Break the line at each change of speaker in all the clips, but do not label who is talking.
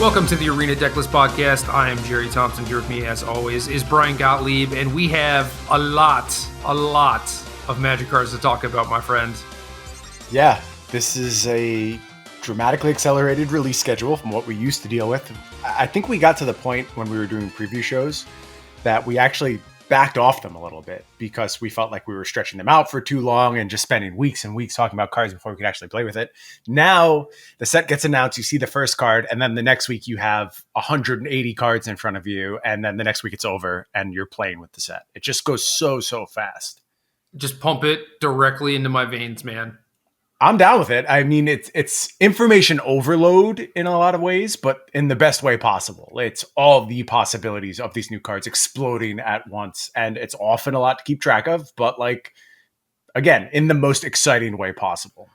Welcome to the Arena Decklist Podcast. I am Jerry Thompson. Here with me, as always, is Brian Gottlieb, and we have a lot of Magic cards to talk about, my friend.
Yeah, this is a dramatically accelerated release schedule from what we used to deal with. I think we got to the point when we were doing preview shows that we actually backed off them a little bit because we felt like we were stretching them out for too long and just spending weeks and weeks talking about cards before we could actually play with it. Now the set gets announced, you see the first card, and then the next week you have 180 cards in front of you, and then the next week it's over and you're playing with the set. It just goes so fast.
Just pump it directly into my veins, man.
I'm down with it. I mean, it's information overload in a lot of ways, but in the best way possible. It's all the possibilities of these new cards exploding at once, and it's often a lot to keep track of, but like, again, in the most exciting way possible.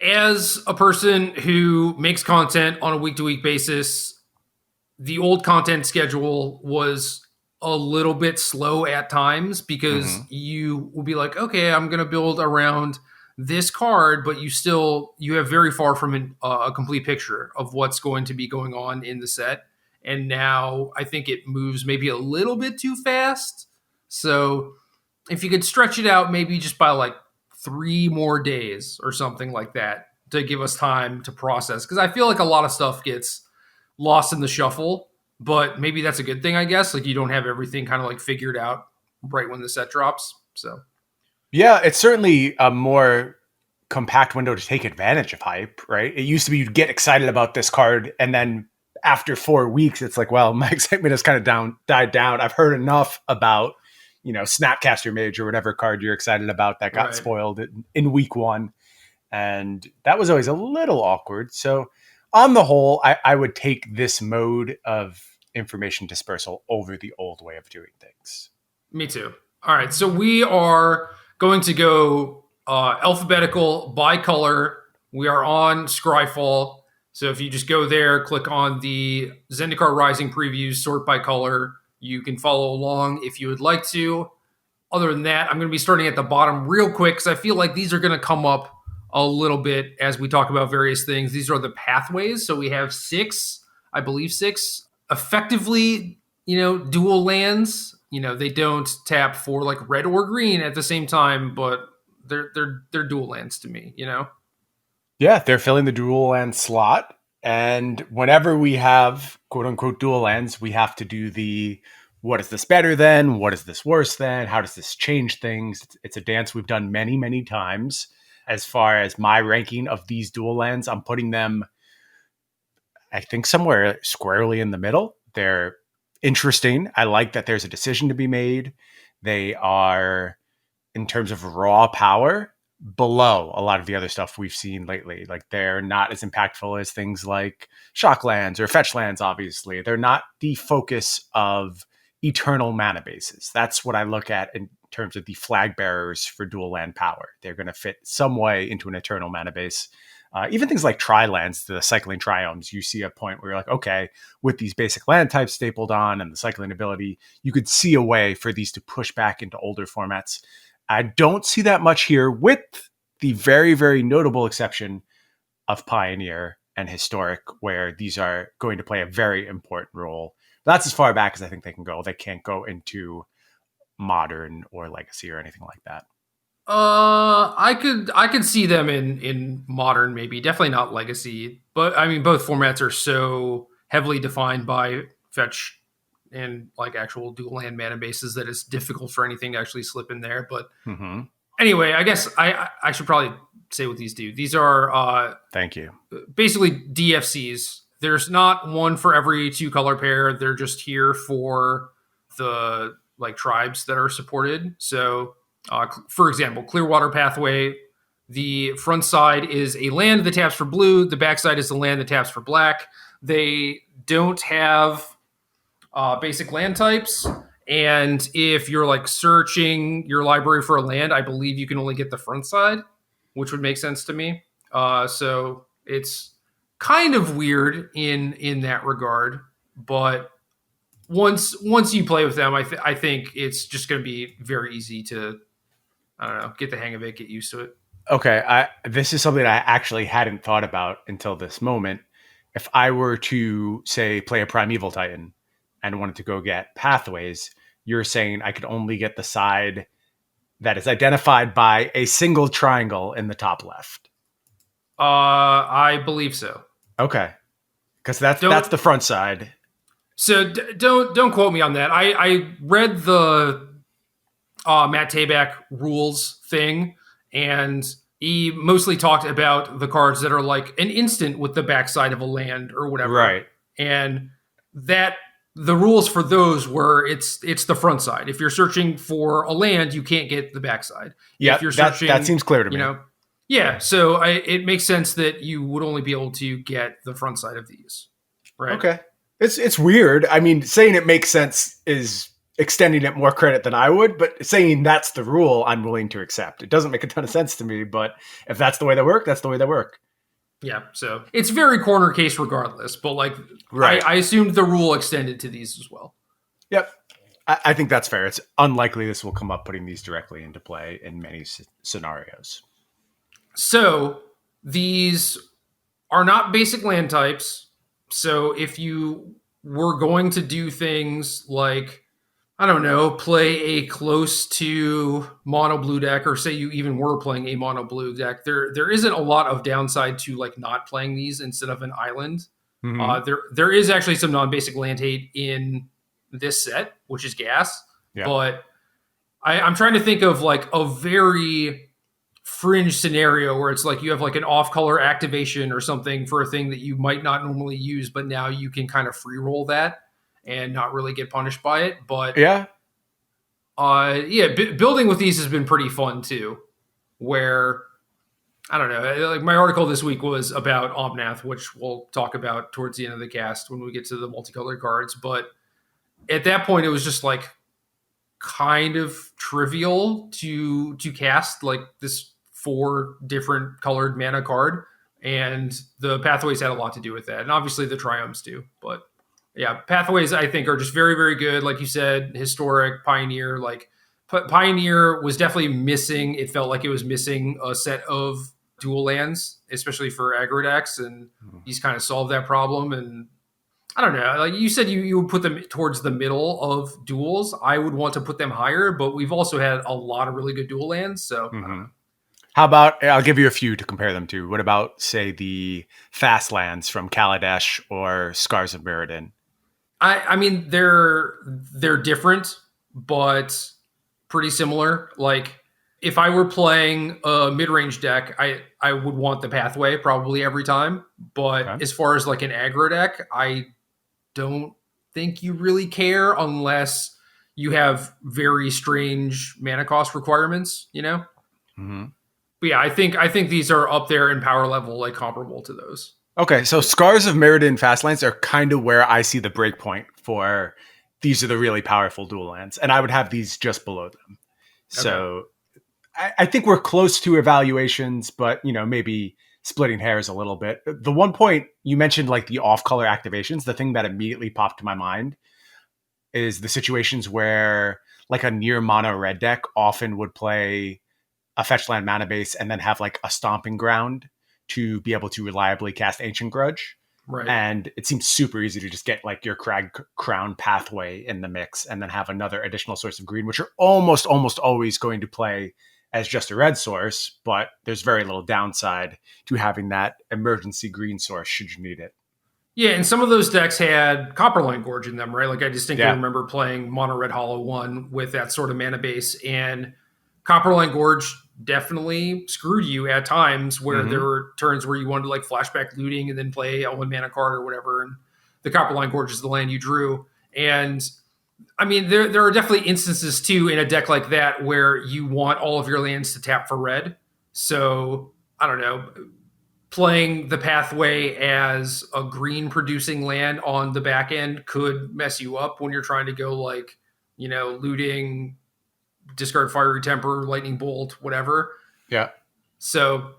As a person who makes content on a week-to-week basis, the old content schedule was a little bit slow at times because you will be like, okay, I'm going to build around this card, but you have very far from a complete picture of what's going to be going on in the set. And now I think it moves maybe a little bit too fast. So if you could stretch it out maybe just by like 3 more days or something like that to give us time to process. Because I feel like a lot of stuff gets lost in the shuffle, but maybe that's a good thing, I guess. Like you don't have everything kind of like figured out right when the set drops. So
yeah, it's certainly a more compact window to take advantage of hype, right? It used to be you'd get excited about this card, and then after 4 weeks, it's like, well, my excitement has kind of died down. I've heard enough about, Snapcaster Mage or whatever card you're excited about that got spoiled in week 1. And that was always a little awkward. So on the whole, I would take this mode of information dispersal over the old way of doing things.
Me too. All right, so we are going to go alphabetical by color. We are on Scryfall. So if you just go there, click on the Zendikar Rising previews, sort by color. You can follow along if you would like to. Other than that, I'm going to be starting at the bottom real quick because I feel like these are going to come up a little bit as we talk about various things. These are the pathways. So we have 6, I believe 6, effectively, dual lands. They don't tap for like red or green at the same time, but they're dual lands to me,
Yeah, they're filling the dual land slot. And whenever we have quote unquote dual lands, we have to do the what is this better than? What is this worse than? How does this change things? It's a dance we've done many, many times. As far as my ranking of these dual lands, I'm putting them, I think, somewhere squarely in the middle. They're interesting. I like that there's a decision to be made. They are, in terms of raw power, below a lot of the other stuff we've seen lately. Like they're not as impactful as things like shock lands or fetch lands, obviously. They're not the focus of eternal mana bases. That's what I look at in terms of the flag bearers for dual land power. They're going to fit some way into an eternal mana base. Even things like tri-lands, the cycling triomes, you see a point where you're like, okay, with these basic land types stapled on and the cycling ability, you could see a way for these to push back into older formats. I don't see that much here, with the very, very notable exception of Pioneer and Historic, where these are going to play a very important role. That's as far back as I think they can go. They can't go into Modern or Legacy or anything like that.
I could see them in Modern, maybe. Definitely not Legacy. But I mean, both formats are so heavily defined by fetch and like actual dual land mana bases that it's difficult for anything to actually slip in there. But anyway, I guess I should probably say what these do. These are
thank you.
Basically DFCs. There's not one for every 2 color pair. They're just here for the like tribes that are supported. So for example, Clearwater Pathway, the front side is a land that taps for blue. The back side is a land that taps for black. They don't have basic land types. And if you're like searching your library for a land, I believe you can only get the front side, which would make sense to me. So it's kind of weird in that regard. But once you play with them, I think it's just going to be very easy to, I don't know, get the hang of it, get used to it.
Okay, this is something I actually hadn't thought about until this moment. if I were to, say, play a Primeval Titan and wanted to go get pathways, you're saying I could only get the side that is identified by a single triangle in the top left.
I believe so.
Okay. Because that's
Don't
the front side.
so don't quote me on that. I read the Matt Tabak rules thing, and he mostly talked about the cards that are like an instant with the backside of a land or whatever.
Right.
And that the rules for those were it's the front side. If you're searching for a land, you can't get the backside.
Yeah,
if you're searching,
that seems clear to me.
Yeah, so it makes sense that you would only be able to get the front side of these. Right.
Okay. It's weird. I mean, saying it makes sense is extending it more credit than I would, but saying that's the rule, I'm willing to accept. It doesn't make a ton of sense to me, but if that's the way they work, that's the way they work.
Yeah, so it's very corner case regardless, but like,
right.
I assumed the rule extended to these as well.
Yep. I think that's fair. It's unlikely this will come up putting these directly into play in many scenarios.
So these are not basic land types. So if you were going to do things like, I don't know, play a close to mono blue deck, or say you even were playing a mono blue deck, there isn't a lot of downside to like not playing these instead of an island. Mm-hmm. There is actually some non-basic land hate in this set, which is gas. Yeah. But I'm trying to think of like a very fringe scenario where it's like you have like an off-color activation or something for a thing that you might not normally use, but now you can kind of free roll that and not really get punished by it. But building with these has been pretty fun too, where I don't know, like my article this week was about Omnath, which we'll talk about towards the end of the cast when we get to the multicolored cards. But at that point, it was just like kind of trivial to cast like this 4 different colored mana card, and the pathways had a lot to do with that, and obviously the triumphs do. But yeah, pathways I think are just very, very good. Like you said, historic, pioneer. Like Pioneer was definitely missing. It felt like it was missing a set of dual lands, especially for aggro decks, and he's kind of solved that problem. And I don't know, like you said, you would put them towards the middle of duels. I would want to put them higher, but we've also had a lot of really good dual lands. So
how about, I'll give you a few to compare them to. What about, say, the fast lands from Kaladesh or Scars of Mirrodin?
I mean, they're different, but pretty similar. Like if I were playing a mid-range deck, I would want the pathway probably every time. But as far as like an aggro deck, I don't think you really care unless you have very strange mana cost requirements, you know? Mm-hmm. But yeah, I think these are up there in power level, like comparable to those.
Okay, so Scars of Mirrodin Fastlands are kind of where I see the breakpoint for these are the really powerful dual lands, and I would have these just below them. So I think we're close to evaluations, but maybe splitting hairs a little bit. The one point you mentioned, like the off-color activations, the thing that immediately popped to my mind is the situations where like a near mono red deck often would play a fetch land mana base and then have like a stomping ground to be able to reliably cast Ancient Grudge. Right. And it seems super easy to just get like your Crag Crown pathway in the mix and then have another additional source of green, which are almost always going to play as just a red source, but there's very little downside to having that emergency green source should you need it.
Yeah, and some of those decks had Copperline Gorge in them, right? Like I distinctly remember playing Mono Red Hollow 1 with that sort of mana base, and Copperline Gorge definitely screwed you at times where there were turns where you wanted to like flashback looting and then play a 1 mana card or whatever, and the Copperline Gorge is the land you drew. And I mean, there are definitely instances too in a deck like that where you want all of your lands to tap for red. So I don't know, playing the pathway as a green producing land on the back end could mess you up when you're trying to go like, looting, discard Fiery Temper, Lightning Bolt, whatever.
Yeah.
So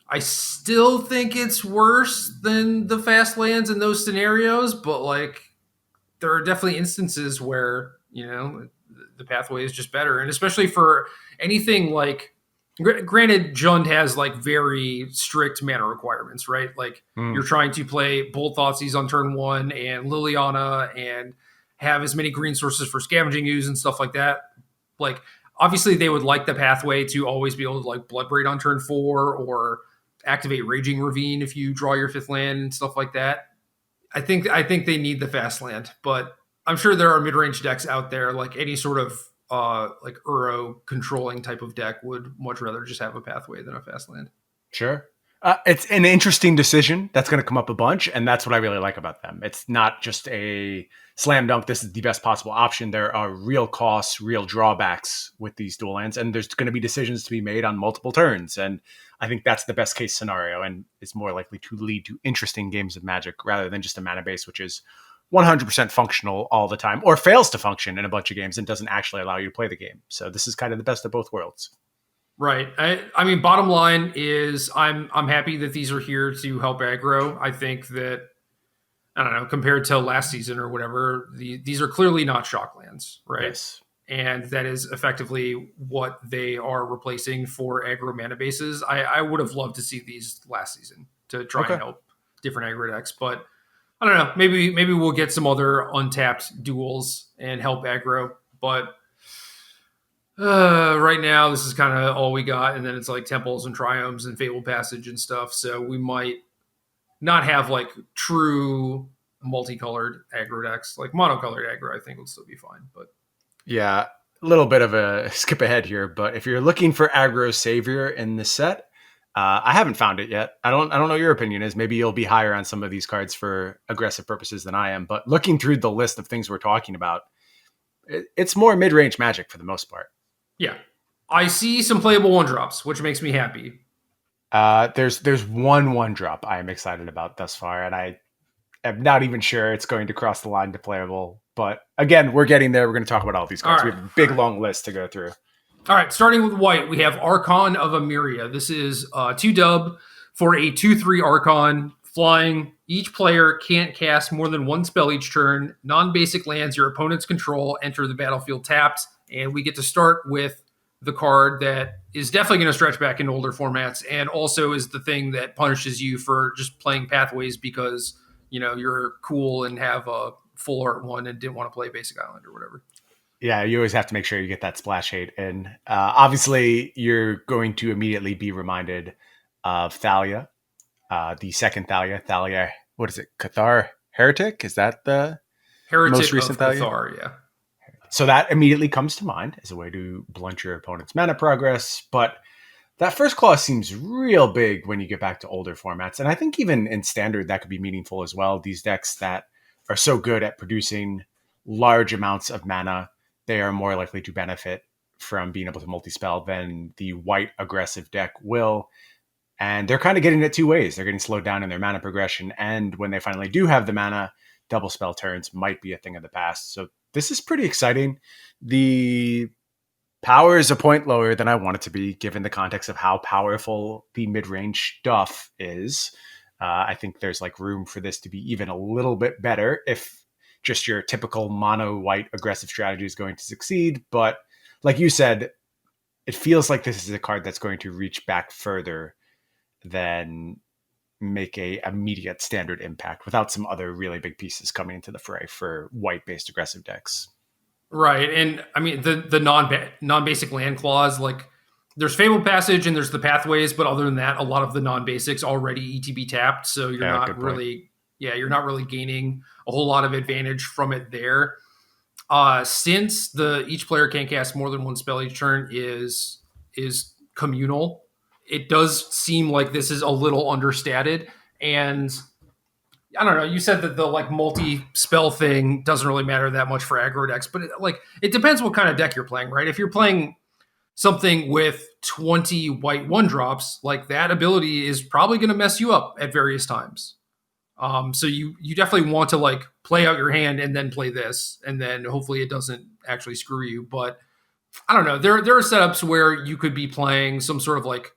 I still think it's worse than the fast lands in those scenarios, but like there are definitely instances where, the pathway is just better. And especially for anything like Granted, Jund has like very strict mana requirements, right? Like you're trying to play Bolt Thoughtseize on turn 1 and Liliana and have as many green sources for scavenging ooze and stuff like that. Like obviously they would like the pathway to always be able to like Bloodbraid on turn 4 or activate Raging Ravine if you draw your 5th land and stuff like that. I think they need the fast land, but I'm sure there are mid-range decks out there, like any sort of like Uro controlling type of deck would much rather just have a pathway than a fast land.
Sure. It's an interesting decision that's going to come up a bunch, and that's what I really like about them. It's not just a slam dunk, this is the best possible option. There are real costs, real drawbacks with these dual lands, and there's going to be decisions to be made on multiple turns. And I think that's the best case scenario, and it's more likely to lead to interesting games of Magic rather than just a mana base, which is 100% functional all the time, or fails to function in a bunch of games and doesn't actually allow you to play the game. So this is kind of the best of both worlds.
Right. I mean, bottom line is I'm happy that these are here to help aggro. I think that, I don't know, compared to last season or whatever, these are clearly not Shocklands, right?
Yes.
And that is effectively what they are replacing for aggro mana bases. I would have loved to see these last season to try and help different aggro decks, but I don't know. Maybe we'll get some other untapped duels and help aggro, but right now this is kind of all we got, and then it's like Temples and Triomes and Fabled Passage and stuff. So we might not have like true multicolored aggro decks. Like monocolored aggro, I think will still be fine. But
yeah, a little bit of a skip ahead here, but if you're looking for aggro savior in the set, I haven't found it yet. I don't know what your opinion is. Maybe you'll be higher on some of these cards for aggressive purposes than I am. But looking through the list of things we're talking about, it's more mid-range Magic for the most part.
Yeah, I see some playable 1-drops, which makes me happy.
There's one drop I am excited about thus far, and I am not even sure it's going to cross the line to playable. But again, we're getting there. We're going to talk about all these cards. We have a big long list to go through.
All right, starting with white, we have Archon of Emeria. This is 2-dub for a 2/3 Archon. Flying, each player can't cast more than one spell each turn. Non-basic lands your opponents control enter the battlefield tapped. And we get to start with the card that is definitely going to stretch back into older formats and also is the thing that punishes you for just playing Pathways because, you know, you're cool and have a full art one and didn't want to play Basic Island or whatever.
Yeah, you always have to make sure you get that splash hate in. Obviously, you're going to immediately be reminded of Thalia, the second Thalia. Thalia, what is it? Cathar Heretic? Is that the most recent Thalia?
Cathar, yeah.
So that immediately comes to mind as a way to blunt your opponent's mana progress. But that first clause seems real big when you get back to older formats. And I think even in standard, that could be meaningful as well. These decks that are so good at producing large amounts of mana, they are more likely to benefit from being able to multi-spell than the white aggressive deck will. And they're kind of getting it two ways. They're getting slowed down in their mana progression. And when they finally do have the mana, double spell turns might be a thing of the past. So this is pretty exciting. The power is a point lower than I want it to be, given the context of how powerful the mid-range stuff is. I think there's like room for this to be even a little bit better if just your typical mono white aggressive strategy is going to succeed. But like you said, it feels like this is a card that's going to reach back further than make a immediate standard impact without some other really big pieces coming into the fray for white-based aggressive decks.
Right, and I mean the non-basic land clause, like there's Fabled Passage and there's the Pathways, but other than that, a lot of the non-basics already ETB tapped, so you're not really gaining a whole lot of advantage from it there. Since each player can't cast more than one spell each turn is communal, it does seem like this is a little understated. And I don't know, you said that the like multi-spell thing doesn't really matter that much for aggro decks, but it depends what kind of deck you're playing, right? If you're playing something with 20 white 1-drops, like that ability is probably going to mess you up at various times. So you definitely want to like play out your hand and then play this, and then hopefully it doesn't actually screw you. But I don't know, there are setups where you could be playing some sort of like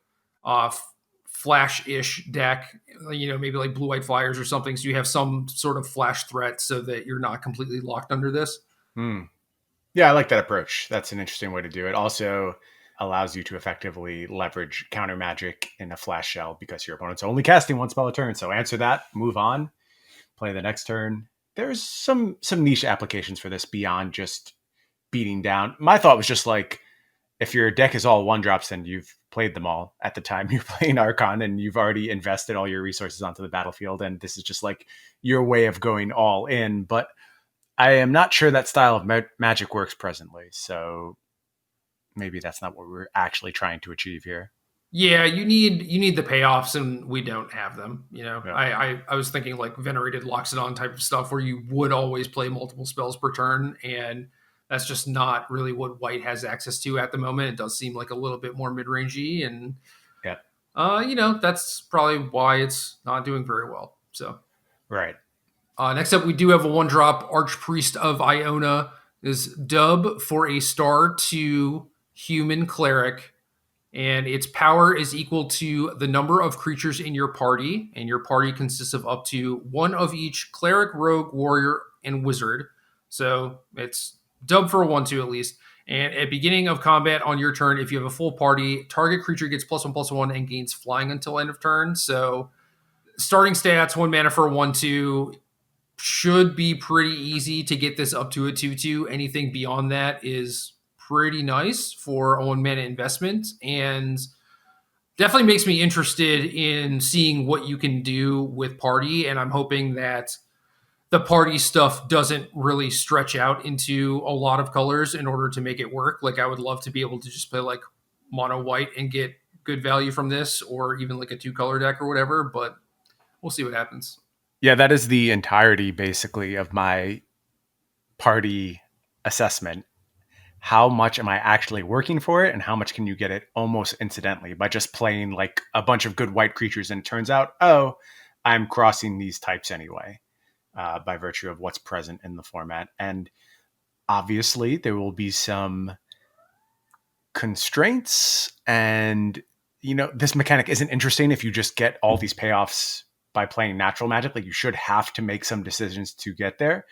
flash-ish deck, you know, maybe like blue-white flyers or something, so you have some sort of flash threat so that you're not completely locked under this.
Yeah, I like that approach. That's an interesting way to do it. Also, allows you to effectively leverage counter magic in a flash shell because your opponent's only casting one spell a turn. So answer that, move on, play the next turn. There's some niche applications for this beyond just beating down. My thought was just like, if your deck is all 1-drops, then you've played them all at the time you're playing Archon, and you've already invested all your resources onto the battlefield, and this is just like your way of going all in. But I am not sure that style of magic works presently, so maybe that's not what we're actually trying to achieve here.
Yeah, you need the payoffs, and we don't have them. Yeah. I was thinking like Venerated Loxodon type of stuff where you would always play multiple spells per turn, and that's just not really what White has access to at the moment. It does seem like a little bit more mid-rangey, and that's probably why it's not doing very well. So,
right.
Next up, we do have a 1-drop Archpriest of Iona. Is dub for a star 2 human cleric, and its power is equal to the number of creatures in your party, and your party consists of up to one of each cleric, rogue, warrior, and wizard. So it's dub for a 1/2 at least. And at beginning of combat on your turn, if you have a full party, target creature gets +1/+1 and gains flying until end of turn. So starting stats, 1 mana for a 1/2. Should be pretty easy to get this up to a 2/2. Anything beyond that is pretty nice for a 1 mana investment, and definitely makes me interested in seeing what you can do with party. And I'm hoping that the party stuff doesn't really stretch out into a lot of colors in order to make it work. Like, I would love to be able to just play like mono white and get good value from this, or even like a 2-color deck or whatever, but we'll see what happens.
Yeah, that is the entirety basically of my party assessment. How much am I actually working for it, and how much can you get it almost incidentally by just playing like a bunch of good white creatures, and it turns out, oh, I'm crossing these types anyway. By virtue of what's present in the format. And obviously there will be some constraints, and this mechanic isn't interesting if you just get all these payoffs by playing natural magic. Like, you should have to make some decisions to get there.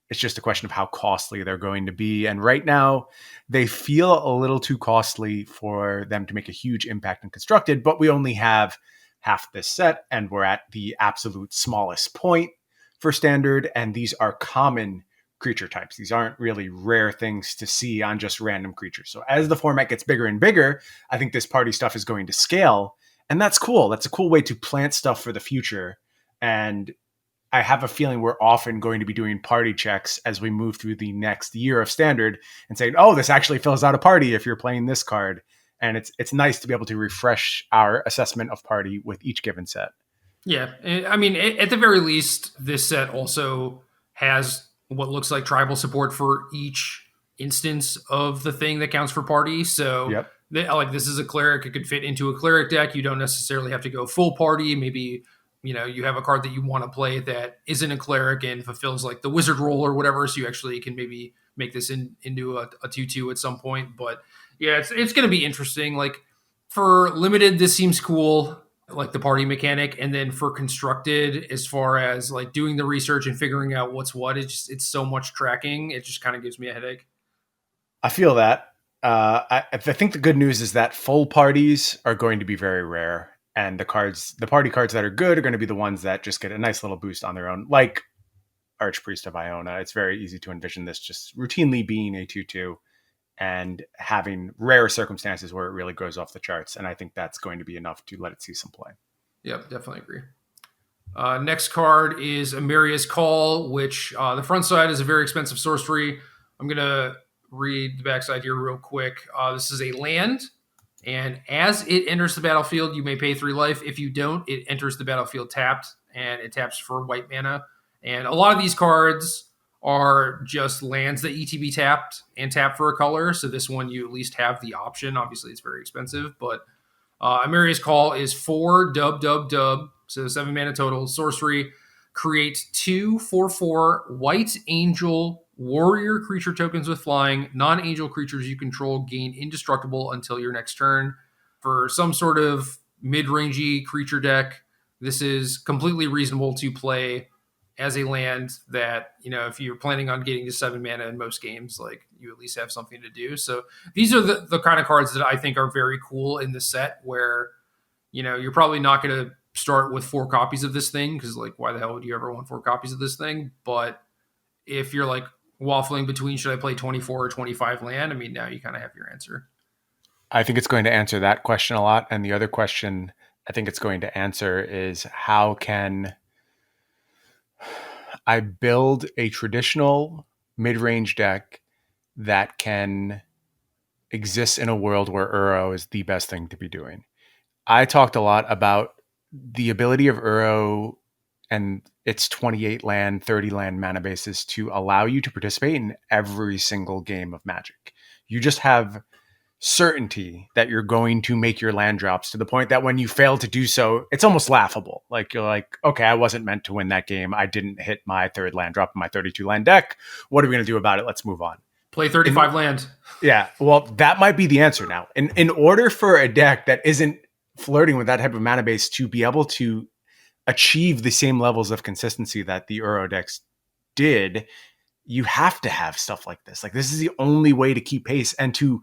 It's just a question of how costly they're going to be. And right now they feel a little too costly for them to make a huge impact in Constructed, but we only have half this set, and we're at the absolute smallest point for Standard, and these are common creature types. These aren't really rare things to see on just random creatures. So as the format gets bigger and bigger, I think this party stuff is going to scale, and that's cool. That's a cool way to plant stuff for the future. And I have a feeling we're often going to be doing party checks as we move through the next year of Standard and saying, oh, this actually fills out a party if you're playing this card. And it's nice to be able to refresh our assessment of party with each given set.
Yeah, I mean, at the very least, this set also has what looks like tribal support for each instance of the thing that counts for party. So, like, this is a cleric. It could fit into a cleric deck. You don't necessarily have to go full party. Maybe, you have a card that you want to play that isn't a cleric and fulfills like the wizard role or whatever. So you actually can maybe make this into a 2/2 at some point. But yeah, it's going to be interesting. Like, for limited, this seems cool, like the party mechanic. And then for Constructed, as far as like doing the research and figuring out what's what, it's so much tracking. It just kind of gives me a headache.
I feel that. I think the good news is that full parties are going to be very rare. And the party cards that are good are going to be the ones that just get a nice little boost on their own, like Archpriest of Iona. It's very easy to envision this just routinely being a 2/2 and having rare circumstances where it really goes off the charts. And I think that's going to be enough to let it see some play.
Yep, definitely agree. Next card is Emeria's Call, which the front side is a very expensive sorcery. I'm going to read the backside here real quick. This is a land, and as it enters the battlefield, you may pay 3 life. If you don't, it enters the battlefield tapped, and it taps for white mana. And a lot of these cards are just lands that ETB tapped and tap for a color. So this one, you at least have the option. Obviously, it's very expensive, but Emeria's Call is 4 dub, so 7 mana total. Sorcery, create 2 4/4 white angel warrior creature tokens with flying. Non-angel creatures you control gain indestructible until your next turn. For some sort of mid-rangey creature deck, this is completely reasonable to play as a land that, if you're planning on getting to 7 mana in most games, like, you at least have something to do. So these are the kind of cards that I think are very cool in the set, where you're probably not going to start with 4 copies of this thing, because like, why the hell would you ever want 4 copies of this thing? But if you're like waffling between should I play 24 or 25 land, I mean, now you kind of have your answer.
I think it's going to answer that question a lot. And the other question I think it's going to answer is, how can I build a traditional mid-range deck that can exist in a world where Uro is the best thing to be doing? I talked a lot about the ability of Uro and its 28 land, 30 land mana bases to allow you to participate in every single game of Magic. You just have certainty that you're going to make your land drops, to the point that when you fail to do so, it's almost laughable. Like, you're like, okay, I wasn't meant to win that game. I didn't hit my 3rd land drop in my 32 land deck. What are we going to do about it? Let's move on.
Play 35 land.
Yeah, well, that might be the answer now. In order for a deck that isn't flirting with that type of mana base to be able to achieve the same levels of consistency that the Uro decks did, you have to have stuff like this. Like, this is the only way to keep pace and to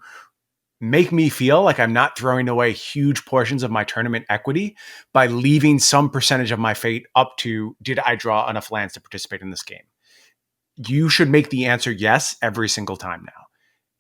make me feel like I'm not throwing away huge portions of my tournament equity by leaving some percentage of my fate up to, did I draw enough lands to participate in this game? You should make the answer yes every single time now.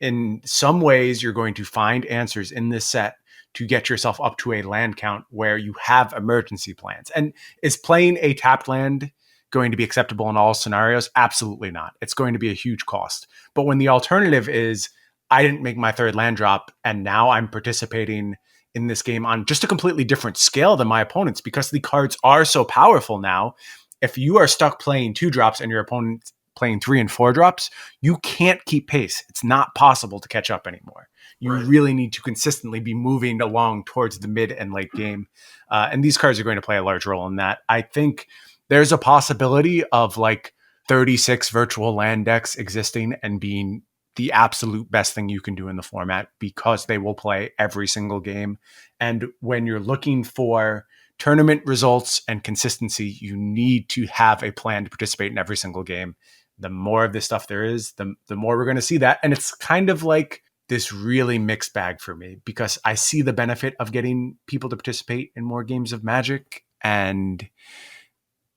In some ways, you're going to find answers in this set to get yourself up to a land count where you have emergency plans. And is playing a tapped land going to be acceptable in all scenarios? Absolutely not. It's going to be a huge cost. But when the alternative is, I didn't make my 3rd land drop, and now I'm participating in this game on just a completely different scale than my opponents, because the cards are so powerful now. If you are stuck playing 2 drops and your opponent playing 3 and 4 drops, you can't keep pace. It's not possible to catch up anymore. You really need to consistently be moving along towards the mid and late game. And these cards are going to play a large role in that. I think there's a possibility of like 36 virtual land decks existing and being the absolute best thing you can do in the format, because they will play every single game. And when you're looking for tournament results and consistency, you need to have a plan to participate in every single game. The more of this stuff there is, the more we're going to see that. And it's kind of like this really mixed bag for me, because I see the benefit of getting people to participate in more games of Magic. And,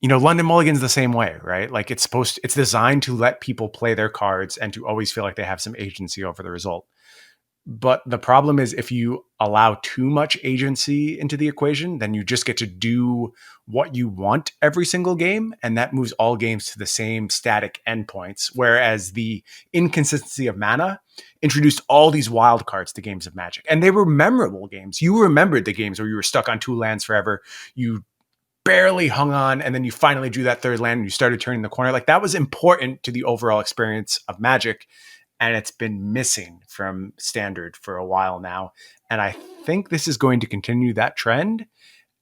London Mulligan's the same way, right? Like, it's designed to let people play their cards and to always feel like they have some agency over the result. But the problem is, if you allow too much agency into the equation, then you just get to do what you want every single game. And that moves all games to the same static endpoints. Whereas the inconsistency of mana introduced all these wild cards to games of Magic. And they were memorable games. You remembered the games where you were stuck on 2 lands forever. You barely hung on, and then you finally drew that 3rd land and you started turning the corner. Like, that was important to the overall experience of Magic. And it's been missing from Standard for a while now. And I think this is going to continue that trend.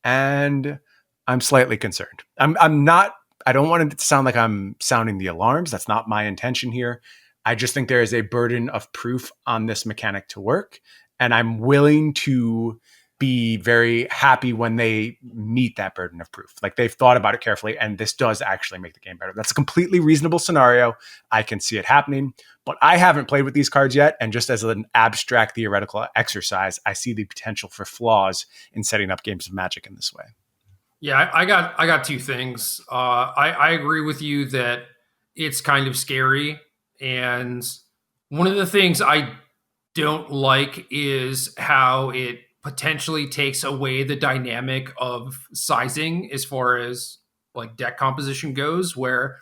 And I'm slightly concerned. I don't want it to sound like I'm sounding the alarms. That's not my intention here. I just think there is a burden of proof on this mechanic to work. And I'm willing to be very happy when they meet that burden of proof. Like, they've thought about it carefully, and this does actually make the game better. That's a completely reasonable scenario. I can see it happening, but I haven't played with these cards yet. And just as an abstract theoretical exercise, I see the potential for flaws in setting up games of Magic in this way.
Yeah, I got 2 things. I agree with you that it's kind of scary. And one of the things I don't like is how it potentially takes away the dynamic of sizing as far as like deck composition goes, where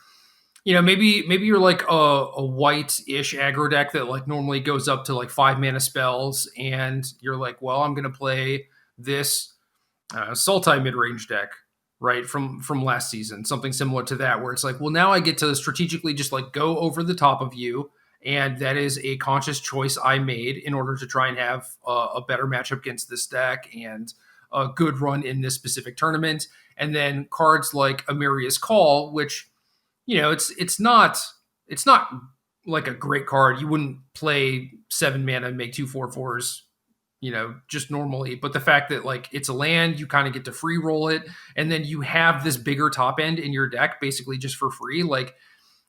maybe you're like a white-ish aggro deck that like normally goes up to like 5 mana spells, and you're like, well, I'm gonna play this Sultai mid-range deck, right, from last season, something similar to that, where it's like, well, now I get to strategically just like go over the top of you. And that is a conscious choice I made in order to try and have a better matchup against this deck and a good run in this specific tournament. And then cards like Emeria's Call, which, it's not like a great card. You wouldn't play 7 mana and make 2 4/4s, just normally. But the fact that like it's a land, you kind of get to free roll it, and then you have this bigger top end in your deck basically just for free. Like,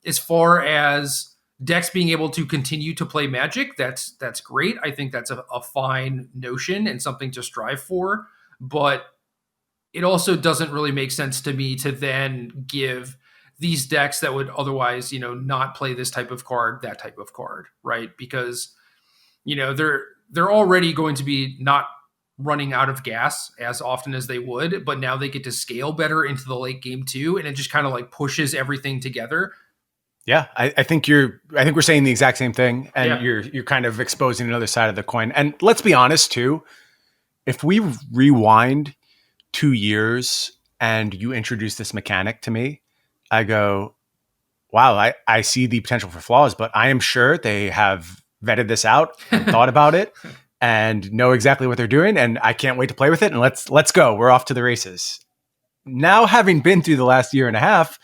as far as decks being able to continue to play Magic, that's great. I think that's a fine notion and something to strive for. But it also doesn't really make sense to me to then give these decks that would otherwise, not play this type of card, that type of card, right? Because, they're already going to be not running out of gas as often as they would, but now they get to scale better into the late game too, and it just kind of like pushes everything together.
Yeah, I think we're saying the exact same thing, and
Yeah.
you're kind of exposing another side of the coin. And let's be honest too, if we rewind 2 years and you introduce this mechanic to me, I go, wow, I see the potential for flaws, but I am sure they have vetted this out and thought about it and know exactly what they're doing. And I can't wait to play with it. And let's go. We're off to the races. Now, having been through the last year and a half,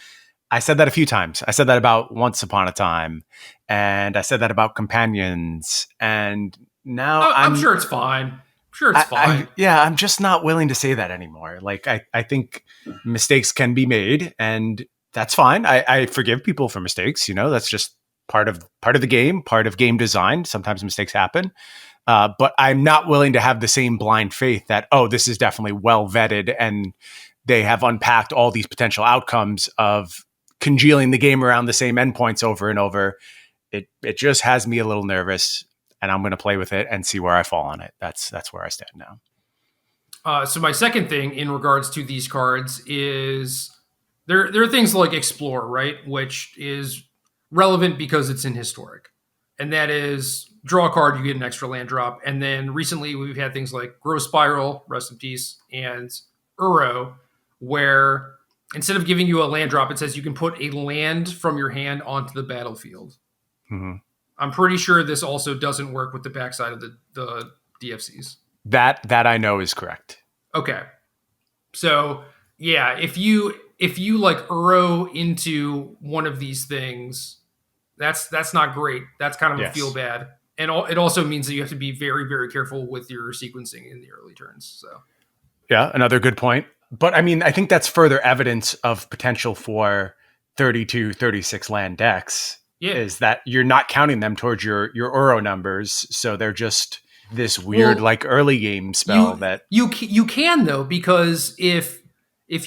I said that a few times. I said that about Once Upon a Time, and I said that about Companions. And now
I'm sure it's fine. I'm sure it's fine.
I'm just not willing to say that anymore. Like, I think mistakes can be made, and that's fine. I forgive people for mistakes. That's just part of the game, part of game design. Sometimes mistakes happen. But I'm not willing to have the same blind faith that, this is definitely well vetted and they have unpacked all these potential outcomes of congealing the game around the same endpoints over and over. It just has me a little nervous, and I'm going to play with it and see where I fall on it. That's where I stand now.
So my second thing in regards to these cards is there are things like Explore, right? Which is relevant because it's in Historic. And that is draw a card, you get an extra land drop. And then recently we've had things like Growth Spiral, rest in peace, and Uro, where instead of giving you a land drop, it says you can put a land from your hand onto the battlefield.
Mm-hmm.
I'm pretty sure this also doesn't work with the backside of the DFCs.
That I know is correct.
Okay. So yeah, if you like Uro into one of these things, that's not great. That's kind of a feel bad. And it also means that you have to be very, very careful with your sequencing in the early turns. So
yeah, another good point. But I mean, I think that's further evidence of potential for 32, 36 land decks. Yeah. Is that you're not counting them towards your Uro numbers. So they're just this weird, early game spell that
you can though, because if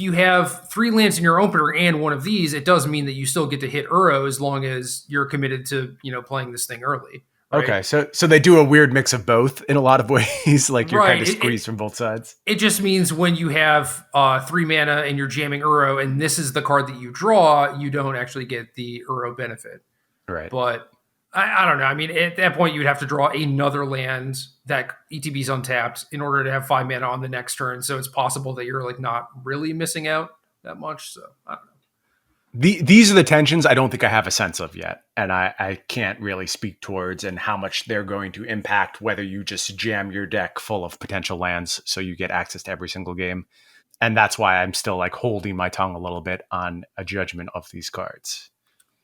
you have 3 lands in your opener and one of these, it does mean that you still get to hit Uro as long as you're committed to, playing this thing early. Right?
Okay. So they do a weird mix of both in a lot of ways. Like you're kind of squeezed from both sides.
It just means when you have 3 mana and you're jamming Uro and this is the card that you draw, you don't actually get the Uro benefit.
Right.
But I don't know. I mean, at that point, you'd have to draw another land that ETB's untapped in order to have 5 mana on the next turn. So it's possible that you're like not really missing out that much. So I don't know.
These are the tensions I don't think I have a sense of yet. And I can't really speak towards and how much they're going to impact whether you just jam your deck full of potential lands so you get access to every single game. And that's why I'm still like holding my tongue a little bit on a judgment of these cards.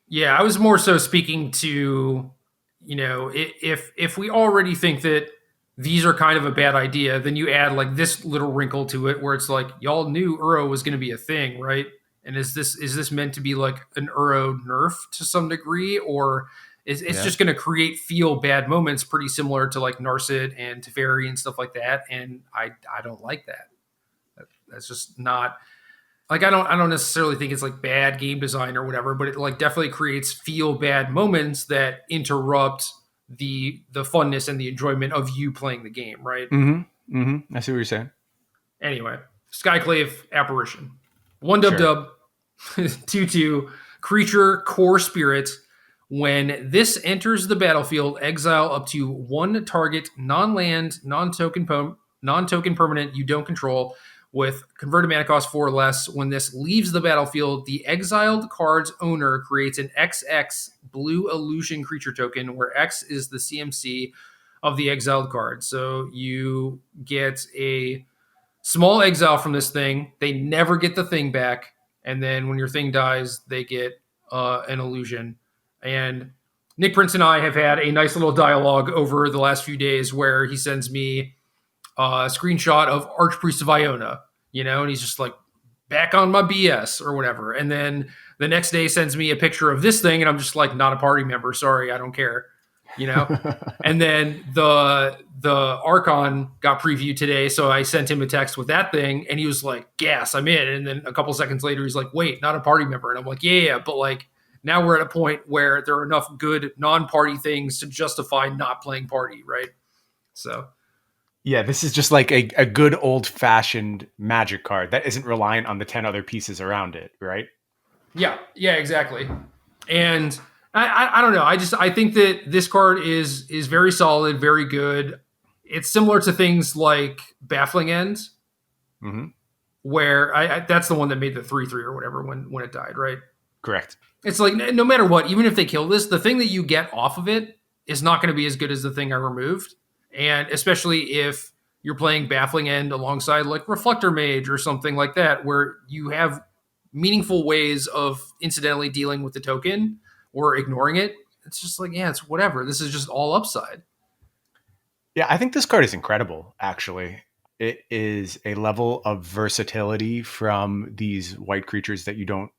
Yeah, I was more so speaking to, if we already think that these are kind of a bad idea, then you add like this little wrinkle to it where it's like, y'all knew Uro was going to be a thing, right? And is this meant to be like an Uro nerf to some degree, or it's just going to create feel bad moments pretty similar to like Narset and Teferi and stuff like that? And I don't like that. That's just not like I don't necessarily think it's like bad game design or whatever, but it like definitely creates feel bad moments that interrupt the funness and the enjoyment of you playing the game, right?
Mm-hmm. Mm-hmm. I see what you're saying.
Anyway, Skyclave Apparition. 1 dub, 2/2, creature, core spirit. When this enters the battlefield, exile up to 1 target non-land, non-token permanent you don't control with converted mana cost 4 or less. When this leaves the battlefield, the exiled card's owner creates an XX blue illusion creature token, where X is the CMC of the exiled card. So you get a small exile from this thing. They never get the thing back. And then when your thing dies, they get an illusion. And Nick Prince and I have had a nice little dialogue over the last few days where he sends me a screenshot of Archpriest of Iona, and he's just like, back on my BS or whatever. And then The next day sends me a picture of this thing, and I'm just like, not a party member. Sorry, I don't care. And then the Archon got previewed today, so I sent him a text with that thing, and he was like, "Gas, I'm in." And then a couple seconds later, he's like, "Wait, not a party member." And I'm like, "Yeah, but like now we're at a point where there are enough good non-party things to justify not playing party, right?" So
yeah, this is just like a good old-fashioned Magic card that isn't reliant on the 10 other pieces around it, right?
yeah, exactly. And I don't know. I think that this card is very solid, very good. It's similar to things like Baffling End, where that's the one that made the 3/3 or whatever when it died, right?
Correct.
It's like no matter what, even if they kill this, the thing that you get off of it is not going to be as good as the thing I removed, and especially if you're playing Baffling End alongside like Reflector Mage or something like that, where you have meaningful ways of incidentally dealing with the token or ignoring it. It's just like, yeah, it's whatever. This is just all upside.
Yeah, I think this card is incredible, actually. It is a level of versatility from these white creatures that you don't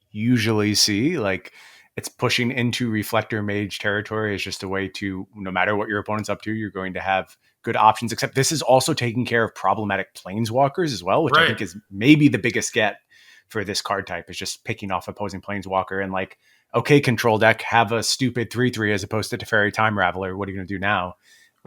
usually see. Like, it's pushing into Reflector Mage territory is just a way to, no matter what your opponent's up to, you're going to have good options. Except this is also taking care of problematic planeswalkers as well, which I think is maybe the biggest get for this card type, is just picking off opposing planeswalker and like, okay, control deck, have a stupid 3/3 as opposed to Teferi Time Raveler. What are you going to do now?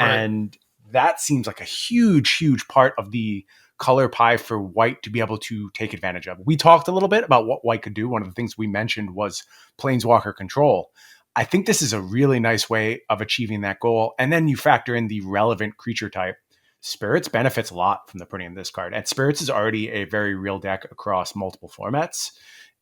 Right. And that seems like a huge part of the color pie for white to be able to take advantage of. We talked a little bit about what white could do. One of the things we mentioned was planeswalker control. I think this is a really nice way of achieving that goal. And then you factor in the relevant creature type. Spirits benefits a lot from the printing of this card. And Spirits is already a very real deck across multiple formats.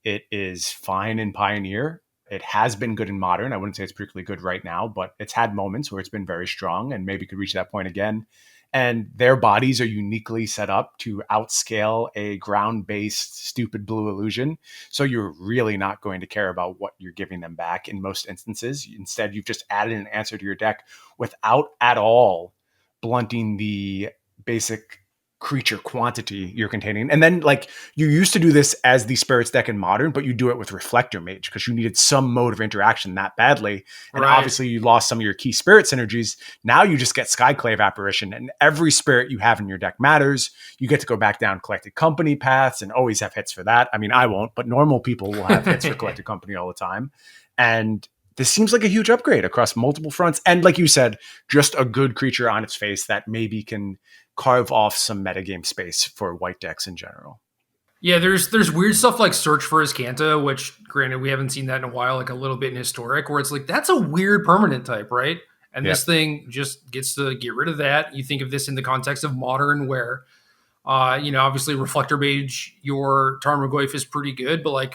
It is fine in Pioneer. It has been good in Modern. I wouldn't say it's particularly good right now, but it's had moments where it's been very strong and maybe could reach that point again. And their bodies are uniquely set up to outscale a ground-based stupid blue illusion. So you're really not going to care about what you're giving them back in most instances. Instead, you've just added an answer to your deck without at all blunting the basic creature quantity you're containing. And then like you used to do this as the Spirits deck in Modern, but you do it with Reflector Mage because you needed some mode of interaction that badly. And obviously you lost some of your key Spirit synergies. Now you just get Skyclave Apparition, and every Spirit you have in your deck matters. You get to go back down Collected Company paths and always have hits for that. I mean, I won't, but normal people will have hits for Collected Company all the time. And this seems like a huge upgrade across multiple fronts. And like you said, just a good creature on its face that maybe can carve off some metagame space for white decks in general.
Yeah, there's weird stuff like Search for Azcanta, which granted we haven't seen that in a while, like a little bit in Historic, where it's like, that's a weird permanent type, right? And this thing just gets to get rid of that. You think of this in the context of Modern, where obviously Reflector Mage, your Tarmogoyf is pretty good, but like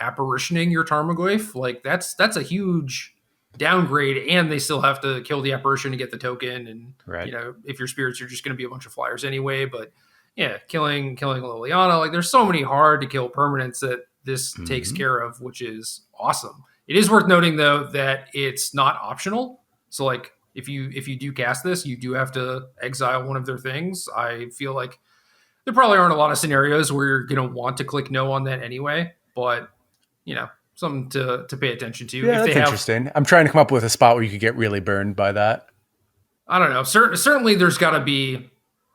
apparitioning your Tarmogoyf, like that's a huge downgrade, and they still have to kill the apparition to get the token. And if your Spirits, you're just going to be a bunch of flyers anyway. But yeah, killing Liliana, like there's so many hard to kill permanents that this takes care of, which is awesome. It is worth noting though that it's not optional. So like if you do cast this, you do have to exile one of their things. I feel like there probably aren't a lot of scenarios where you're going to want to click no on that anyway, but something to pay attention to.
Yeah, that's interesting. I'm trying to come up with a spot where you could get really burned by that.
I don't know. Certainly there's got to be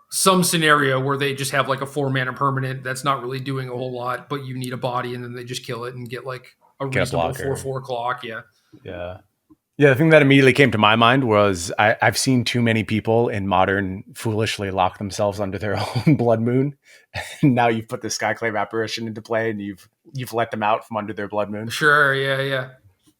some scenario where they just have like a 4-mana permanent that's not really doing a whole lot, but you need a body, and then they just kill it and get like a reasonable 4/4 clock. Yeah.
The thing that immediately came to my mind was I've seen too many people in Modern foolishly lock themselves under their own Blood Moon. And now you've put the Skyclave Apparition into play, and you've let them out from under their Blood Moon.
Sure, yeah.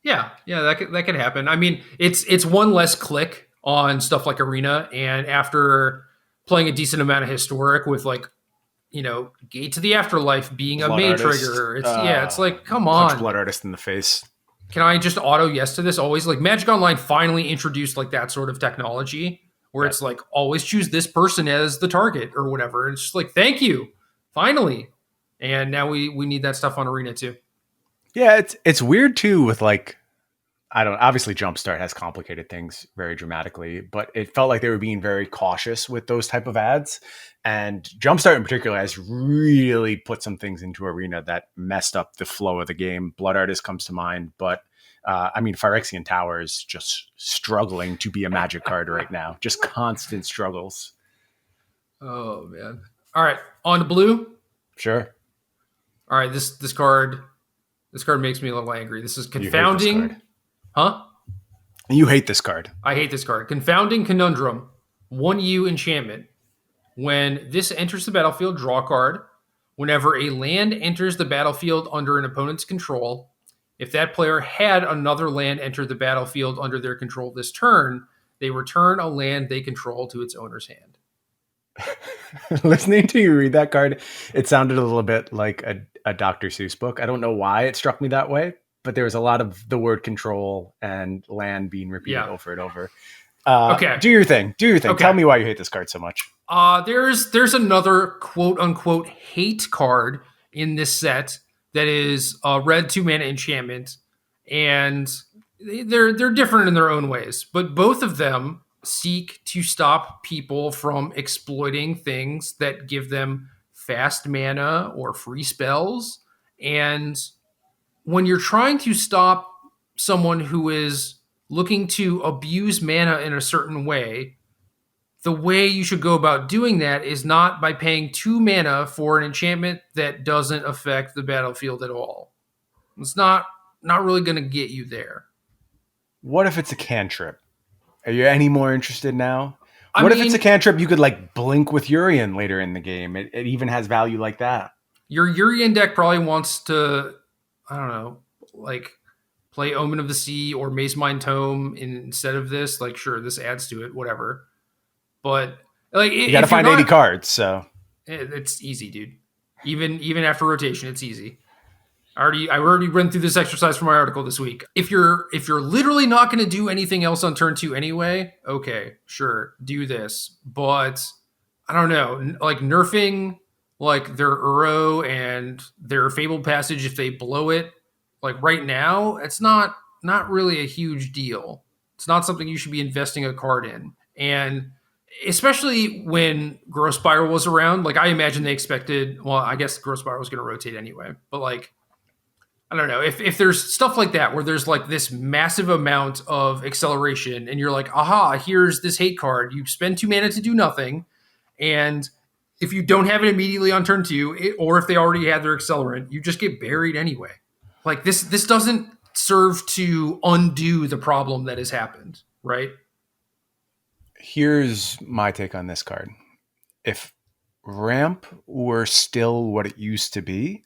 That could happen. I mean, it's one less click on stuff like Arena, and after playing a decent amount of Historic with like Gate to the Afterlife being
Blood
a main
Artist.
Trigger, it's like, come on,
punch Blood Artist in the face.
Can I just auto yes to this always? Like Magic Online finally introduced like that sort of technology where it's like always choose this person as the target or whatever. And it's just like, thank you, finally. And now we need that stuff on Arena too.
Yeah, it's weird too with like, I don't, obviously Jumpstart has complicated things very dramatically, but it felt like they were being very cautious with those type of ads. And Jumpstart in particular has really put some things into Arena that messed up the flow of the game. Blood Artist comes to mind, but I mean, Phyrexian Tower is just struggling to be a Magic card right now. Just constant struggles.
Oh man! All right, on to blue.
Sure.
All right, this card makes me a little angry. This is Confounding. Huh?
You hate this card.
I hate this card. Confounding Conundrum. 1U enchantment. When this enters the battlefield, draw a card. Whenever a land enters the battlefield under an opponent's control, if that player had another land enter the battlefield under their control this turn, they return a land they control to its owner's hand.
Listening to you read that card, it sounded a little bit like a Dr. Seuss book. I don't know why it struck me that way, but there was a lot of the word control and land being repeated over and over.
Okay.
Do your thing. Okay. Tell me why you hate this card so much.
There's another quote unquote hate card in this set that is a red 2-mana enchantment, and they're different in their own ways, but both of them seek to stop people from exploiting things that give them fast mana or free spells. And when you're trying to stop someone who is looking to abuse mana in a certain way, the way you should go about doing that is not by paying 2 mana for an enchantment that doesn't affect the battlefield at all. It's not really going to get you there.
What if it's a cantrip? Are you any more interested now? What if it's a cantrip you could like blink with Urian later in the game? It even has value like that.
Your Urian deck probably wants to, I don't know, like play Omen of the Sea or Maze Mind Tome instead of this. Like, sure, this adds to it, whatever. But like,
you got to find 80 cards, so
it's easy, dude. Even after rotation, it's easy. I already ran through this exercise for my article this week. If you're literally not going to do anything else on turn 2 anyway, okay, sure, do this. But I don't know, like nerfing like their Uro and their Fabled Passage if they blow it, like right now, it's not really a huge deal. It's not something you should be investing a card in. And especially when Growth Spiral was around, like I imagine they expected, well, I guess Growth Spiral was going to rotate anyway, but like, I don't know, if there's stuff like that where there's like this massive amount of acceleration and you're like, aha, here's this hate card. You spend 2 mana to do nothing. And if you don't have it immediately on turn 2, or if they already had their accelerant, you just get buried anyway. Like this doesn't serve to undo the problem that has happened, right?
Here's my take on this card. If ramp were still what it used to be,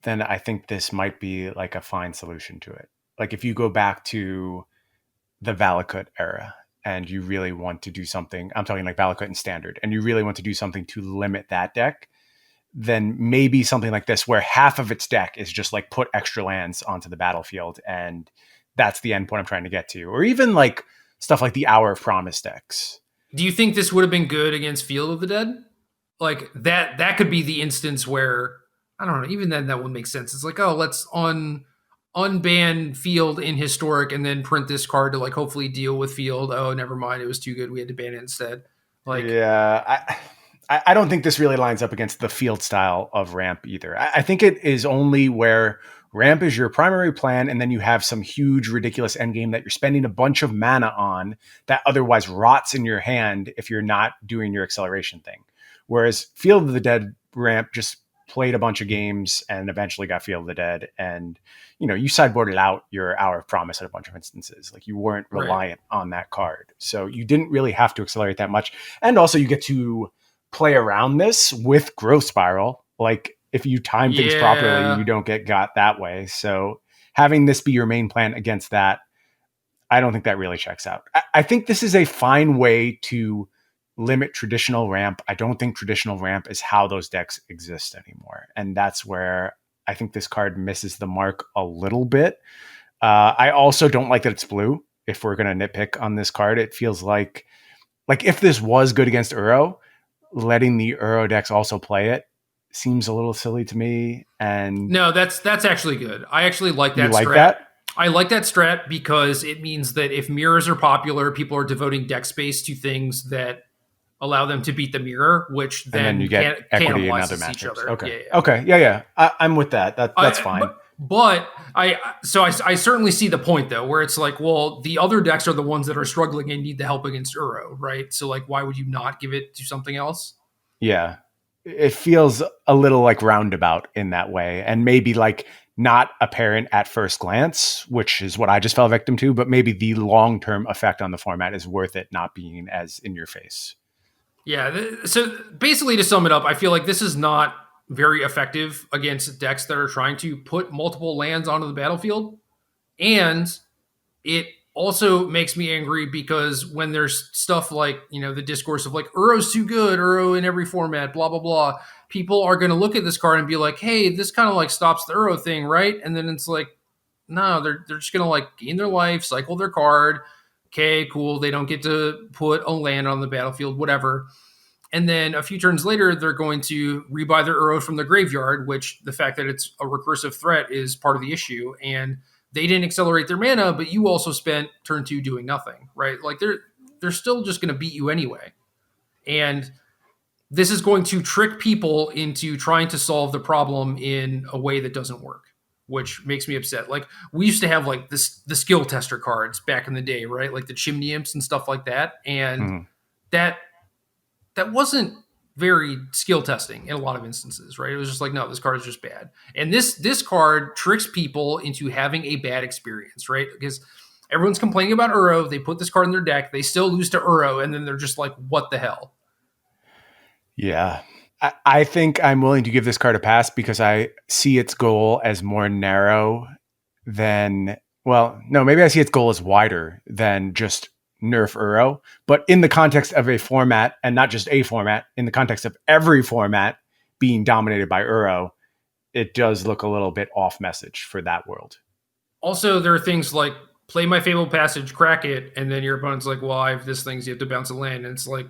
then I think this might be like a fine solution to it. Like if you go back to the Valakut era and you really want to do something, I'm talking like Valakut and Standard, and you really want to do something to limit that deck, then maybe something like this where half of its deck is just like put extra lands onto the battlefield and that's the end point I'm trying to get to. Or even like stuff like the Hour of Promise decks.
Do you think this would have been good against Field of the Dead? Like that could be the instance where, I don't know, even then that would make sense. It's like, oh, let's unban Field in Historic and then print this card to like hopefully deal with Field. Oh, never mind, it was too good, we had to ban it instead. Like,
yeah, I don't think this really lines up against the Field style of ramp either. I think it is only where ramp is your primary plan and then you have some huge ridiculous endgame that you're spending a bunch of mana on that otherwise rots in your hand if you're not doing your acceleration thing. Whereas Field of the Dead ramp just played a bunch of games and eventually got Field of the Dead, and you sideboarded out your Hour of Promise at a bunch of instances. Like you weren't reliant on that card, so you didn't really have to accelerate that much. And also you get to play around this with Growth Spiral. Like if you time things properly, you don't get got that way. So having this be your main plan against that, I don't think that really checks out. I think this is a fine way to limit traditional ramp. I don't think traditional ramp is how those decks exist anymore. And that's where I think this card misses the mark a little bit. I also don't like that it's blue. If we're going to nitpick on this card, it feels like if this was good against Uro, letting the Uro decks also play it seems a little silly to me. And
no, that's actually good. I actually like that.
You like that?
I like that strat because it means that if mirrors are popular, people are devoting deck space to things that allow them to beat the mirror, which
And then you
then
get equity in other
cannibalizes each
matchups.
other.
Okay.
Yeah, yeah.
Okay. Yeah. Yeah. I'm with that. That's fine.
But I certainly see the point though, where it's like, well, the other decks are the ones that are struggling and need the help against Uro, right? So like, why would you not give it to something else?
Yeah. It feels a little like roundabout in that way. And maybe like not apparent at first glance, which is what I just fell victim to, but maybe the long term effect on the format is worth it not being as in your face.
Yeah. So basically, to sum it up, I feel like this is not very effective against decks that are trying to put multiple lands onto the battlefield. And it also makes me angry because when there's stuff like, the discourse of like, Uro's too good, Uro in every format, blah, blah, blah, people are going to look at this card and be like, hey, this kind of like stops the Uro thing, right? And then it's like, no, they're just going to like gain their life, cycle their card. Okay, cool. They don't get to put a land on the battlefield, whatever. And then a few turns later, they're going to rebuy their Uro from the graveyard, which the fact that it's a recursive threat is part of the issue. And they didn't accelerate their mana, but you also spent turn 2 doing nothing, right? Like they're still just going to beat you anyway. And this is going to trick people into trying to solve the problem in a way that doesn't work, which makes me upset. Like we used to have like the skill tester cards back in the day, right? Like the chimney imps and stuff like that. And that wasn't very skill testing in a lot of instances, right? It was just like, no, this card is just bad. And this card tricks people into having a bad experience, right? Because everyone's complaining about Uro. They put this card in their deck. They still lose to Uro. And then they're just like, what the hell?
Yeah. I think I'm willing to give this card a pass because I see its goal as more narrow than, well, no, maybe I see its goal as wider than just nerf Uro. But in the context of a format, and not just a format, in the context of every format being dominated by Uro, it does look a little bit off message for that world.
Also, there are things like play my Fabled Passage, crack it, and then your opponent's like, well, I have this thing, so you have to bounce a land. And it's like,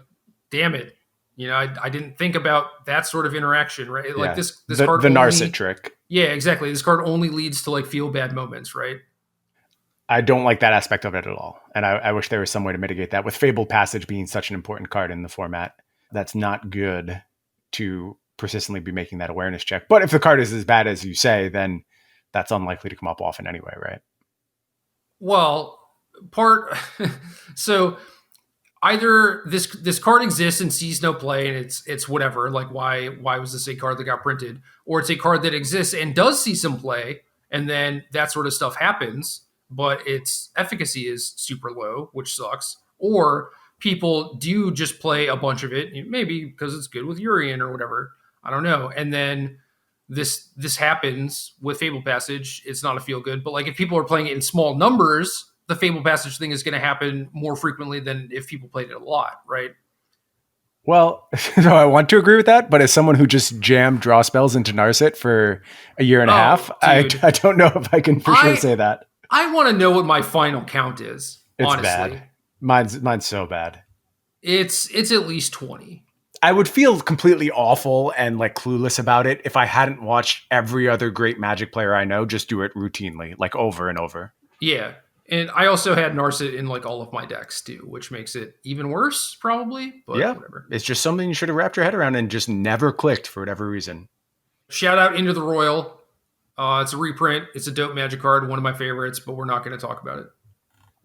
damn it. I didn't think about that sort of interaction, right? Yeah. Like this card.
The Narset trick.
Yeah, exactly. This card only leads to like feel bad moments, right?
I don't like that aspect of it at all. And I wish there was some way to mitigate that. With Fabled Passage being such an important card in the format, that's not good to persistently be making that awareness check. But if the card is as bad as you say, then that's unlikely to come up often anyway, right?
Well, so either this card exists and sees no play and it's whatever, like why was this a card that got printed, or it's a card that exists and does see some play and then that sort of stuff happens but its efficacy is super low, which sucks, or people do just play a bunch of it, maybe because it's good with Urian or whatever, I don't know, and then this happens with Fabled Passage. It's not a feel good, but like if people are playing it in small numbers, the Fabled Passage thing is going to happen more frequently than if people played it a lot, right?
Well, so I want to agree with that, but as someone who just jammed draw spells into Narset for a year and a half, I don't know if I can for sure say that.
I want to know what my final count is.
It's
honestly.
bad. Mine's so bad.
It's at least 20.
I would feel completely awful and like clueless about it if I hadn't watched every other great Magic player I know just do it routinely, like over and over.
Yeah. And I also had Narset in like all of my decks too, which makes it even worse probably, but yeah, whatever.
It's just something you should have wrapped your head around and just never clicked for whatever reason.
Shout out Into the Royal. It's a reprint. It's a dope Magic card, one of my favorites, but we're not going to talk about it.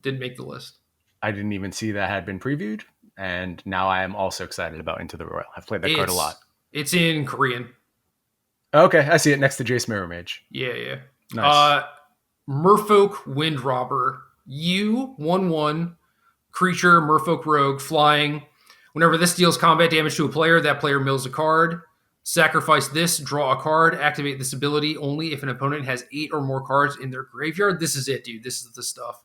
Didn't make the list.
I didn't even see that had been previewed, and now I am also excited about Into the Royal. I've played that card a lot.
It's in Korean.
Okay, I see it next to Jace Mirror Mage.
Yeah.
Nice.
Merfolk Windrobber. 1/1 creature, Merfolk Rogue, flying. Whenever this deals combat damage to a player, that player mills a card. Sacrifice this, draw a card, activate this ability only if an opponent has 8 or more cards in their graveyard. This is it, dude. This is the stuff.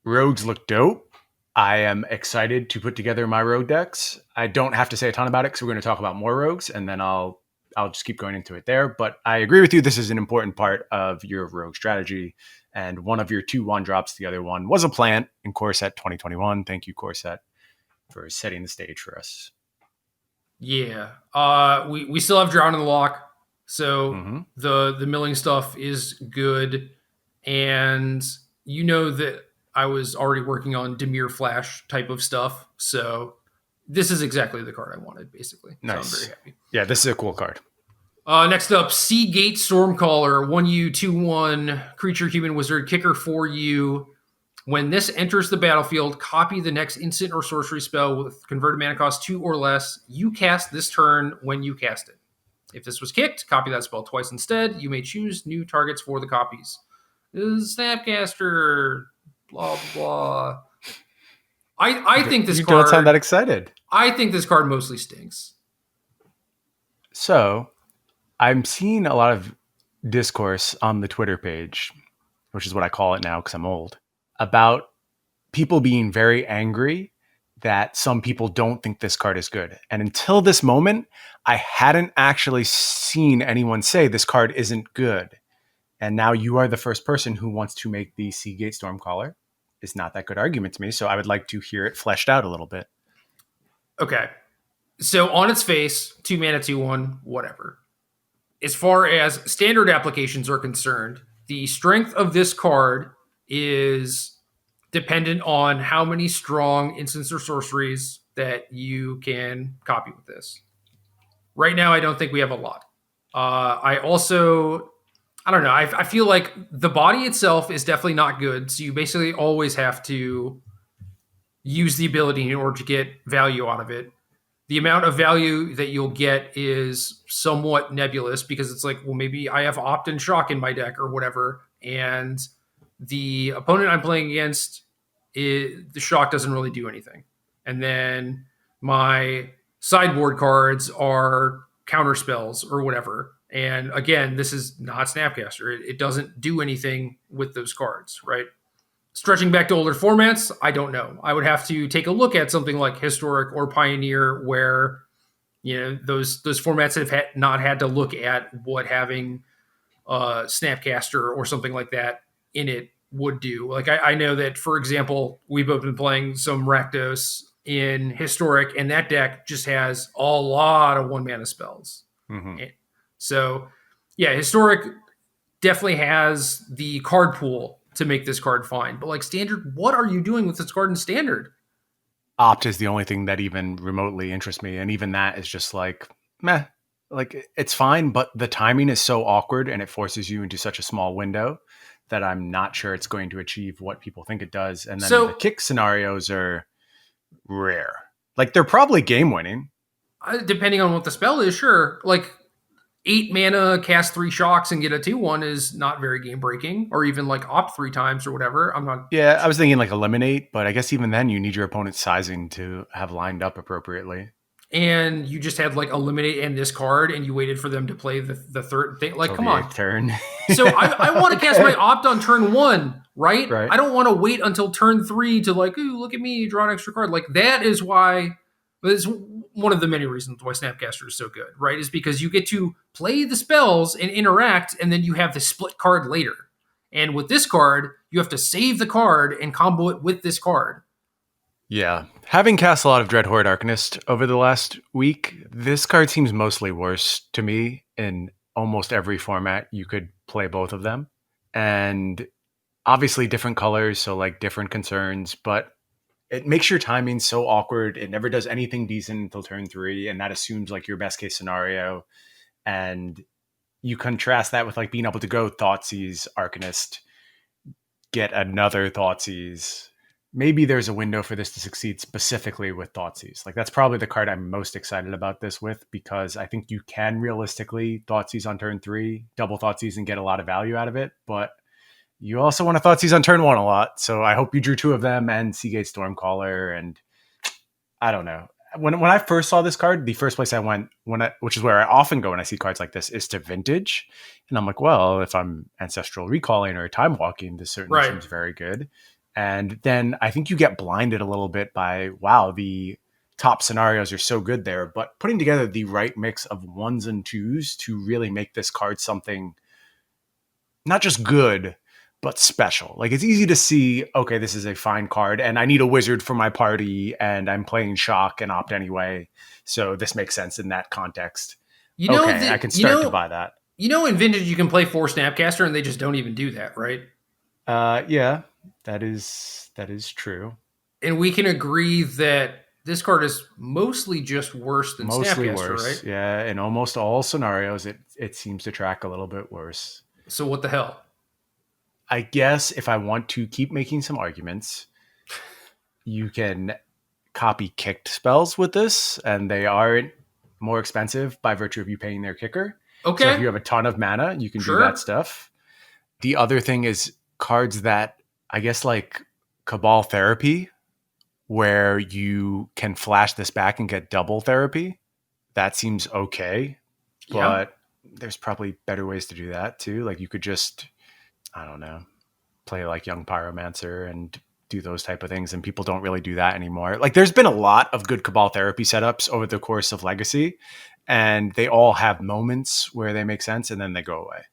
Rogues look dope. I am excited to put together my rogue decks. I don't have to say a ton about it because we're going to talk about more rogues, and then I'll just keep going into it there. But I agree with you. This is an important part of your rogue strategy. And one of your 2 1-drops, the other one was a plant in Core Set 2021. Thank you, Core Set, for setting the stage for us.
Yeah. We still have Drown in the Lock. So the milling stuff is good. and you know that I was already working on Dimir Flash type of stuff, so this is exactly the card I wanted, basically.
Nice.
So I'm very happy.
Yeah, this is a cool card.
Next up, Sea Gate Stormcaller, 1U, 2/1, creature, human, wizard, kicker for you. When this enters the battlefield, copy the next instant or sorcery spell with converted mana cost 2 or less. You cast this turn when you cast it. If this was kicked, copy that spell twice instead. You may choose new targets for the copies. This is Snapcaster, blah, blah. I think this card...
You don't sound that excited.
I think this card mostly stinks.
So, I'm seeing a lot of discourse on the Twitter page, which is what I call it now because I'm old, about people being very angry that some people don't think this card is good. And until this moment, I hadn't actually seen anyone say this card isn't good. And now you are the first person who wants to make the Sea Gate Stormcaller. It's not that good argument to me, so I would like to hear it fleshed out a little bit.
Okay. So on its face, 2 mana, 2/1, whatever. As far as standard applications are concerned, the strength of this card is dependent on how many strong instants or sorceries that you can copy with this. Right now, I don't think we have a lot. I don't know. I feel like the body itself is definitely not good. So you basically always have to use the ability in order to get value out of it. The amount of value that you'll get is somewhat nebulous because it's like, well, maybe I have Opt and Shock in my deck or whatever. And the opponent I'm playing against, the Shock doesn't really do anything. And then my sideboard cards are counter spells or whatever. And again, this is not Snapcaster. It doesn't do anything with those cards, right? Stretching back to older formats, I don't know. I would have to take a look at something like Historic or Pioneer, where those formats have not had to look at what having Snapcaster or something like that in it would do. Like I know that, for example, we've both been playing some Rakdos in Historic, and that deck just has a lot of 1 mana spells.
Mm-hmm.
So, yeah, Historic definitely has the card pool to make this card fine. But like Standard, what are you doing with this card in Standard?
Opt is the only thing that even remotely interests me. And even that is just like, meh. Like, it's fine, but the timing is so awkward and it forces you into such a small window that I'm not sure it's going to achieve what people think it does. And then the kick scenarios are rare. Like, they're probably game winning.
Depending on what the spell is, sure. Like, 8 mana, cast 3 shocks and get a 2/1 is not very game breaking, or even like Opt 3 times or whatever. I'm not.
Yeah, I was thinking like Eliminate, but I guess even then you need your opponent's sizing to have lined up appropriately.
And you just had like Eliminate and this card, and you waited for them to play the third thing. Like, come on.
Turn.
So I want to cast my Opt on turn 1, right? I don't want to wait until turn 3 to like, ooh, look at me, draw an extra card. Like, that is why. It's one of the many reasons why Snapcaster is so good, right? Is because you get to play the spells and interact, and then you have the split card later. And with this card, you have to save the card and combo it with this card.
Yeah. Having cast a lot of Dreadhorde Arcanist over the last week, this card seems mostly worse to me. In almost every format, you could play both of them. And obviously different colors, so like different concerns, but it makes your timing so awkward. It never does anything decent until turn 3, and that assumes like your best case scenario. And you contrast that with like being able to go Thoughtseize Arcanist, get another Thoughtseize. Maybe there's a window for this to succeed specifically with Thoughtseize. Like, that's probably the card I'm most excited about this with, because I think you can realistically Thoughtseize on turn 3, double Thoughtseize and get a lot of value out of it. But you also want to Thoughtseize on turn 1 a lot. So I hope you drew 2 of them and Sea Gate Stormcaller. And I don't know. When I first saw this card, the first place I went, which is where I often go when I see cards like this, is to Vintage. And I'm like, well, if I'm Ancestral Recalling or Time Walking, this certainly seems very good. And then I think you get blinded a little bit by, wow, the top scenarios are so good there. But putting together the right mix of 1s and 2s to really make this card something not just good, but special. Like, it's easy to see, okay, this is a fine card and I need a wizard for my party and I'm playing Shock and Opt anyway. So this makes sense in that context. I can start to buy that.
In Vintage you can play 4 Snapcaster and they just don't even do that, right?
Yeah, that is true.
And we can agree that this card is mostly just worse than
Mostly
Snapcaster, right?
worse. Yeah, in almost all scenarios, it seems to track a little bit worse.
So what the hell?
I guess if I want to keep making some arguments, you can copy kicked spells with this, and they are more expensive by virtue of you paying their kicker. So if
Okay,
you have a ton of mana, you can do that
sure.
stuff. The other thing is cards that I guess like Cabal Therapy, where you can flash this back and get double therapy. That seems okay,
Yeah,
but there's probably better ways to do that too. Like you could just, I don't know, play like Young Pyromancer and do those type of things, and people don't really do that anymore. Like there's been a lot of good Cabal Therapy setups over the course of Legacy, and they all have moments where they make sense and then they go away.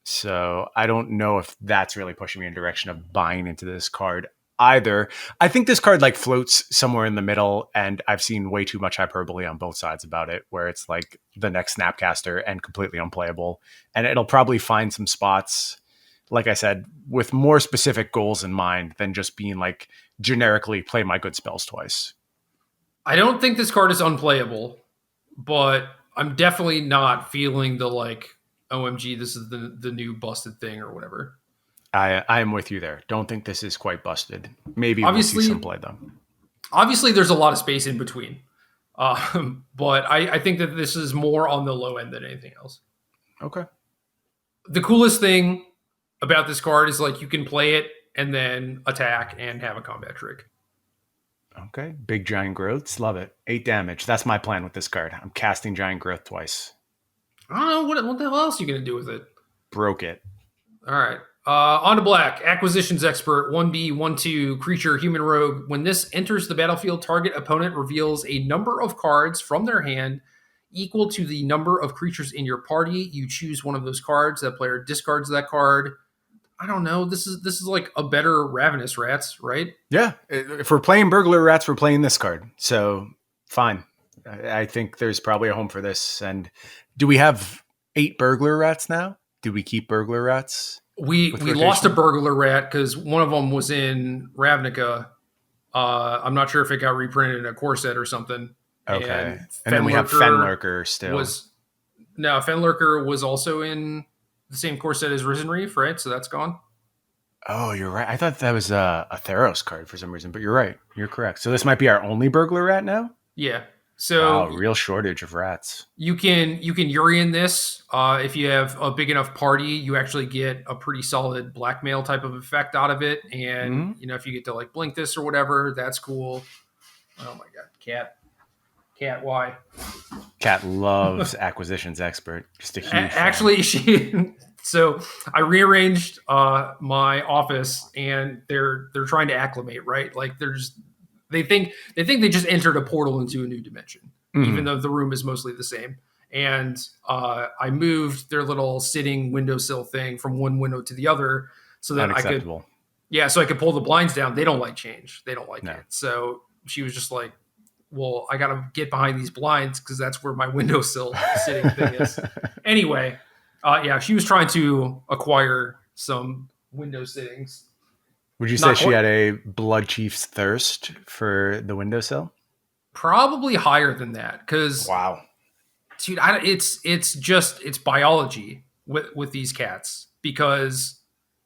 So I don't know if that's really pushing me in the direction of buying into this card either. I think this card like floats somewhere in the middle, and I've seen way too much hyperbole on both sides about it, where it's like the next Snapcaster and completely unplayable. And it'll probably find some spots, like I said, with more specific goals in mind than just being like generically play my good spells twice.
I don't think this card is unplayable, but I'm definitely not feeling the like, OMG, this is the new busted thing or whatever.
I am with you there. Don't think this is quite busted. Maybe we'll see some
Obviously,
play though.
obviously, there's a lot of space in between, but I think that this is more on the low end than anything else.
Okay.
The coolest thing about this card is like you can play it and then attack and have a combat trick.
Okay. Big giant growths. Love it. 8 damage. That's my plan with this card. I'm casting giant growth twice.
I don't know what the hell else are you gonna do with it.
Broke it.
All right. On to black. Acquisitions expert 1B, 1/2, creature, human rogue. When this enters the battlefield, target opponent reveals a number of cards from their hand equal to the number of creatures in your party. You choose one of those cards. That player discards that card. I don't know. This is like a better Ravenous Rats, right?
Yeah. If we're playing burglar rats, we're playing this card. So fine. I think there's probably a home for this. And do we have 8 burglar rats now? Do we keep burglar rats with
We lost a
rotation?
burglar rat because one of them was in Ravnica. I'm not sure if it got reprinted in a core set or something.
Okay.
And
And then we have Fenlurker still.
was no Fenlurker was also in the same core set as Risen Reef, right? So that's gone.
Oh, you're right. I thought that was a Theros card for some reason, but you're right. You're correct. So this might be our only burglar rat now?
Yeah.
Wow,
So
real shortage of rats.
you can Urian this. If you have a big enough party, you actually get a pretty solid blackmail type of effect out of it. And
Mm-hmm.
if you get to like blink this or whatever, that's cool. Oh my god, cat, why?
Cat loves acquisitions expert. Just a huge fan.
Actually, she. So I rearranged my office, and they're trying to acclimate, right? Like they think they just entered a portal into a new dimension, even
Mhm.
though the room is mostly the same. And I moved their little sitting windowsill thing from one window to the other, so that I could,
Unacceptable.
yeah, so I could pull the blinds down. They don't like change. They don't like
No.
it. So she was just like, well, I got to get behind these blinds because that's where my windowsill sitting thing is. Anyway, yeah, she was trying to acquire some window sittings.
Would you say
Not
she
quite,
had a Bloodchief's thirst for the windowsill?
probably higher than that because,
Wow.
dude, it's biology with these cats because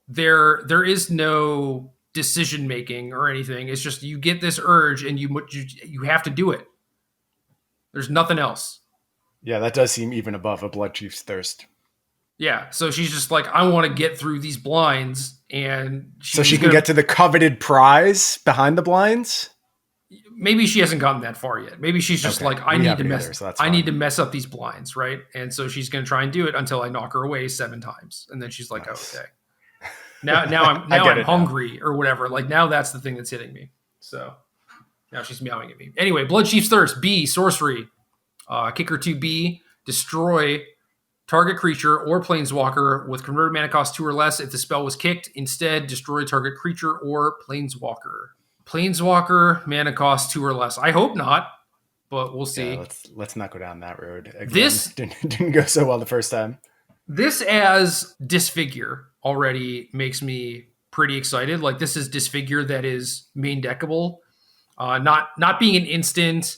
there is no decision making or anything. It's just you get this urge and you have to do it. There's nothing else.
Yeah, that does seem even above a Bloodchief's thirst.
Yeah, so she's just like, I want to get through these blinds, and
So
she's
she can
gonna.
get to the coveted prize behind the blinds?
Maybe she hasn't gotten that far yet. Maybe she's just
Okay.
like, I
We
need to
haven't
mess.
either, so that's
I need
fine.
to mess up these blinds, right? And so she's gonna try and do it until I knock her away 7 times, and then she's like,
Nice.
oh, okay. Now I'm
I
now
get
I'm
it now.
hungry or whatever. Like now that's the thing that's hitting me. So now she's meowing at me. Anyway, Bloodchief's Thirst B sorcery, kicker 2B, destroy target creature or planeswalker with converted mana cost 2 or less if the spell was kicked. Instead, destroy target creature or planeswalker. Planeswalker, mana cost 2 or less. I hope not, but we'll
Yeah,
see.
let's not go down that road again.
This
Didn't go so well the first time.
This as Disfigure already makes me pretty excited. Like this is Disfigure that is main deckable. Not being an instant,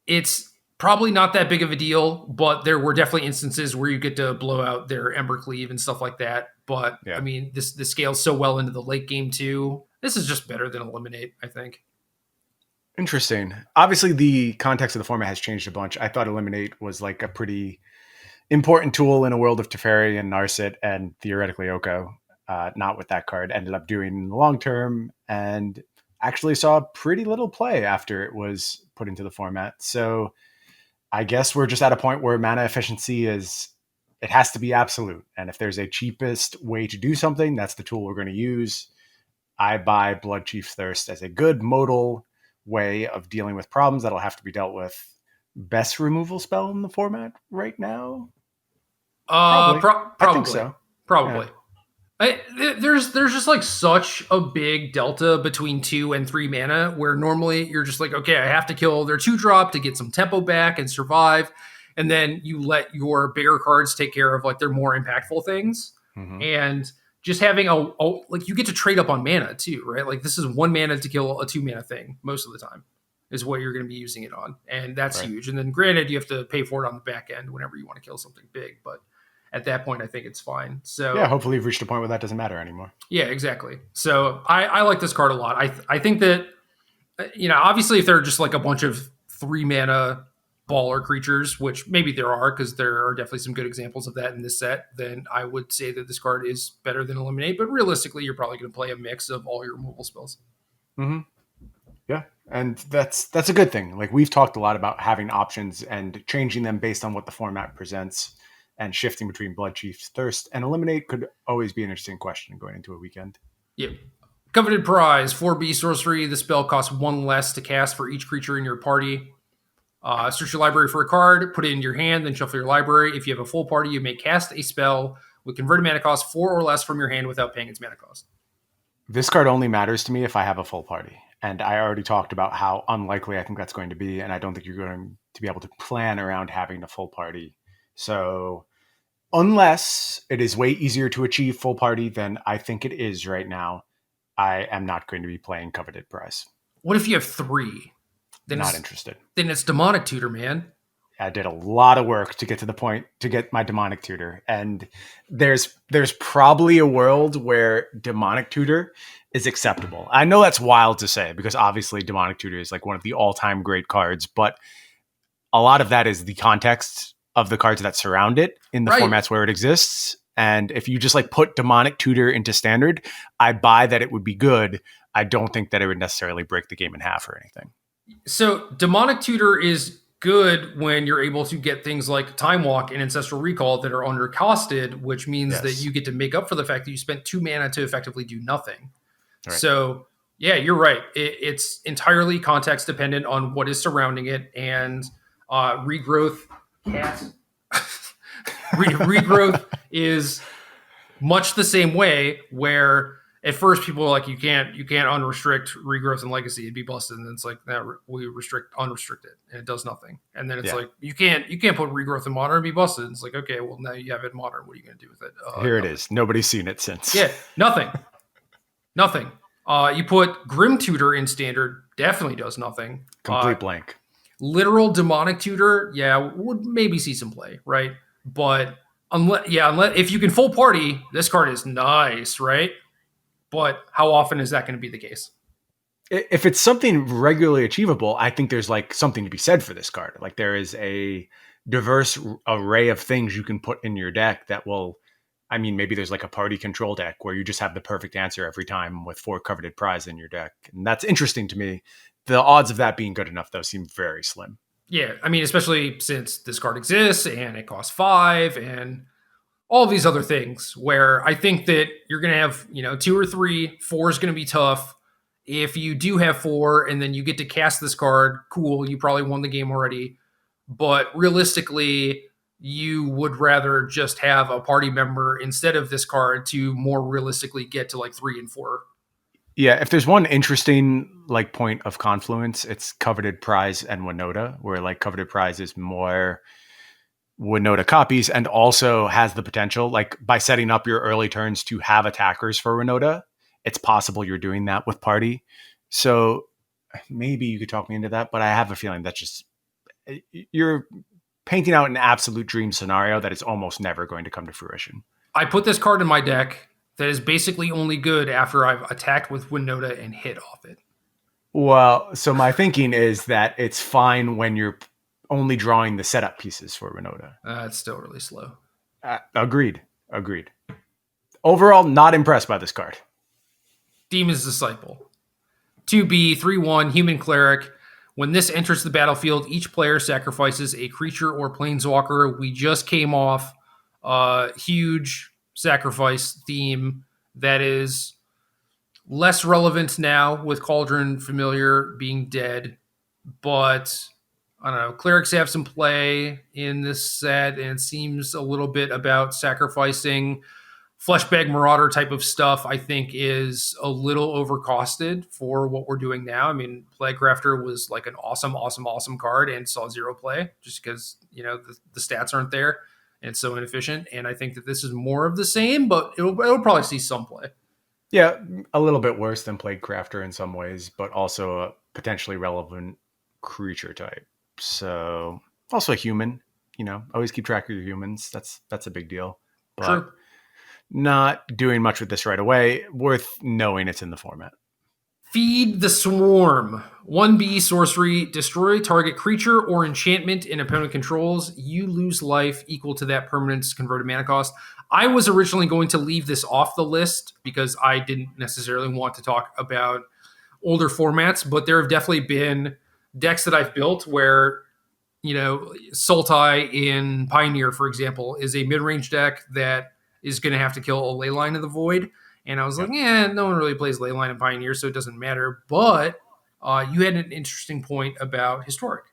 it's probably not that big of a deal, but there were definitely instances where you get to blow out their Ember Cleave and stuff like that. But
Yeah.
I mean, this scales so well into the late game too. This is just better than Eliminate, I think.
Interesting. Obviously, the context of the format has changed a bunch. I thought Eliminate was like a pretty important tool in a world of Teferi and Narset and theoretically Oko. Not what that card ended up doing in the long term, and actually saw pretty little play after it was put into the format. So I guess we're just at a point where mana efficiency it has to be absolute. And if there's a cheapest way to do something, that's the tool we're going to use. I buy Bloodchief Thirst as a good modal way of dealing with problems that'll have to be dealt with. Best removal spell in the format right now?
Probably.
I think so.
Probably. Yeah. There's just like such a big delta between 2 and 3 mana where normally you're just like, okay, I have to kill their 2-drop to get some tempo back and survive. And then you let your bigger cards take care of like their more impactful things. Mm-hmm. And just having like you get to trade up on mana too, right? Like this is 1 mana to kill a 2 mana thing most of the time is what you're going to be using it on. And that's right. Huge. And then granted, you have to pay for it on the back end whenever you want to kill something big, but at that point, I think it's fine. So
yeah, hopefully you've reached a point where that doesn't matter anymore.
Yeah, exactly. So I like this card a lot. I think that, obviously if they're just like a bunch of 3 mana baller creatures, which maybe there are because there are definitely some good examples of that in this set, then I would say that this card is better than Eliminate. But realistically, you're probably going to play a mix of all your removal spells.
Mm-hmm. Yeah, and that's a good thing. Like we've talked a lot about having options and changing them based on what the format presents. And shifting between Bloodchief's Thirst and Eliminate could always be an interesting question going into a weekend.
Yep. Coveted Prize, 4B sorcery. The spell costs 1 less to cast for each creature in your party. Search your library for a card, put it in your hand, then shuffle your library. If you have a full party, you may cast a spell with converted mana cost 4 or less from your hand without paying its mana cost.
This card only matters to me if I have a full party. And I already talked about how unlikely I think that's going to be. And I don't think you're going to be able to plan around having a full party. So unless it is way easier to achieve full party than I think it is right now, I am not going to be playing Coveted Prize.
What if you have 3?
Then not interested.
Then it's Demonic Tutor, man.
I did a lot of work to get to the point to get my Demonic Tutor. And there's probably a world where Demonic Tutor is acceptable. I know that's wild to say because obviously Demonic Tutor is like one of the all-time great cards, but a lot of that is the context of the cards that surround it in the formats where it exists. And if you just like put Demonic Tutor into Standard, I buy that it would be good. I don't think that it would necessarily break the game in half or anything.
So Demonic Tutor is good when you're able to get things like Time Walk and Ancestral Recall that are undercosted, which means that you get to make up for the fact that you spent 2 mana to effectively do nothing. Right. So yeah, you're right. It's entirely context dependent on what is surrounding it, and Regrowth Regrowth is much the same way, where at first people are like, you can't unrestrict Regrowth and Legacy, it'd be busted, and then it's like, no, we unrestrict it and it does nothing, and then it's like you can't put Regrowth in Modern and be busted, and it's like, okay, well now you have it in Modern, what are you going to do with it?
Here it is. Nobody's seen it since.
Yeah, nothing. You put Grim Tutor in Standard, definitely does nothing.
Complete blank.
Literal Demonic Tutor, would maybe see some play, right? But unless if you can full party, this card is nice, right? But how often is that going to be the case?
If it's something regularly achievable, I think there's like something to be said for this card. Like there is a diverse array of things you can put in your deck that will, I mean, maybe there's like a party control deck where you just have the perfect answer every time with 4 Coveted Prize in your deck. And that's interesting to me. The odds of that being good enough, though, seem very slim.
Yeah, I mean, especially since this card exists and it costs 5 and all these other things where I think that you're going to have, 2 or 3, 4 is going to be tough. If you do have 4 and then you get to cast this card, cool, you probably won the game already. But realistically, you would rather just have a party member instead of this card to more realistically get to like 3 and 4.
Yeah, if there's one interesting like point of confluence, it's Coveted Prize and Winota, where like Coveted Prize is more Winota copies and also has the potential, like by setting up your early turns to have attackers for Winota, it's possible you're doing that with Party. So maybe you could talk me into that, but I have a feeling that just you're painting out an absolute dream scenario that is almost never going to come to fruition.
I put this card in my deck that is basically only good after I've attacked with Winota and hit off it.
Well, so my thinking is that it's fine when you're only drawing the setup pieces for Winota.
It's still really slow.
Agreed. Overall, not impressed by this card.
Demon's Disciple. 2B, 3/1, Human Cleric. When this enters the battlefield, each player sacrifices a creature or planeswalker. We just came off a huge sacrifice theme that is less relevant now with Cauldron Familiar being dead. But, I don't know, clerics have some play in this set, and it seems a little bit about sacrificing. Fleshbag Marauder type of stuff, I think, is a little overcosted for what we're doing now. I mean, Plaguecrafter was like an awesome card and saw zero play just because, the stats aren't there and it's so inefficient. And I think that this is more of the same, but it'll probably see some play.
Yeah, a little bit worse than Plaguecrafter in some ways, but also a potentially relevant creature type. So also a human, always keep track of your humans. That's a big deal. But
True.
Not doing much with this right away. Worth knowing it's in the format.
Feed the Swarm. 1B sorcery. Destroy target creature or enchantment an opponent controls. You lose life equal to that permanent's converted mana cost. I was originally going to leave this off the list because I didn't necessarily want to talk about older formats, but there have definitely been decks that I've built where, Sultai in Pioneer, for example, is a mid-range deck that is going to have to kill a Leyline of the Void. And I was like, no one really plays Leyline in Pioneer, so it doesn't matter. But you had an interesting point about Historic.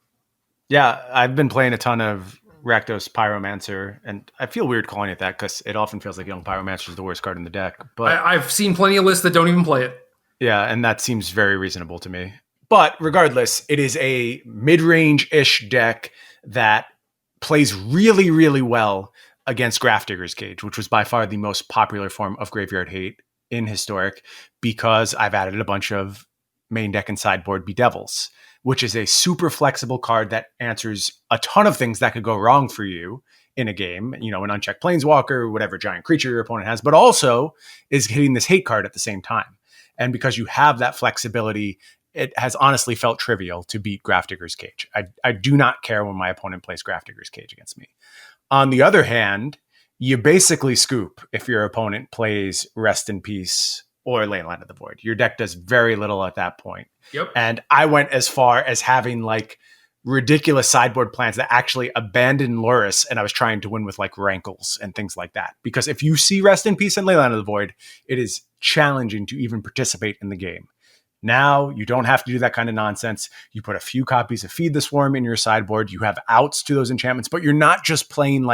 Yeah, I've been playing a ton of Rakdos Pyromancer, and I feel weird calling it that because it often feels like Young Pyromancer is the worst card in the deck. But
I've seen plenty of lists that don't even play it.
Yeah, and that seems very reasonable to me. But regardless, it is a mid-range-ish deck that plays really, really well against Grafdigger's Cage, which was by far the most popular form of Graveyard Hate in Historic, because I've added a bunch of main deck and sideboard Bedevils, which is a super flexible card that answers a ton of things that could go wrong for you in a game, an unchecked Planeswalker, whatever giant creature your opponent has, but also is hitting this hate card at the same time. And because you have that flexibility, it has honestly felt trivial to beat Grafdigger's Cage. I do not care when my opponent plays Grafdigger's Cage against me. On the other hand, you basically scoop if your opponent plays Rest in Peace or Leyline of the Void. Your deck does very little at that point.
Yep.
And I went as far as having ridiculous sideboard plans that actually abandoned Lurrus, and I was trying to win with Rankles and things like that. Because if you see Rest in Peace and Leyline of the Void, it is challenging to even participate in the game. Now you don't have to do that kind of nonsense. You put a few copies of Feed the Swarm in your sideboard. You have outs to those enchantments, but you're not just playing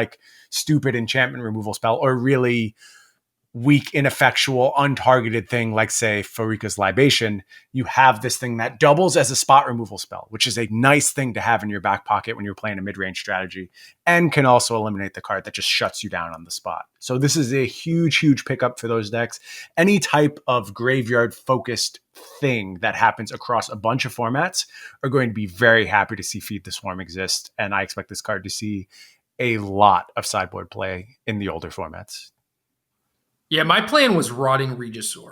stupid enchantment removal spell or really weak, ineffectual, untargeted thing like, say, Farika's Libation. You have this thing that doubles as a spot removal spell, which is a nice thing to have in your back pocket when you're playing a mid-range strategy, and can also eliminate the card that just shuts you down on the spot. So this is a huge, huge pickup for those decks. Any type of graveyard-focused thing that happens across a bunch of formats are going to be very happy to see Feed the Swarm exist, and I expect this card to see a lot of sideboard play in the older formats.
Yeah, my plan was Rotting Regisaur.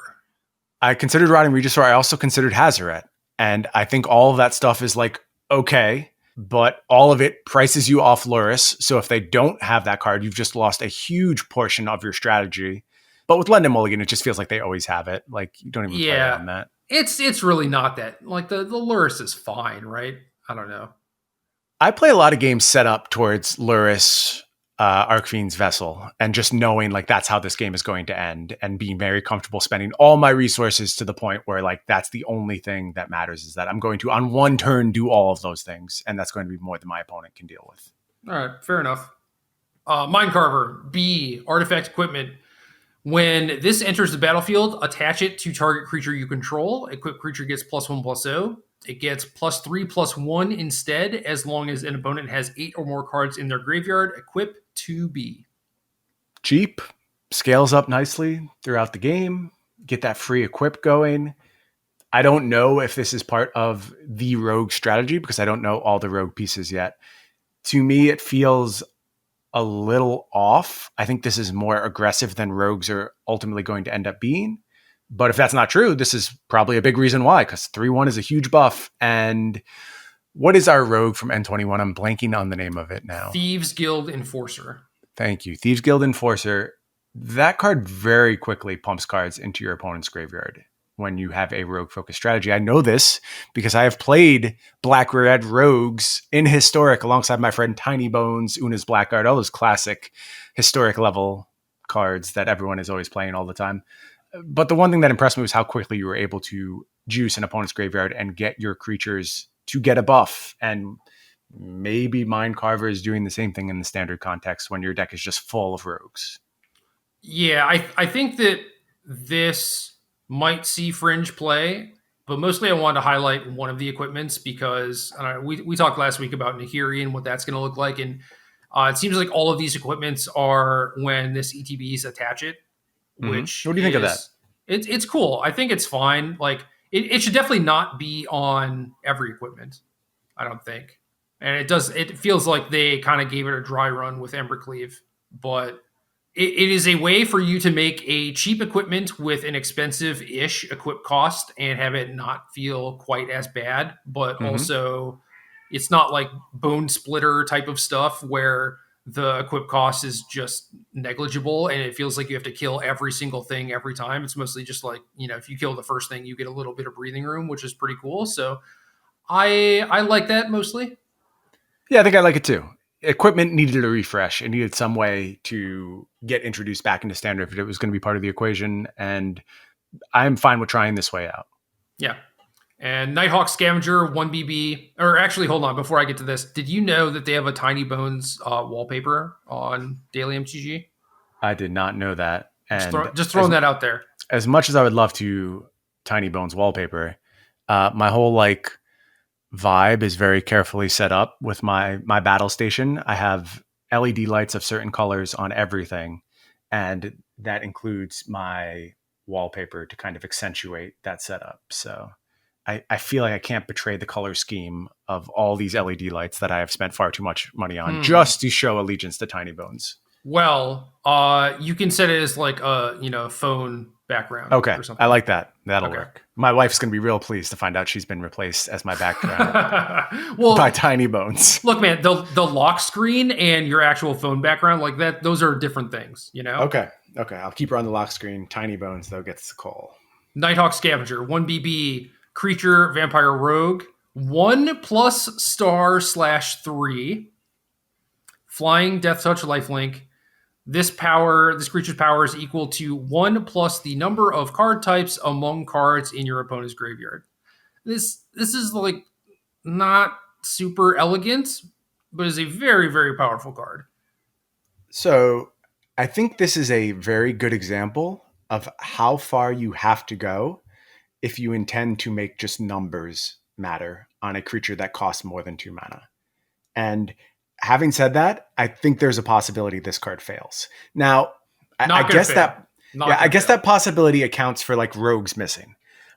I considered Rotting Regisaur. I also considered Hazoret. And I think all of that stuff is okay, but all of it prices you off Lurrus. So if they don't have that card, you've just lost a huge portion of your strategy. But with Lending Mulligan, it just feels like they always have it. You don't even play on that.
It's really not that. The Lurrus is fine, right? I don't know.
I play a lot of games set up towards Lurrus, Archfiend's Vessel, and just knowing that's how this game is going to end, and being very comfortable spending all my resources to the point where that's the only thing that matters, is that I'm going to on one turn do all of those things, and that's going to be more than my opponent can deal with.
All right, fair enough. Mind Carver, B, artifact equipment. When this enters the battlefield, attach it to target creature you control. Equipped creature gets +1/+0. It gets +3/+1 instead, as long as an opponent has 8 or more cards in their graveyard. Equip 2B.
Cheap, scales up nicely throughout the game. Get that free equip going. I don't know if this is part of the rogue strategy because I don't know all the rogue pieces yet. To me, it feels a little off. I think this is more aggressive than rogues are ultimately going to end up being. But if that's not true, this is probably a big reason why, because 3/1 is a huge buff. And what is our rogue from N21? I'm blanking on the name of it now.
Thieves Guild Enforcer.
Thank you. Thieves Guild Enforcer. That card very quickly pumps cards into your opponent's graveyard when you have a rogue-focused strategy. I know this because I have played Black-Red Rogues in Historic alongside my friend Tiny Bones, Una's Blackguard, all those classic Historic level cards that everyone is always playing all the time. But the one thing that impressed me was how quickly you were able to juice an opponent's graveyard and get your creatures to get a buff. And maybe Mind Carver is doing the same thing in the standard context when your deck is just full of rogues.
Yeah, I think that this might see fringe play, but mostly I wanted to highlight one of the equipments because we talked last week about Nahiri and what that's going to look like. And it seems like all of these equipments are when this ETBs attach it, which
What do you think of that?
It's cool. I think it's fine. Like it should definitely not be on every equipment, I don't think. And it feels like they kind of gave it a dry run with Embercleave, but it is a way for you to make a cheap equipment with an expensive-ish equip cost and have it not feel quite as bad, but also it's not like Bone Splitter type of stuff where the equip cost is just negligible and it feels like you have to kill every single thing every time. It's mostly just like, if you kill the first thing, you get a little bit of breathing room, which is pretty cool. So I like that mostly.
Yeah, I think I like it too. Equipment needed a refresh. It needed some way to get introduced back into standard if it was going to be part of the equation. And I'm fine with trying this way out.
Yeah. And Nighthawk Scavenger, 1BB. Or actually, hold on. Before I get to this, did you know that they have a Tiny Bones wallpaper on Daily MTG?
I did not know that. And
just throwing that out there.
As much as I would love to Tiny Bones wallpaper, my whole vibe is very carefully set up with my battle station. I have LED lights of certain colors on everything, and that includes my wallpaper to kind of accentuate that setup. So I feel like I can't betray the color scheme of all these LED lights that I have spent far too much money on just to show allegiance to Tiny Bones.
Well, you can set it as like a phone background.
Okay,
or something.
I like that. That'll work. My wife's going to be real pleased to find out she's been replaced as my background by Tiny Bones.
Look, man, the lock screen and your actual phone background, like that, those are different things,
Okay, I'll keep her on the lock screen. Tiny Bones, though, gets the call.
Nighthawk Scavenger, 1BB, creature, vampire, rogue, 1+star/3, flying, death touch, lifelink. This creature's power is equal to 1 plus the number of card types among cards in your opponent's graveyard. This is like not super elegant, but is a very, very powerful card.
So I think this is a very good example of how far you have to go if you intend to make just numbers matter on a creature that costs more than 2 mana. And having said that, I think there's a possibility this card fails. Now, I guess that possibility accounts for rogues missing.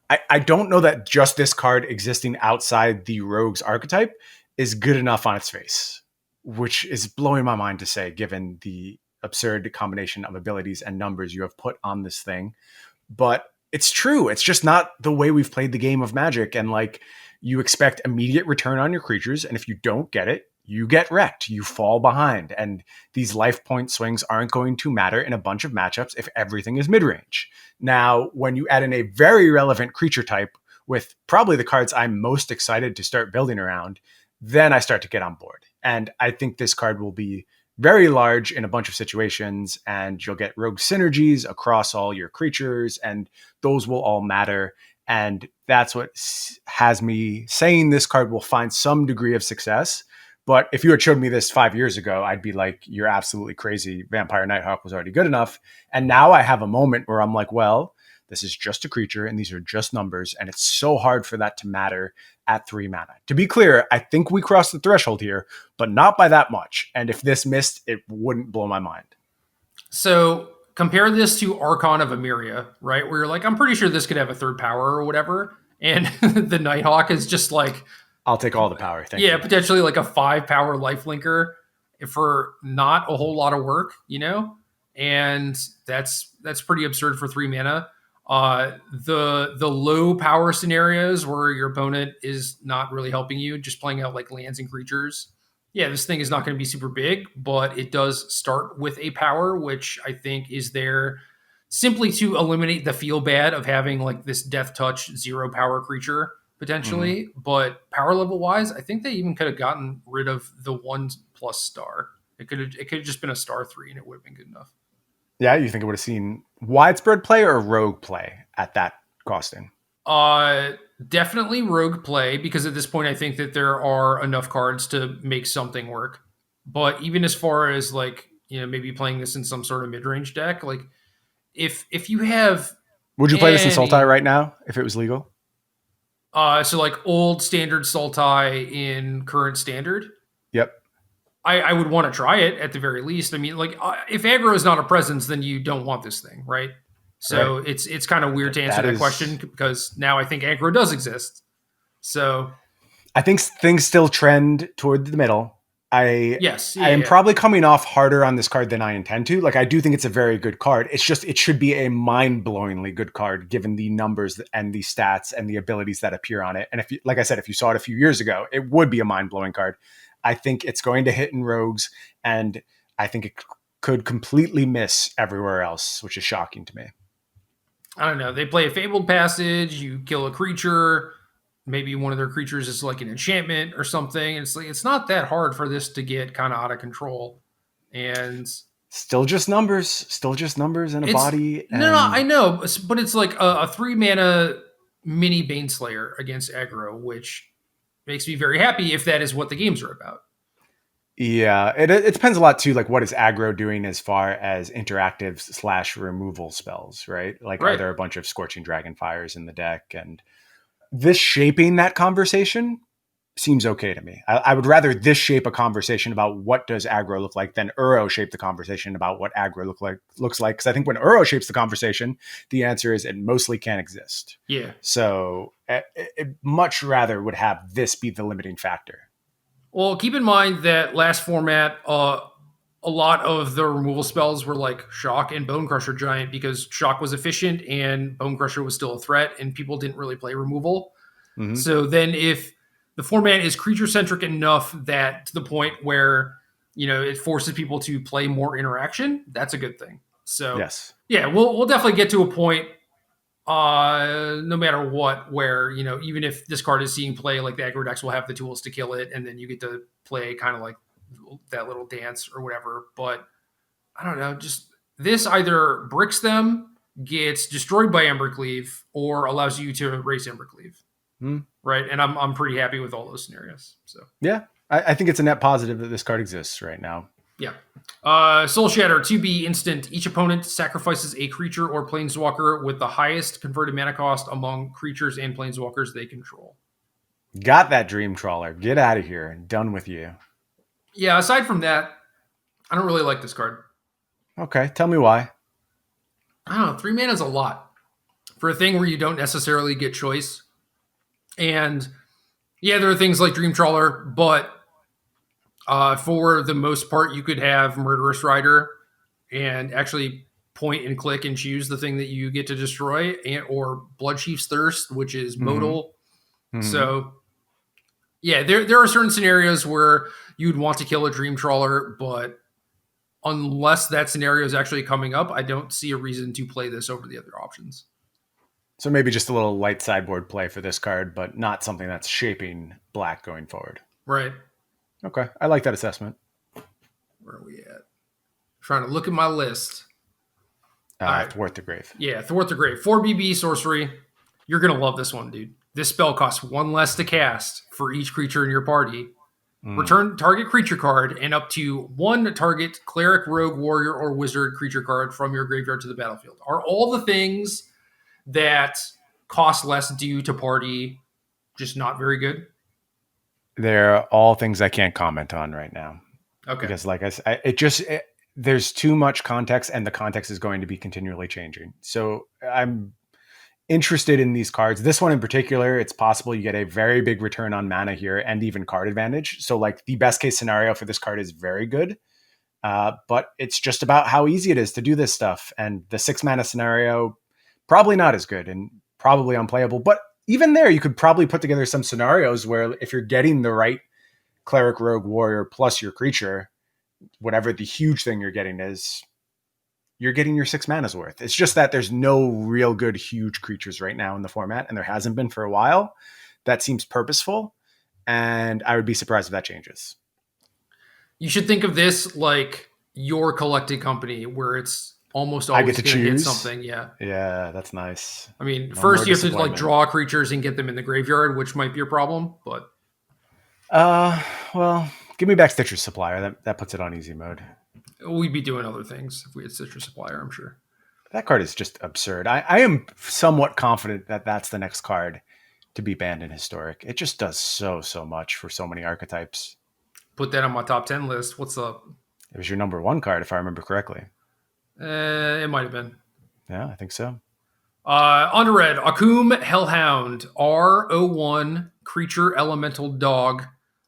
I don't know that just this card existing outside the rogues archetype is good enough on its face, which is blowing my mind to say, given the absurd combination of abilities and numbers you have put on this thing. But it's true. It's just not the way we've played the game of Magic. And you expect immediate return on your creatures. And if you don't get it, you get wrecked, you fall behind, and these life point swings aren't going to matter in a bunch of matchups if everything is mid-range. Now, when you add in a very relevant creature type with probably the cards I'm most excited to start building around, then I start to get on board. And I think this card will be very large in a bunch of situations, and you'll get rogue synergies across all your creatures, and those will all matter. And that's what has me saying this card will find some degree of success. But if you had showed me this 5 years ago, I'd be like, you're absolutely crazy. Vampire Nighthawk was already good enough. And now I have a moment where I'm like, well, this is just a creature and these are just numbers. And it's so hard for that to matter at 3 mana. To be clear, I think we crossed the threshold here, but not by that much. And if this missed, it wouldn't blow my mind.
So compare this to Archon of Emeria, right? Where you're like, I'm pretty sure this could have a 3rd power or whatever. And the Nighthawk is just like,
I'll take all the power. Thank you.
Potentially like a 5 power lifelinker for not a whole lot of work, and that's pretty absurd for 3 mana. The low power scenarios where your opponent is not really helping you, just playing out like lands and creatures. Yeah, this thing is not going to be super big, but it does start with a power, which I think is there simply to eliminate the feel bad of having like this death touch 0 power creature potentially. Mm-hmm. But power level wise, I think they even could have gotten rid of the 1+ star. It could have just been a star 3 and it would have been good enough.
Yeah, you think it would have seen widespread play or rogue play at that costing?
Definitely rogue play, because at this point I think that there are enough cards to make something work. But even as far as like, maybe playing this in some sort of mid-range deck, like if you have,
would you play this in Sultai right now if it was legal?
So like old standard Sultai in current standard?
Yep.
I would want to try it at the very least. I mean, like if aggro is not a presence, then you don't want this thing, right? So right. It's kind of weird to answer that question, because now I think aggro does exist. So
I think things still trend toward the middle. I am probably coming off harder on this card than I intend to. Like, I do think it's a very good card. It's just, it should be a mind-blowingly good card given the numbers and the stats and the abilities that appear on it. And if you, like I said, if you saw it a few years ago, it would be a mind-blowing card. I think it's going to hit in rogues, and I think it could completely miss everywhere else, which is shocking to me.
I don't know. They play a Fabled Passage, you kill a creature, maybe one of their creatures is like an enchantment or something. It's like, it's not that hard for this to get kind of out of control. And
still just numbers and a body.
No, I know, but it's like a 3 mana mini Baneslayer against aggro, which makes me very happy if that is what the games are about.
Yeah, it depends a lot too, like what is aggro doing as far as interactive / removal spells, right? Like, right. Are there a bunch of Scorching Dragonfires in the deck? And this shaping that conversation seems okay to me. I would rather this shape a conversation about what does aggro look like than Uro shape the conversation about what aggro looks like. Because I think when Uro shapes the conversation, the answer is it mostly can't exist.
Yeah.
So it much rather would have this be the limiting factor.
Well, keep in mind that last format, a lot of the removal spells were like Shock and Bone Crusher Giant, because Shock was efficient and Bone Crusher was still a threat and people didn't really play removal. Mm-hmm. So then if the format is creature-centric enough that to the point where, it forces people to play more interaction, that's a good thing. So
yes.
Yeah, we'll definitely get to a point, no matter what, where, even if this card is seeing play, like the aggro decks will have the tools to kill it, and then you get to play kind of like that little dance or whatever. But I don't know, just this either bricks them, gets destroyed by Embercleave, or allows you to raise Embercleave. Right. And I'm pretty happy with all those scenarios. So
yeah, I think it's a net positive that this card exists right now.
Yeah. Soul Shatter, 2B instant. Each opponent sacrifices a creature or planeswalker with the highest converted mana cost among creatures and planeswalkers they control.
Got that, Dream Trawler. Get out of here. Done with you.
Yeah, aside from that, I don't really like this card.
Okay, tell me why.
I don't know. 3 mana is a lot for a thing where you don't necessarily get choice. And yeah, there are things like Dream Trawler, but for the most part, you could have Murderous Rider and actually point and click and choose the thing that you get to destroy, or Bloodchief's Thirst, which is modal. Mm-hmm. So yeah, there are certain scenarios where you'd want to kill a Dream Trawler, but unless that scenario is actually coming up, I don't see a reason to play this over the other options.
So maybe just a little light sideboard play for this card, but not something that's shaping black going forward.
Right.
Okay. I like that assessment.
Where are we at? Trying to look at my list.
Thwart the Grave.
Yeah, Thwart the Grave. 4BB sorcery. You're going to love this one, dude. This spell costs 1 less to cast for each creature in your party. Return target creature card and up to 1 target cleric, rogue, warrior, or wizard creature card from your graveyard to the battlefield. Are all the things that cost less due to party just not very good?
They're all things I can't comment on right now.
Okay.
Because like I said, there's too much context, and the context is going to be continually changing. So I'm interested in these cards. This one in particular, it's possible you get a very big return on mana here and even card advantage. So like the best case scenario for this card is very good. But it's just about how easy it is to do this stuff. And the 6 mana scenario, probably not as good and probably unplayable. But even there, you could probably put together some scenarios where if you're getting the right Cleric, Rogue, Warrior plus your creature, whatever the huge thing you're getting is, you're getting your 6 mana's worth. It's just that there's no real good huge creatures right now in the format, and there hasn't been for a while. That seems purposeful, and I would be surprised if that changes.
You should think of this like your collecting company, where it's almost
I
always
get to
going to hit
choose
something. Yeah.
Yeah, that's nice.
I mean,
No
first
more
you have to like
disappointment.
draw creatures and get them in the graveyard, which might be a problem, but
Well, give me back Stitcher's Supplier. That puts it on easy mode.
we'd be doing other things if we had Citrus Supplier, I'm sure.
That card is just absurd. I am somewhat confident that that's the next card to be banned in Historic. It just does so much for so many archetypes.
Put that on my top 10 list. What's up?
It was your number 1 card, if I remember correctly.
It might have been.
Yeah, I think so.
On red, Akoum Hellhound, R01, creature elemental dog.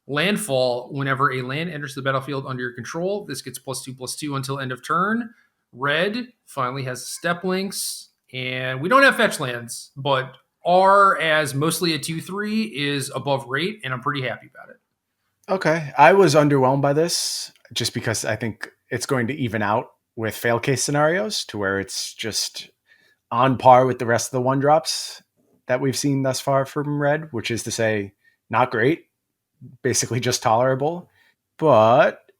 Landfall, whenever a land enters the battlefield under your control, this gets +2/+2 until end of turn. Red finally has step links, and we don't have fetch lands, but R as mostly a 2/3 is above rate, and I'm pretty happy about it.
Okay. I was underwhelmed by this just because I think it's going to even out with fail case scenarios to where it's just on par with the rest of the 1-drops that we've seen thus far from Red, which is to say, not great, basically just tolerable. But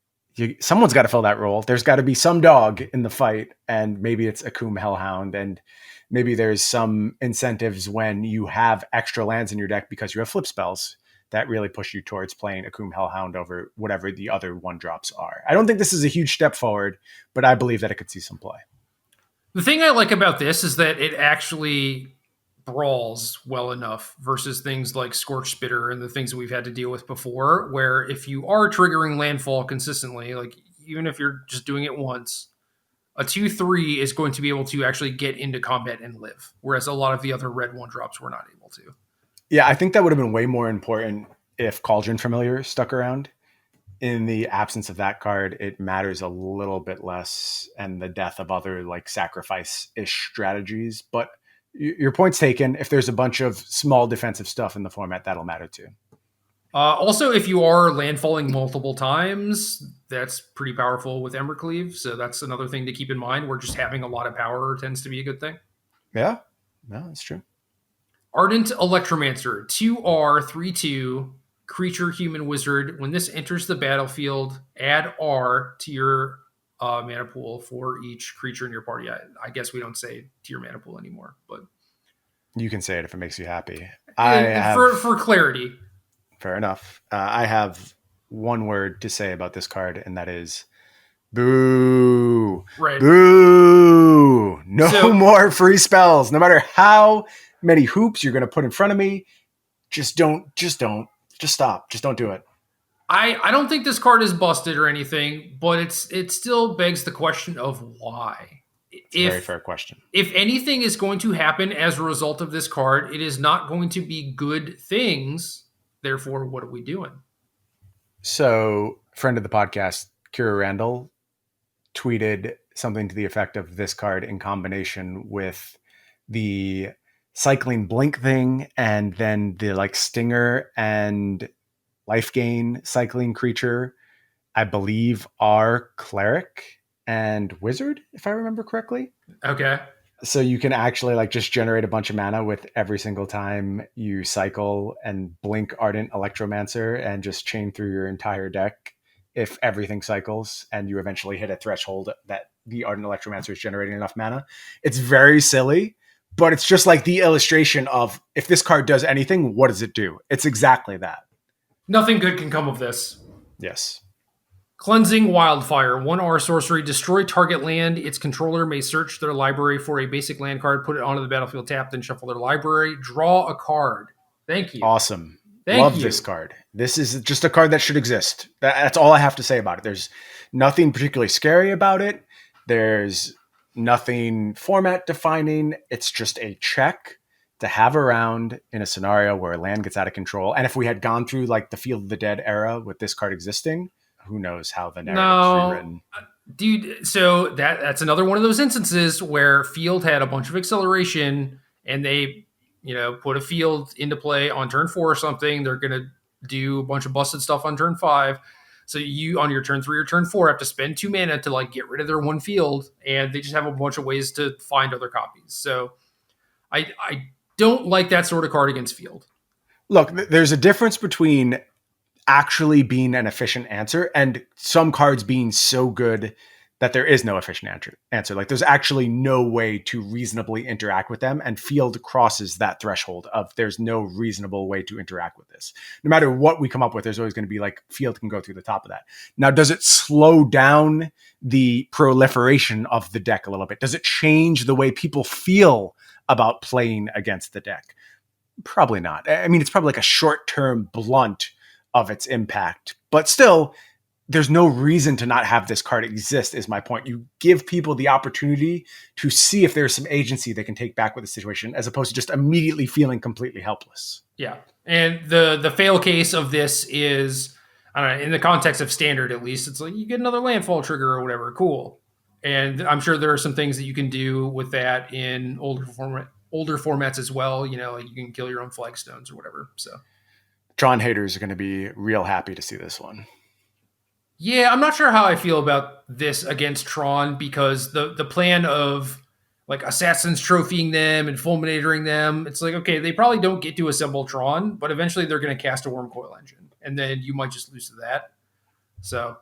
someone's got to fill that role. There's got to be some dog in the fight, and maybe it's Akoum Hellhound, and maybe there's some incentives when you have extra lands in your deck because you have flip spells that really push you towards playing Akoum Hellhound over whatever the other 1-drops are. I don't think this is a huge step forward, but I believe that it could see some play.
The thing I like about this is that it actually brawls well enough versus things like Scorch Spitter and the things that we've had to deal with before, where if you are triggering landfall consistently, like even if you're just doing it once, a 2/3 is going to be able to actually get into combat and live, whereas a lot of the other red 1-drops were not able to.
Yeah, I think that would have been way more important if Cauldron Familiar stuck around. In the absence of that card, it matters a little bit less, and the death of other like sacrifice-ish strategies. But your point's taken. If there's a bunch of small defensive stuff in the format, that'll matter too.
Also, if you are landfalling multiple times, that's pretty powerful with Embercleave. So that's another thing to keep in mind, where just having a lot of power tends to be a good thing.
Yeah, no, that's true.
Ardent Electromancer, 2R, 3/2, creature, human, wizard. When this enters the battlefield, add R to your mana pool for each creature in your party. I guess we don't say to your mana pool anymore, but
you can say it if it makes you happy.
For clarity.
Fair enough. I have one word to say about this card, and that is boo.
Right.
Boo. No more free spells. No matter how many hoops you're going to put in front of me, just stop. Just don't do it.
I don't think this card is busted or anything, but it still begs the question of why.
It's a very fair question.
If anything is going to happen as a result of this card, it is not going to be good things. Therefore, what are we doing?
So, friend of the podcast, Kira Randall, tweeted something to the effect of this card in combination with the cycling blink thing and then the like stinger and life gain cycling creature, I believe, are Cleric and Wizard, if I remember correctly.
Okay.
So you can actually like just generate a bunch of mana with every single time you cycle and blink Ardent Electromancer and just chain through your entire deck if everything cycles and you eventually hit a threshold that the Ardent Electromancer is generating enough mana. It's very silly, but it's just like the illustration of if this card does anything, what does it do? It's exactly that.
Nothing good can come of this.
Yes.
Cleansing Wildfire, 1R sorcery, destroy target land. Its controller may search their library for a basic land card, put it onto the battlefield tap, then shuffle their library. Draw a card. Thank you.
Awesome.
Thank
Love this
you.
card. This is just a card that should exist. That's all I have to say about it. There's nothing particularly scary about it. There's nothing format defining. It's just a check to have around in a scenario where land gets out of control. And if we had gone through like the Field of the Dead era with this card existing, who knows how the narrative is
No,
rewritten.
dude. So that's another one of those instances where Field had a bunch of acceleration, and they, put a field into play on turn 4 or something. They're gonna do a bunch of busted stuff on turn 5. So you on your turn 3 or turn 4 have to spend 2 mana to like get rid of their one field, and they just have a bunch of ways to find other copies. So I don't like that sort of card against Field.
Look, there's a difference between actually being an efficient answer and some cards being so good that there is no efficient answer. Like there's actually no way to reasonably interact with them, and Field crosses that threshold of there's no reasonable way to interact with this. No matter what we come up with, there's always going to be like Field can go through the top of that. Now, does it slow down the proliferation of the deck a little bit? Does it change the way people feel about playing against the deck? Probably not. I mean, it's probably like a short-term blunt of its impact, but still, there's no reason to not have this card exist, is my point. You give people the opportunity to see if there's some agency they can take back with the situation, as opposed to just immediately feeling completely helpless.
Yeah. And the fail case of this is, I don't know, in the context of standard at least, it's like you get another landfall trigger or whatever. Cool. And I'm sure there are some things that you can do with that in older formats as well. Like you can kill your own flagstones or whatever. So
Tron haters are going to be real happy to see this one.
yeah, I'm not sure how I feel about this against Tron, because the plan of like assassins trophying them and fulminatoring them, it's like, okay, they probably don't get to assemble Tron, but eventually they're going to cast a Wormcoil Engine, and then you might just lose to that. So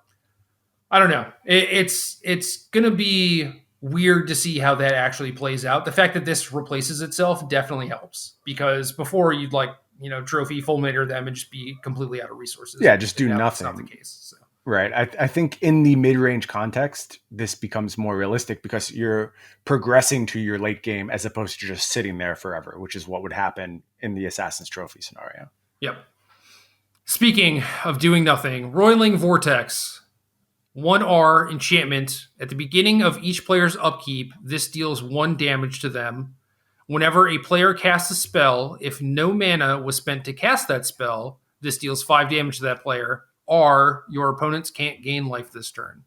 I don't know. It's going to be weird to see how that actually plays out. The fact that this replaces itself definitely helps, because before you'd like, trophy fulminator them and just be completely out of resources.
Yeah, just do
now
nothing.
That's not the case. So.
Right. I think in the mid-range context, this becomes more realistic because you're progressing to your late game as opposed to just sitting there forever, which is what would happen in the Assassin's Trophy scenario.
Yep. Speaking of doing nothing, Roiling Vortex, 1R enchantment. At the beginning of each player's upkeep, this deals 1 damage to them. Whenever a player casts a spell, if no mana was spent to cast that spell, this deals 5 damage to that player. Or your opponents can't gain life this turn.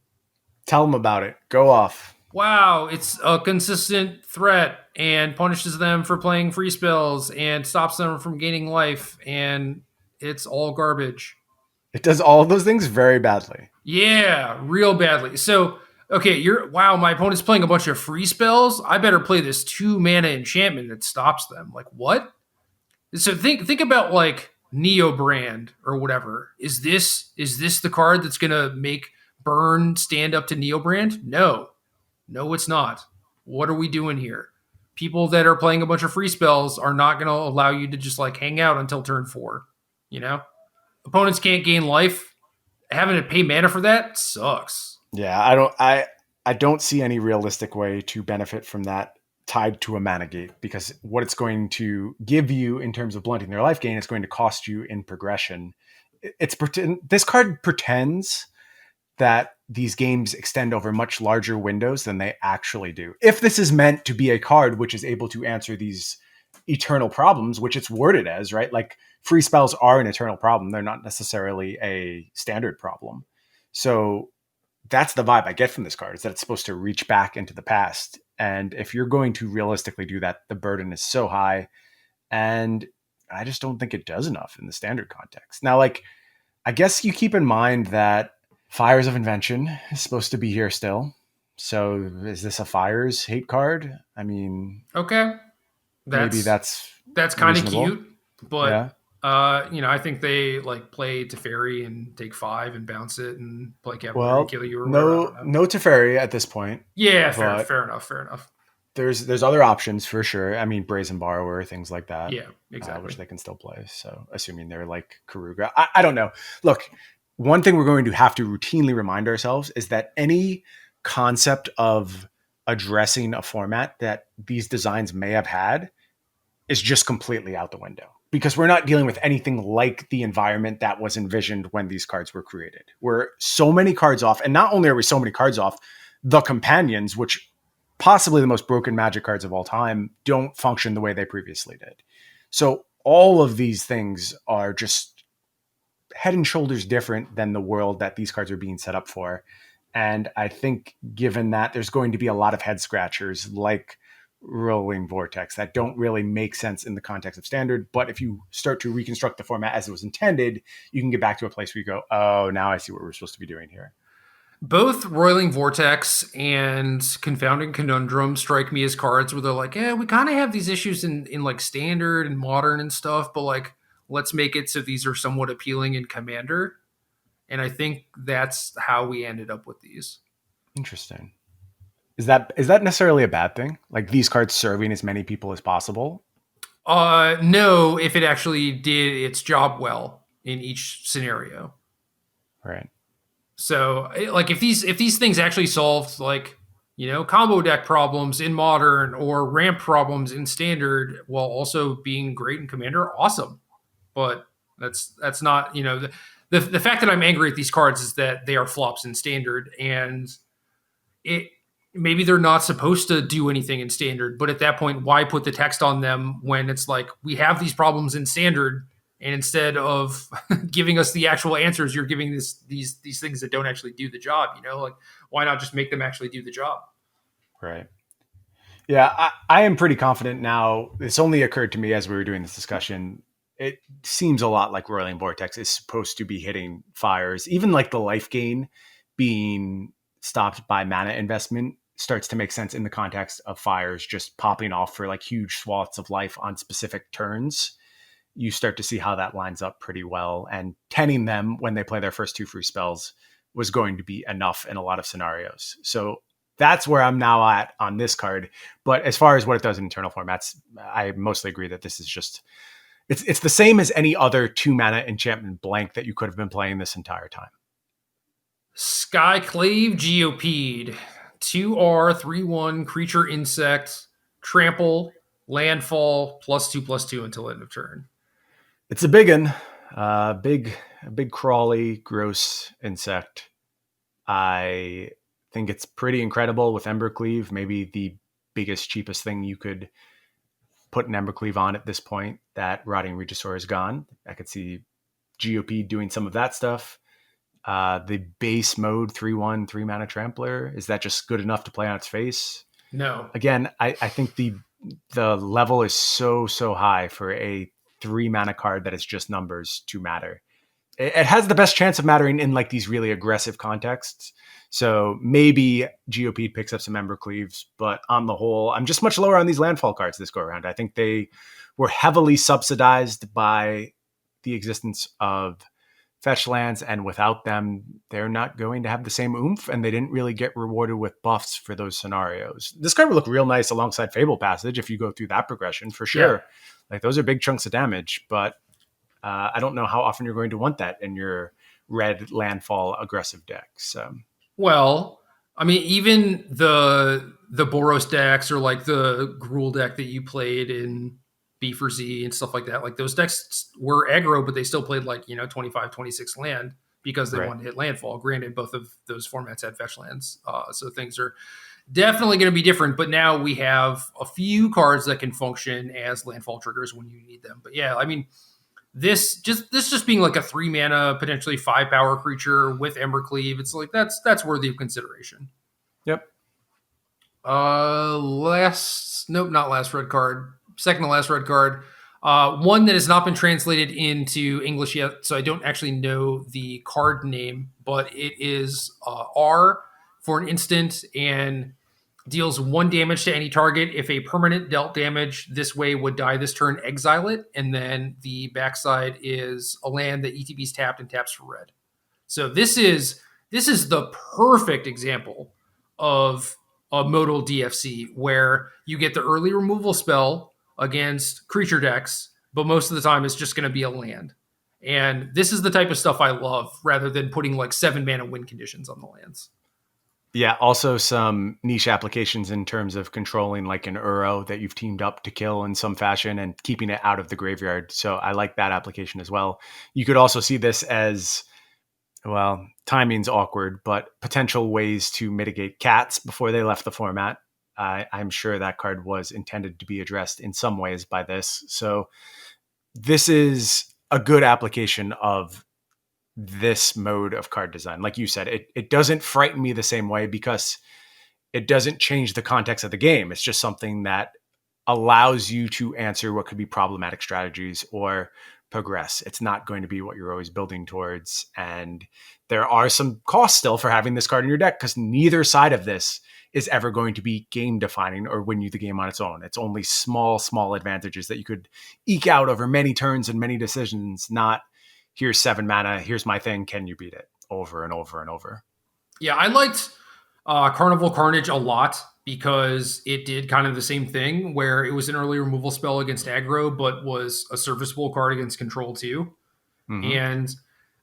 Tell them about it. Go off.
Wow, it's a consistent threat and punishes them for playing free spells and stops them from gaining life, and it's all garbage.
It does all of those things very badly.
Yeah, real badly. So, okay, my opponent's playing a bunch of free spells. I better play this 2 mana enchantment that stops them. Like, what? So think about like Neo Brand or whatever. Is this the card that's gonna make Burn stand up to Neo Brand? No, it's not. What are we doing here? People that are playing a bunch of free spells are not gonna allow you to just like hang out until turn 4. Opponents can't gain life. Having to pay mana for that sucks.
Yeah, I don't see any realistic way to benefit from that tied to a mana gate, because what it's going to give you in terms of blunting their life gain is going to cost you in progression. This card pretends that these games extend over much larger windows than they actually do. If this is meant to be a card which is able to answer these eternal problems, which it's worded as, right? Like free spells are an eternal problem. They're not necessarily a standard problem. So that's the vibe I get from this card, is that it's supposed to reach back into the past. And if you're going to realistically do that, the burden is so high. And I just don't think it does enough in the standard context. Now, like, I guess you keep in mind that Fires of Invention is supposed to be here still. So is this a Fires hate card? I mean,
okay,
maybe that's
kind of cute, but
yeah.
I think they like play Teferi and take 5 and bounce it and play Cavalier and kill you or whatever.
No Teferi at this point.
Yeah, fair enough.
There's other options for sure. I mean, Brazen Borrower, things like that.
Yeah, exactly.
Which they can still play. So assuming they're like Karuga. I don't know. Look, one thing we're going to have to routinely remind ourselves is that any concept of addressing a format that these designs may have had is just completely out the window. because we're not dealing with anything like the environment that was envisioned when these cards were created. We're so many cards off, and not only are we so many cards off, the companions, which possibly the most broken Magic cards of all time, don't function the way they previously did. So all of these things are just head and shoulders different than the world that these cards are being set up for. And I think given that, there's going to be a lot of head scratchers like Roiling Vortex that don't really make sense in the context of Standard. But if you start to reconstruct the format as it was intended, you can get back to a place where you go, oh, now I see what we're supposed to be doing here.
Both Roiling Vortex and Confounding Conundrum strike me as cards where they're like, yeah, we kind of have these issues in like Standard and Modern and stuff, but like, let's make it so these are somewhat appealing in Commander. And I think that's how we ended up with these.
Interesting. Is that necessarily a bad thing? Like these cards serving as many people as possible?
No, if it actually did its job well in each scenario.
Right.
So, like, if these things actually solved, like, combo deck problems in Modern or ramp problems in Standard, while also being great in Commander, awesome. But that's not, the fact that I'm angry at these cards is that they are flops in Standard, and maybe they're not supposed to do anything in Standard. But at that point, why put the text on them when it's like we have these problems in Standard? And instead of giving us the actual answers, you're giving these things that don't actually do the job. Like, why not just make them actually do the job?
Right. Yeah, I am pretty confident now. It's only occurred to me as we were doing this discussion. It seems a lot like Roiling Vortex is supposed to be hitting fires. Even like the life gain being stopped by mana investment starts to make sense in the context of fires just popping off for like huge swaths of life on specific turns. You start to see how that lines up pretty well. And 10ing them when they play their first 2 free spells was going to be enough in a lot of scenarios. So that's where I'm now at on this card. But as far as what it does in internal formats, I mostly agree that this is just, it's the same as any other 2 mana enchantment blank that you could have been playing this entire time.
Skyclave GOP'd. 2R, 3/1, creature insect, trample, landfall, +2/+2 until end of turn.
It's a big one. A big crawly, gross insect. I think it's pretty incredible with Embercleave. Maybe the biggest, cheapest thing you could put an Embercleave on at this point. That Rotting Regisaur is gone. I could see GOP doing some of that stuff. The base mode 3/1, 3 mana Trampler, is that just good enough to play on its face?
No.
Again, I think the level is so high for a 3 mana card that is just numbers to matter. It has the best chance of mattering in like these really aggressive contexts. So maybe GOP picks up some Embercleaves, but on the whole, I'm just much lower on these landfall cards this go around. I think they were heavily subsidized by the existence of fetch lands, and without them, they're not going to have the same oomph, and they didn't really get rewarded with buffs for those scenarios. This card would look real nice alongside Fable Passage if you go through that progression, for sure. Yeah. Like, those are big chunks of damage, but I don't know how often you're going to want that in your red landfall aggressive decks.
Well, I mean, even the Boros decks or like the Gruul deck that you played in B for Z and stuff like that, like those decks were aggro, but they still played like 25, 26 land because they wanted to hit landfall. Granted, both of those formats had fetch lands, so things are definitely going to be different. But now we have a few cards that can function as landfall triggers when you need them. But yeah, I mean, this just being like a 3 mana, potentially 5 power creature with Embercleave, it's like that's worthy of consideration.
Yep.
Not last red card. Second to last red card. One that has not been translated into English yet, so I don't actually know the card name, but it is R for an instant and deals 1 damage to any target. If a permanent dealt damage this way would die this turn, exile it. And then the backside is a land that ETB's tapped and taps for red. So this is the perfect example of a modal DFC where you get the early removal spell against creature decks, but most of the time it's just going to be a land. And this is the type of stuff I love rather than putting like 7 mana win conditions on the lands.
Yeah, also some niche applications in terms of controlling like an Uro that you've teamed up to kill in some fashion and keeping it out of the graveyard. So I like that application as well. You could also see this as, well, timing's awkward, but potential ways to mitigate cats before they left the format. I'm sure that card was intended to be addressed in some ways by this. So this is a good application of this mode of card design. Like you said, it doesn't frighten me the same way because it doesn't change the context of the game. It's just something that allows you to answer what could be problematic strategies or progress. It's not going to be what you're always building towards. And there are some costs still for having this card in your deck because neither side of this is ever going to be game defining or win you the game on its own. It's only small advantages that you could eke out over many turns and many decisions, not here's 7 mana, here's my thing, can you beat it? Over and over and over.
Yeah, I liked Carnival Carnage a lot because it did kind of the same thing where it was an early removal spell against aggro, but was a serviceable card against control too. Mm-hmm. And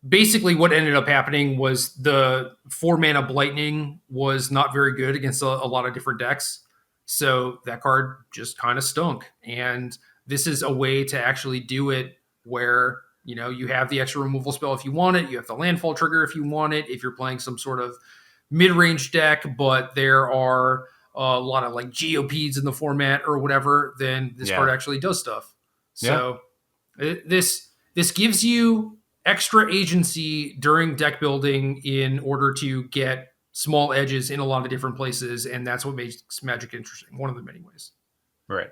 basically what ended up happening was the 4 mana Blightning was not very good against a lot of different decks. So that card just kind of stunk. And this is a way to actually do it where, you know, you have the extra removal spell if you want it. You have the landfall trigger if you want it. If you're playing some sort of mid-range deck, but there are a lot of like GOPs in the format or whatever, then this card actually does stuff. So this gives you extra agency during deck building in order to get small edges in a lot of different places, and that's what makes Magic interesting. One of the many ways.
Right.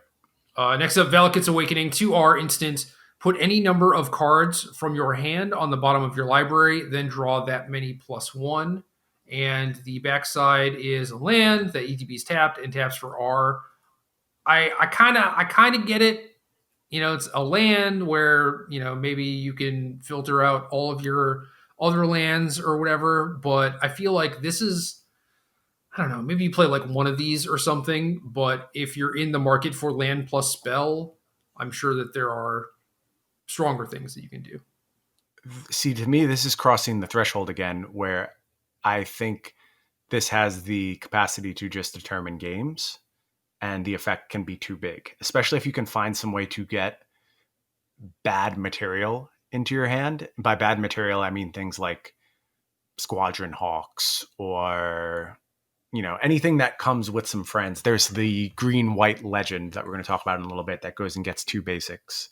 Next up, Valakut's Awakening. 2R instant. Put any number of cards from your hand on the bottom of your library, then draw that many +1. And the backside is a land that ETB's tapped and taps for R. I kind of get it. You know, it's a land where, you know, maybe you can filter out all of your other lands or whatever. But I feel like this is, I don't know, maybe you play like one of these or something. But if you're in the market for land plus spell, I'm sure that there are stronger things that you can do.
See, to me, this is crossing the threshold again where I think this has the capacity to just determine games, and the effect can be too big, especially if you can find some way to get bad material into your hand. By bad material, I mean things like Squadron Hawks or, you know, anything that comes with some friends. There's the green-white legend that we're going to talk about in a little bit that goes and gets 2 basics.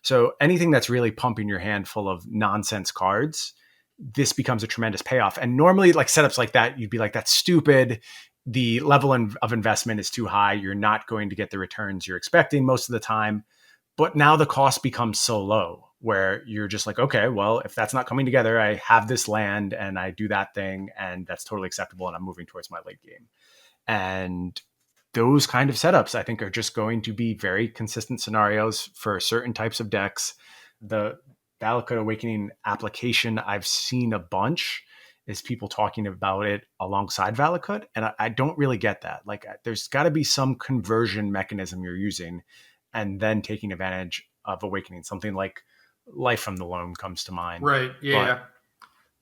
So anything that's really pumping your hand full of nonsense cards, this becomes a tremendous payoff. And normally like setups like that, you'd be like, that's stupid. The level of investment is too high. You're not going to get the returns you're expecting most of the time. But now the cost becomes so low where you're just like, okay, well, if that's not coming together, I have this land and I do that thing and that's totally acceptable. And I'm moving towards my late game. And those kind of setups, I think, are just going to be very consistent scenarios for certain types of decks. The Valakut Awakening application, I've seen a bunch, is people talking about it alongside Valakut. And I don't really get that. Like, there's got to be some conversion mechanism you're using and then taking advantage of Awakening. Something like Life from the Loam comes to mind.
Right, yeah.
But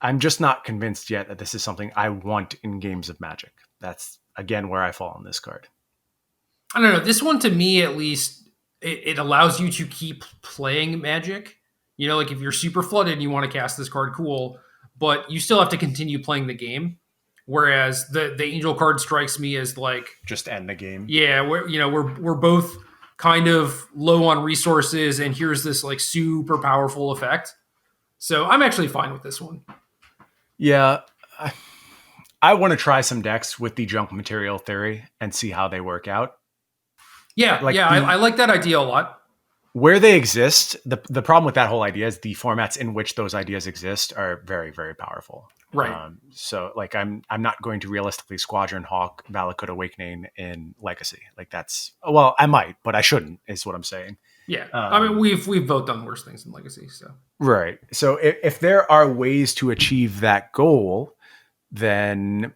I'm just not convinced yet that this is something I want in games of Magic. That's, again, where I fall on this card.
I don't know. This one, to me, at least, it allows you to keep playing Magic. You know, like if you're super flooded and you want to cast this card, cool. But you still have to continue playing the game. Whereas the Angel card strikes me as like,
just end the game.
Yeah, we're both kind of low on resources, and here's this like super powerful effect. So I'm actually fine with this one.
Yeah, I want to try some decks with the junk material theory and see how they work out.
Yeah, like I like that idea a lot.
Where they exist, the problem with that whole idea is the formats in which those ideas exist are very, very powerful.
Right.
So like I'm not going to realistically Squadron Hawk Valakut Awakening in Legacy. Like that's, well, I might, but I shouldn't, is what I'm saying.
Yeah. I mean, we've both done worse things in Legacy, so.
Right. So if there are ways to achieve that goal, then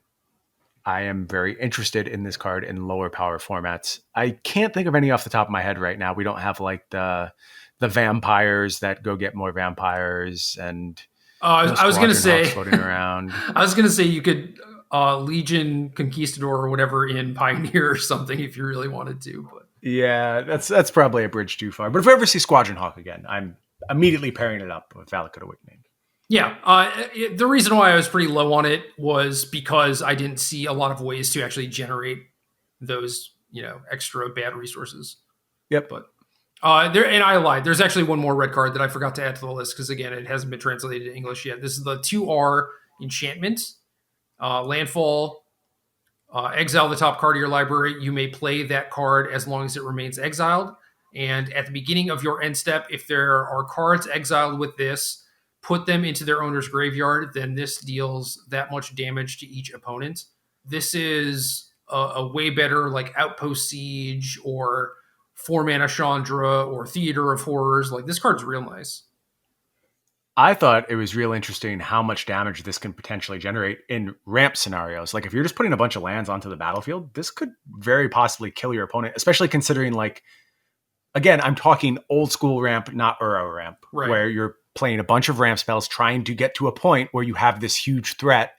I am very interested in this card in lower power formats. I can't think of any off the top of my head right now. We don't have like the vampires that go get more vampires and
I was going to say
floating around.
I was going to say you could Legion Conquistador or whatever in Pioneer or something if you really wanted to. But
Yeah, that's probably a bridge too far. But if I ever see Squadron Hawk again, I'm immediately pairing it up with Valakut Awakening.
yeah, the reason why I was pretty low on it was because I didn't see a lot of ways to actually generate those, extra bad resources.
Yep.
But and I lied. There's actually one more red card that I forgot to add to the list because again, it hasn't been translated to English yet. This is the 2R Enchantment, landfall. Exile the top card of your library. You may play that card as long as it remains exiled. And at the beginning of your end step, if there are cards exiled with this, put them into their owner's graveyard. Then this deals that much damage to each opponent. This is a way better like Outpost Siege or 4-mana Chandra or Theater of Horrors. Like this card's real nice.
I thought it was real interesting how much damage this can potentially generate in ramp scenarios. Like if you're just putting a bunch of lands onto the battlefield, this could very possibly kill your opponent, especially considering like, again, I'm talking old school ramp, not Uro ramp,
Right.
where you're playing a bunch of ramp spells trying to get to a point where you have this huge threat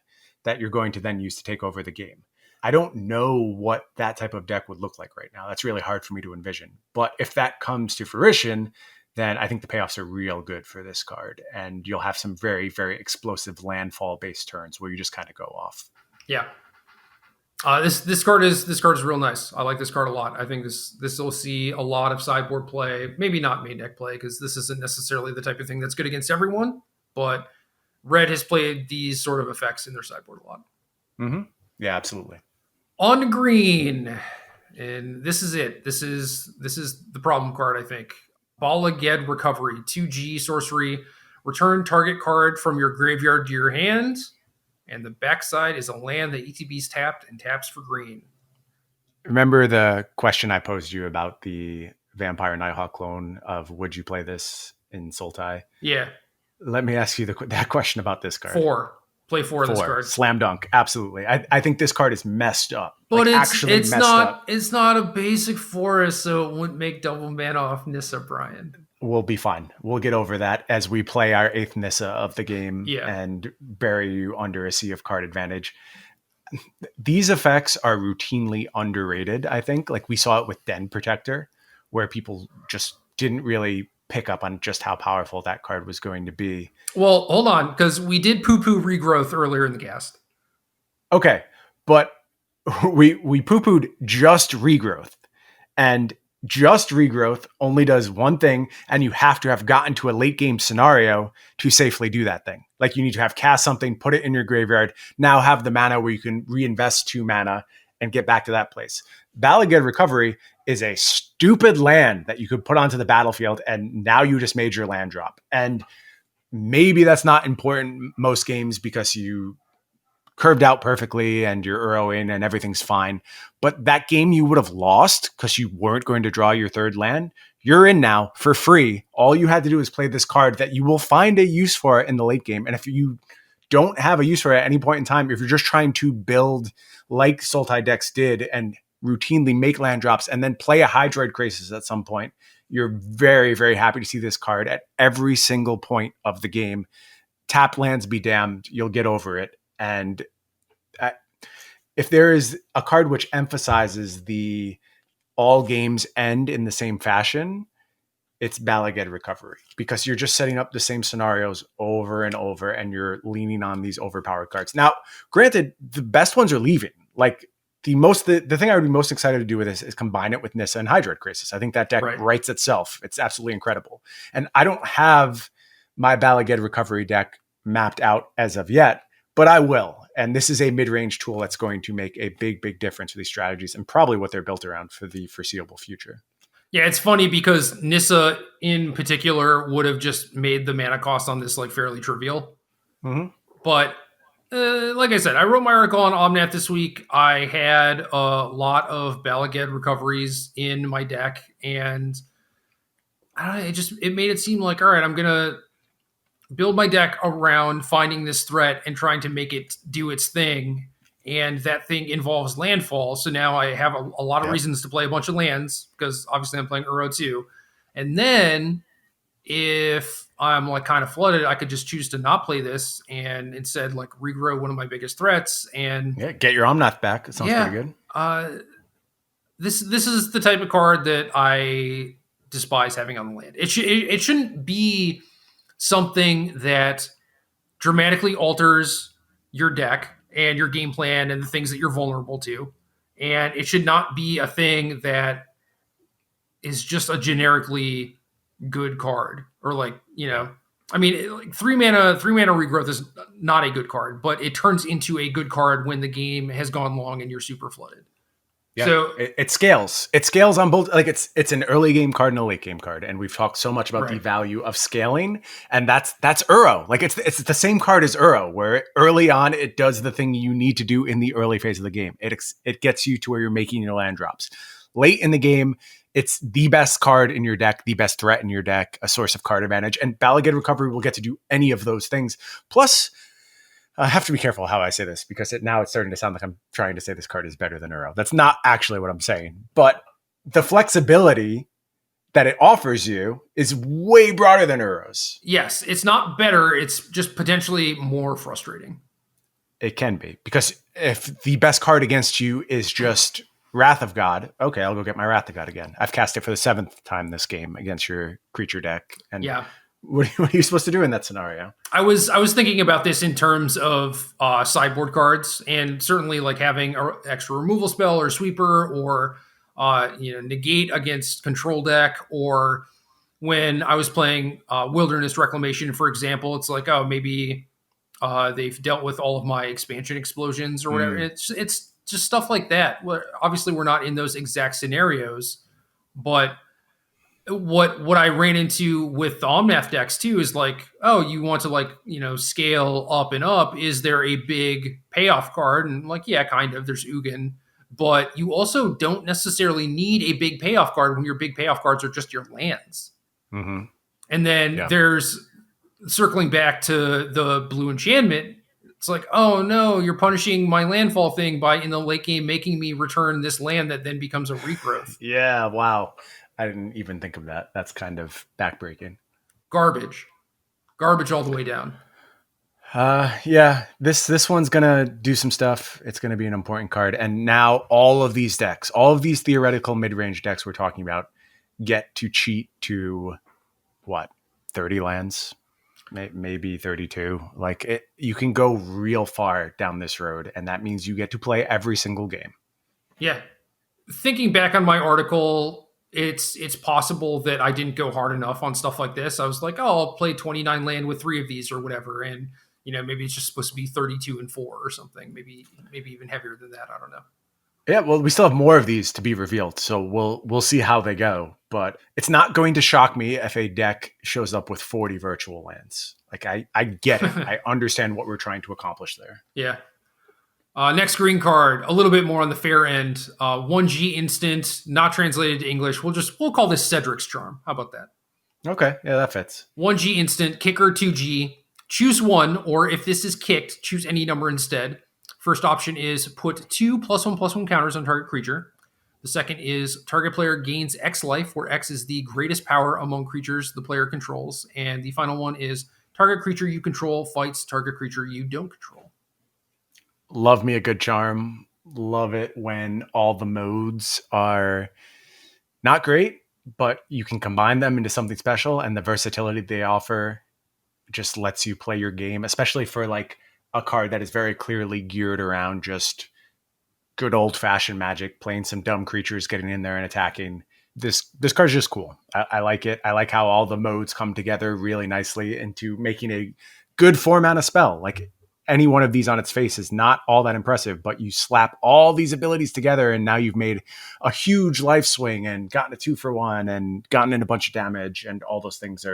that you're going to then use to take over the game. I don't know what that type of deck would look like right now. That's really hard for me to envision. But if that comes to fruition, then I think the payoffs are real good for this card. And you'll have some very, very explosive landfall-based turns where you just kind of go off.
Yeah. This card is real nice. I like this card a lot. I think this will see a lot of sideboard play. Maybe not main deck play because this isn't necessarily the type of thing that's good against everyone. But Red has played these sort of effects in their sideboard a lot.
Mm-hmm. Yeah, absolutely.
On green, and this is it. This is the problem card. I think Bala Ged Recovery, 2G sorcery. Return target card from your graveyard to your hand. And the backside is a land that ETB's tapped and taps for green.
Remember the question I posed you about the Vampire Nighthawk clone of would you play this in Sultai?
Yeah.
Let me ask you that question about this card.
Play four of this card.
Slam dunk. Absolutely. I think this card is messed up.
But
like,
it's not it's not a basic forest, so it wouldn't make double mana off Nissa, Brian.
We'll be fine. We'll get over that as we play our 8th Nissa of the game and bury you under a sea of card advantage. These effects are routinely underrated, I think. Like we saw it with Den Protector, where people just didn't really pick up on just how powerful that card was going to be.
Well, hold on, because we did poo-poo Regrowth earlier in the cast.
Okay, but we poo-pooed just Regrowth. And just Regrowth only does one thing, and you have to have gotten to a late game scenario to safely do that thing. Like you need to have cast something, put it in your graveyard, now have the mana where you can reinvest 2 mana and get back to that place. Bala Ged Recovery is a stupid land that you could put onto the battlefield, and now you just made your land drop. And maybe that's not important most games because you curved out perfectly and you're Uro in and everything's fine. But that game you would have lost because you weren't going to draw your 3rd land. You're in now for free. All you had to do is play this card that you will find a use for in the late game. And if you don't have a use for it at any point in time, if you're just trying to build like Sultai decks did and routinely make land drops and then play a Hydroid Crisis at some point, you're very, very happy to see this card at every single point of the game. Tap lands be damned. You'll get over it. And if there is a card which emphasizes the all games end in the same fashion, it's Bala Ged Recovery, because you're just setting up the same scenarios over and over and you're leaning on these overpowered cards. Now, granted, the best ones are leaving. Like the thing I would be most excited to do with this is combine it with Nissa and Hydroid Crisis. I think that deck writes itself. It's absolutely incredible. And I don't have my Bala Ged Recovery deck mapped out as of yet, but I will. And this is a mid-range tool that's going to make a big, big difference for these strategies and probably what they're built around for the foreseeable future.
Yeah, it's funny because Nissa in particular would have just made the mana cost on this like fairly trivial.
Mm-hmm.
But like I said, I wrote my article on Omnath this week. I had a lot of Bala Ged recoveries in my deck, and I don't know, it made it seem like, all right, I'm gonna build my deck around finding this threat and trying to make it do its thing. And that thing involves landfall. So now I have a lot of reasons to play a bunch of lands because obviously I'm playing Uro too. And then if I'm like kind of flooded, I could just choose to not play this and instead like regrow one of my biggest threats. And
Yeah, get your Omnath back. It sounds pretty
yeah,
good.
this is the type of card that I despise having on the land. It shouldn't be something that dramatically alters your deck and your game plan and the things that you're vulnerable to. And it should not be a thing that is just a generically good card or like, I mean, like 3 mana regrowth is not a good card, but it turns into a good card when the game has gone long and you're super flooded.
Yeah,
So
it scales. It scales on both. Like it's an early game card and a late game card, and we've talked so much about the
right.
value of scaling, and that's Uro. Like it's the same card as Uro, where early on it does the thing you need to do in the early phase of the game. It gets you to where you're making your land drops. Late in the game, it's the best card in your deck, the best threat in your deck, a source of card advantage, and Balagate Recovery will get to do any of those things. Plus, I have to be careful how I say this because now it's starting to sound like I'm trying to say this card is better than Uro. That's not actually what I'm saying. But the flexibility that it offers you is way broader than Uro's.
Yes, it's not better. It's just potentially more frustrating.
It can be. Because if the best card against you is just Wrath of God, okay, I'll go get my Wrath of God again. I've cast it for the 7th time this game against your creature deck. And
yeah.
What are you supposed to do in that scenario?
I was thinking about this in terms of sideboard cards, and certainly like having an extra removal spell or sweeper, or negate against control deck, or when I was playing Wilderness Reclamation, for example, it's like, oh, maybe they've dealt with all of my expansion explosions or whatever. It's just stuff like that. Obviously, we're not in those exact scenarios, but what I ran into with the Omnath decks too is like, oh, you want to like, scale up and up. Is there a big payoff card? And like, yeah, kind of. There's Ugin, but you also don't necessarily need a big payoff card when your big payoff cards are just your lands.
Mm-hmm.
And then there's circling back to the blue enchantment. It's like, oh no, you're punishing my landfall thing by in the late game making me return this land that then becomes a regrowth.
Yeah, wow. I didn't even think of that. That's kind of backbreaking.
Garbage all the way down.
Yeah, this one's gonna do some stuff. It's gonna be an important card. And now all of these decks, all of these theoretical mid-range decks we're talking about, get to cheat to what, 30 lands, maybe 32. Like you can go real far down this road, and that means you get to play every single game.
Yeah, thinking back on my article, it's possible that I didn't go hard enough on stuff like this. I was like, oh, I'll play 29 land with 3 of these or whatever, and maybe it's just supposed to be 32 and 4 or something. Maybe even heavier than that. I don't know.
Yeah, well, we still have more of these to be revealed, so we'll see how they go. But it's not going to shock me if a deck shows up with 40 virtual lands. Like I get it. I understand what we're trying to accomplish there.
Yeah. Next green card, a little bit more on the fair end. 1G instant, not translated to English. We'll call this Cedric's Charm. How about that?
Okay, yeah, that fits.
1G instant, kicker 2G. Choose one, or if this is kicked, choose any number instead. First option is put 2 +1/+1 counters on target creature. The second is target player gains X life, where X is the greatest power among creatures the player controls. And the final one is target creature you control fights target creature you don't control.
Love me a good charm. Love it when all the modes are not great, but you can combine them into something special, and the versatility they offer just lets you play your game, especially for like a card that is very clearly geared around just good old-fashioned Magic, playing some dumb creatures, getting in there and attacking. This card's just cool. I like it. I like how all the modes come together really nicely into making a good 4-mana spell. Like any one of these on its face is not all that impressive, but you slap all these abilities together and now you've made a huge life swing and gotten a 2-for-1 and gotten in a bunch of damage, and all those things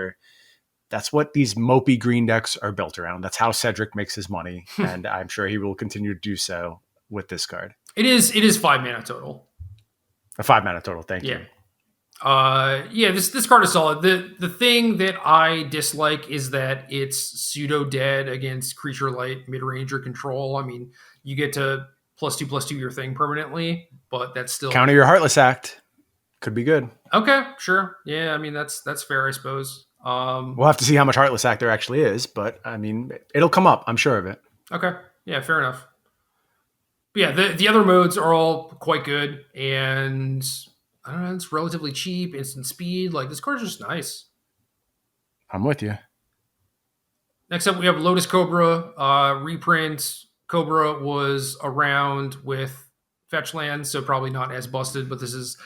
that's what these mopey green decks are built around. That's how Cedric makes his money, and I'm sure he will continue to do so with this card.
It is 5 mana total.
A 5 mana total, thank you.
This card is solid. The thing that I dislike is that it's pseudo dead against creature light, mid-range, or control. I mean, you get to +2/+2 your thing permanently, but that's still
counter your Heartless Act. Could be good.
Okay, sure. Yeah, I mean that's fair, I suppose.
We'll have to see how much Heartless Act there actually is, but I mean, it'll come up. I'm sure of it.
Okay. Yeah, fair enough. But yeah, the other modes are all quite good, and I don't know, it's relatively cheap, instant speed. Like this card's just nice.
I'm with you.
Next up, we have Lotus Cobra reprint. Cobra was around with fetch lands, so probably not as busted. But this is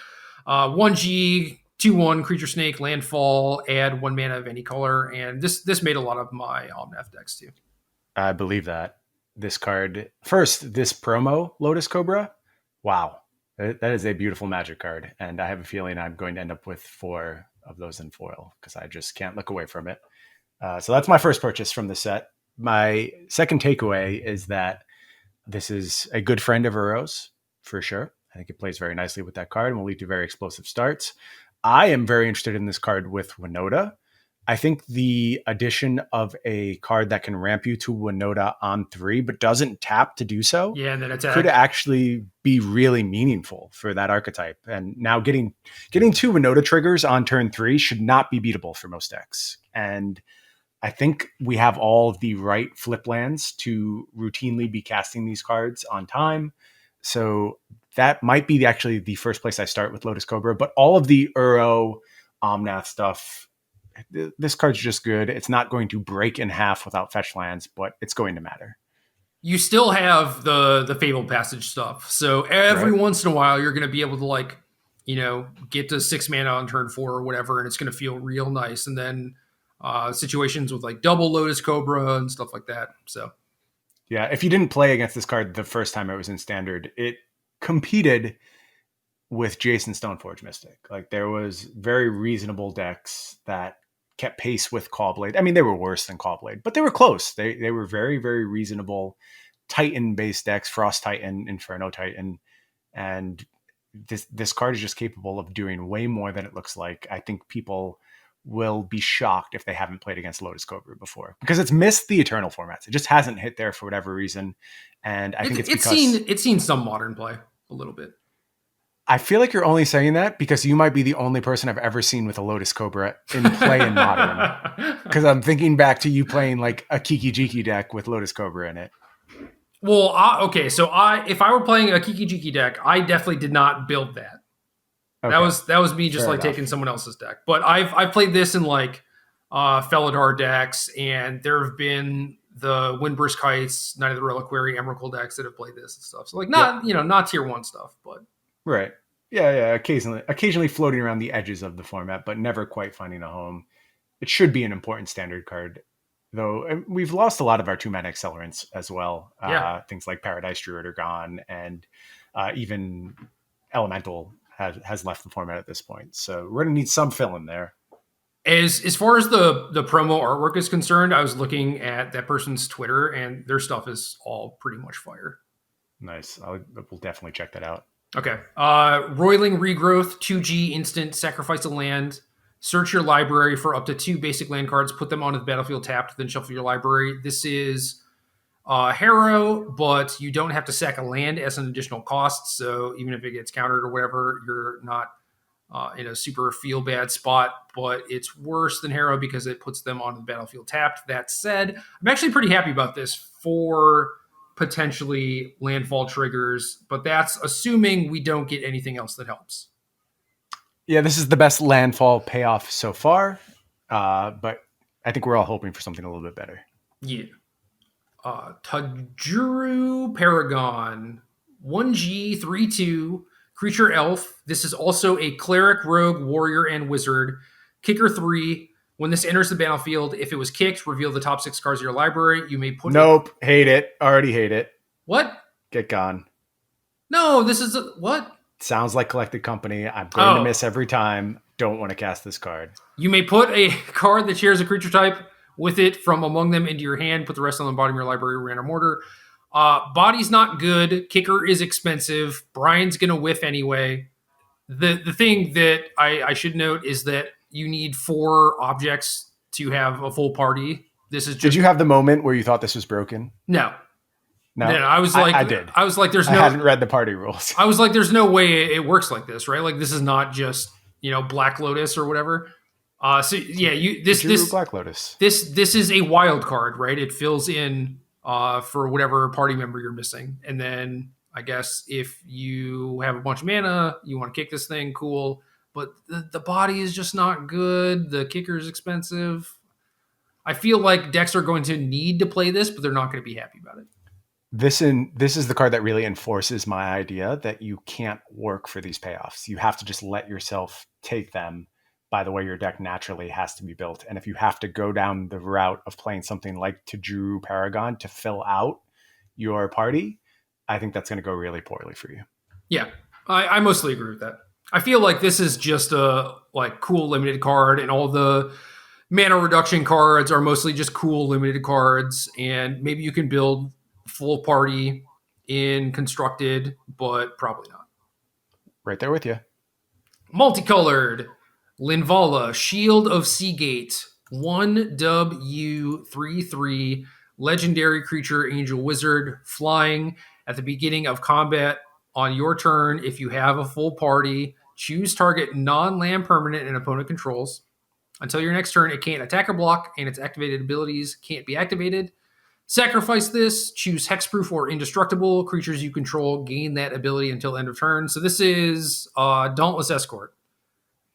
1G 2/1 creature snake landfall. Add 1 mana of any color, and this made a lot of my Omnath decks too.
I believe that. This card first, this promo Lotus Cobra. Wow, that is a beautiful Magic card, and I have a feeling I'm going to end up with 4 of those in foil because I just can't look away from it. So that's my first purchase from the set. My second takeaway is that this is a good friend of Uro's for sure. I think it plays very nicely with that card and will lead to very explosive starts. I am very interested in this card with Winota. I think the addition of a card that can ramp you to Winota on 3, but doesn't tap to do so,
Yeah, and then attack
could actually be really meaningful for that archetype. And now getting 2 Winota triggers on turn 3 should not be beatable for most decks. And I think we have all of the right flip lands to routinely be casting these cards on time. So that might be actually the first place I start with Lotus Cobra. But all of the Uro Omnath stuff, this card's just good. It's not going to break in half without fetch lands, but it's going to matter.
You still have the Fabled Passage stuff. So every once in a while, you're going to be able to get to 6 mana on turn 4 or whatever, and it's going to feel real nice. And then situations with like double Lotus Cobra and stuff like that. So
yeah, if you didn't play against this card the first time it was in Standard, it competed with Jason Stoneforge Mystic. Like there was very reasonable decks that kept pace with Callblade. I mean, they were worse than Callblade, but they were close. They were very, very reasonable Titan-based decks, Frost Titan, Inferno Titan, and this card is just capable of doing way more than it looks like. I think people will be shocked if they haven't played against Lotus Cobra before because it's missed the Eternal formats. It just hasn't hit there for whatever reason, and I think
it's seen some modern play a little bit.
I feel like you're only saying that because you might be the only person I've ever seen with a Lotus Cobra in play in Modern. Because I'm thinking back to you playing like a Kiki Jiki deck with Lotus Cobra in it.
Well, if I were playing a Kiki Jiki deck, I definitely did not build that. Okay. That was me just Fair enough. Taking someone else's deck. But I've played this in like Felidar decks, and there have been the Windbrisk Heights, Night of the Reliquary, Emrakul decks that have played this and stuff. So like not tier 1 stuff, but
right. Yeah, occasionally floating around the edges of the format, but never quite finding a home. It should be an important Standard card, though. We've lost a lot of our 2-mana accelerants as well.
Yeah.
Things like Paradise Druid are gone, and even Elemental has left the format at this point. So we're going to need some fill in there.
As far as the promo artwork is concerned, I was looking at that person's Twitter, and their stuff is all pretty much fire.
Nice. We'll definitely check that out.
Okay. Roiling Regrowth, 2G instant, sacrifice a land, search your library for up to 2 basic land cards, put them onto the battlefield tapped, then shuffle your library. This is Harrow, but you don't have to sack a land as an additional cost. So even if it gets countered or whatever, you're not in a super feel bad spot, but it's worse than Harrow because it puts them onto the battlefield tapped. That said, I'm actually pretty happy about this for potentially landfall triggers, but that's assuming we don't get anything else that helps.
Yeah, this is the best landfall payoff so far, but I think we're all hoping for something a little bit better.
Yeah. Tajuru Paragon, 1G, 3/2, creature elf. This is also a cleric, rogue, warrior, and wizard. Kicker 3. When this enters the battlefield, if it was kicked, reveal the top 6 cards of your library. You may put
hate it. Already hate it.
What?
Get gone.
No, this is what?
Sounds like Collected Company. I'm going to miss every time. Don't want to cast this card.
You may put a card that shares a creature type with it from among them into your hand. Put the rest on the bottom of your library in random order. Body's not good. Kicker is expensive. Brian's going to whiff anyway. The thing that I should note is that you need 4 objects to have a full party. This is just...
Did you have the moment where you thought this was broken?
No. I was like,
I did.
I was like, I
hadn't read the party rules.
I was like, there's no way it works like this, right? Like this is not just, Black Lotus or whatever. So yeah, you
Tajuru Black Lotus.
this is a wild card, right? It fills in for whatever party member you're missing, and then I guess if you have a bunch of mana, you want to kick this thing, cool. But the body is just not good. The kicker is expensive. I feel like decks are going to need to play this, but they're not going to be happy about it.
This is the card that really enforces my idea that you can't work for these payoffs. You have to just let yourself take them by the way your deck naturally has to be built. And if you have to go down the route of playing something like Tajuru Paragon to fill out your party, I think that's going to go really poorly for you.
Yeah, I mostly agree with that. I feel like this is just a like cool limited card, and all the mana reduction cards are mostly just cool limited cards, and maybe you can build full party in constructed, but probably not.
Right there with you.
Multicolored Linvala, Shield of Seagate, 1W3/3, legendary creature, angel wizard, flying. At the beginning of combat on your turn, if you have a full party, choose target non-land permanent an opponent controls. Until your next turn, it can't attack or block, and its activated abilities can't be activated. Sacrifice this, choose hexproof or indestructible. Creatures you control gain that ability until end of turn. So this is Dauntless Escort.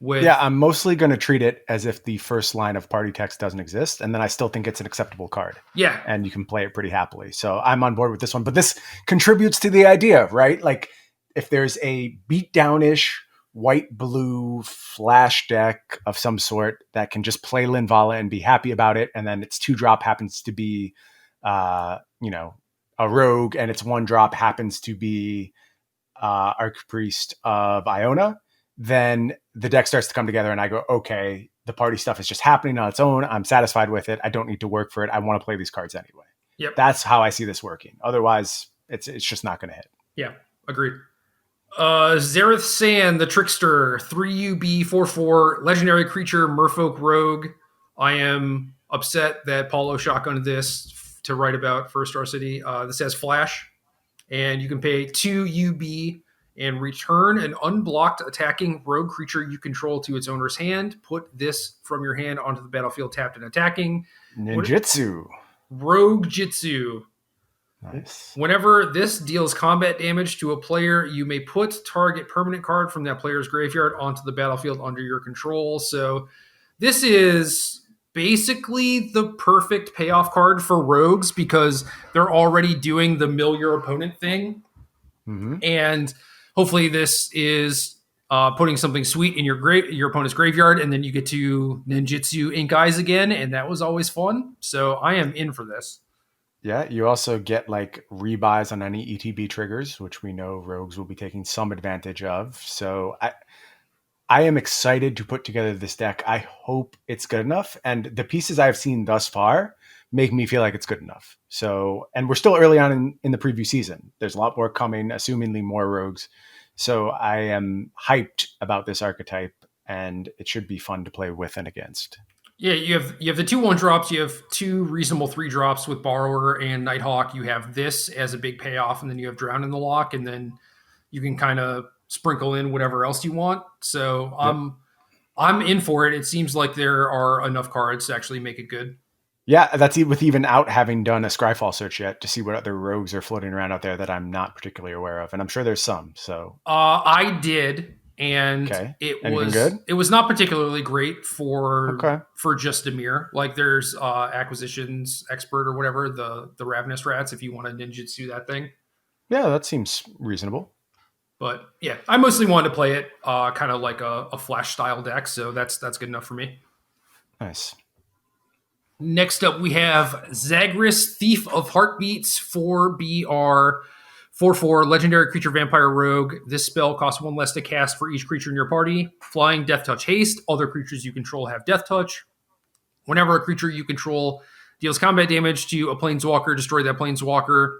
Yeah, I'm mostly going to treat it as if the first line of party text doesn't exist, and then I still think it's an acceptable card.
Yeah.
And you can play it pretty happily. So I'm on board with this one. But this contributes to the idea, right? Like, if there's a beatdown-ish white-blue flash deck of some sort that can just play Linvala and be happy about it, and then its 2-drop happens to be, a rogue, and its 1-drop happens to be Archpriest of Iona, then the deck starts to come together and I go, okay, the party stuff is just happening on its own. I'm satisfied with it. I don't need to work for it. I want to play these cards anyway.
Yep.
That's how I see this working. Otherwise, it's just not going to hit.
Yeah, agreed. Zareth Sand, the Trickster, 3UB 4/4, legendary creature, Merfolk Rogue. I am upset that Paulo shotgunned this to write about for Star City. This has Flash, and you can pay 2 UB and return an unblocked attacking rogue creature you control to its owner's hand. Put this from your hand onto the battlefield tapped and attacking.
Ninjutsu.
Rogue Jitsu.
Nice.
Whenever this deals combat damage to a player, you may put target permanent card from that player's graveyard onto the battlefield under your control. So this is basically the perfect payoff card for rogues because they're already doing the mill your opponent thing.
Mm-hmm.
And hopefully this is putting something sweet in your opponent's graveyard, and then you get to ninjutsu ink eyes again, and that was always fun. So I am in for this.
Yeah, you also get like rebuys on any ETB triggers, which we know rogues will be taking some advantage of. So I am excited to put together this deck. I hope it's good enough. And the pieces I've seen thus far make me feel like it's good enough. So, and we're still early on in the preview season. There's a lot more coming, assumingly more rogues. So I am hyped about this archetype, and it should be fun to play with and against.
Yeah, you have the 2/1 drops. You have 2 reasonable 3 drops with Borrower and Nighthawk. You have this as a big payoff, and then you have Drown in the Lock, and then you can kind of sprinkle in whatever else you want. So I'm in for it. It seems like there are enough cards to actually make it good.
Yeah, that's with even out having done a Scryfall search yet to see what other rogues are floating around out there that I'm not particularly aware of, and I'm sure there's some. So
I did. And
Anything
it was not particularly great for just Demir. Like there's acquisitions expert or whatever, the Ravenous Rats, if you want to ninjutsu that thing.
Yeah, that seems reasonable.
But yeah, I mostly wanted to play it kind of like a flash style deck, so that's good enough for me.
Nice.
Next up we have Zagras, Thief of Heartbeats, 4BR. 4/4, legendary creature, vampire rogue. This spell costs 1 less to cast for each creature in your party. Flying, death touch, haste. Other creatures you control have death touch. Whenever a creature you control deals combat damage to a planeswalker, destroy that planeswalker.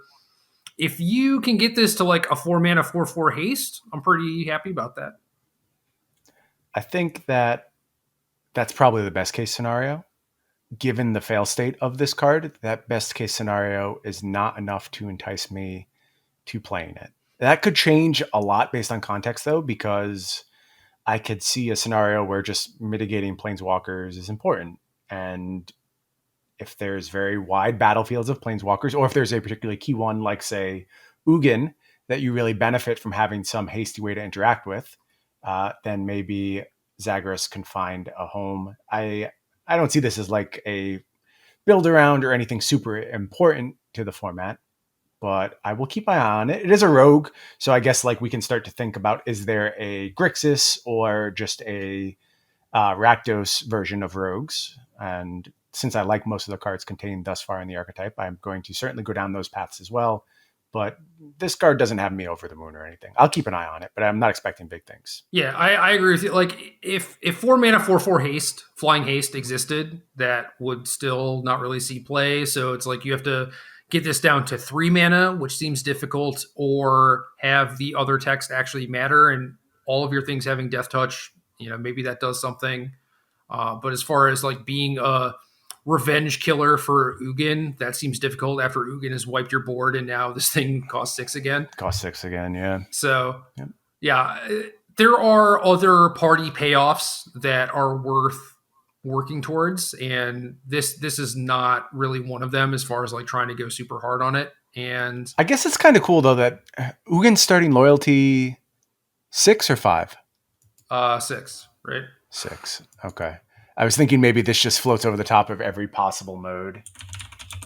If you can get this to like a 4-mana 4/4 haste, I'm pretty happy about that.
I think that's probably the best case scenario. Given the fail state of this card, that best case scenario is not enough to entice me to playing it. That could change a lot based on context, though, because I could see a scenario where just mitigating planeswalkers is important. And if there's very wide battlefields of planeswalkers, or if there's a particularly key one, like say Ugin, that you really benefit from having some hasty way to interact with, then maybe Zagreus can find a home. I don't see this as like a build around or anything super important to the format, but I will keep my eye on it. It is a rogue, so I guess like we can start to think about, is there a Grixis or just a Rakdos version of rogues? And since I like most of the cards contained thus far in the archetype, I'm going to certainly go down those paths as well. But this card doesn't have me over the moon or anything. I'll keep an eye on it, but I'm not expecting big things.
Yeah, I agree with you. Like, if 4 mana 4/4 haste, flying haste existed, that would still not really see play. So it's like you have to get this down to 3 mana, which seems difficult, or have the other text actually matter, and all of your things having death touch. Maybe that does something. But as far as like being a revenge killer for Ugin, that seems difficult after Ugin has wiped your board and now this thing costs 6 again.
Cost 6 again, yeah.
So, yeah, there are other party payoffs that are worth working towards, and this is not really one of them as far as like trying to go super hard on it. And
I guess it's kind of cool though that Ugin's starting loyalty 6 or 5?
6, right?
6. Okay. I was thinking maybe this just floats over the top of every possible mode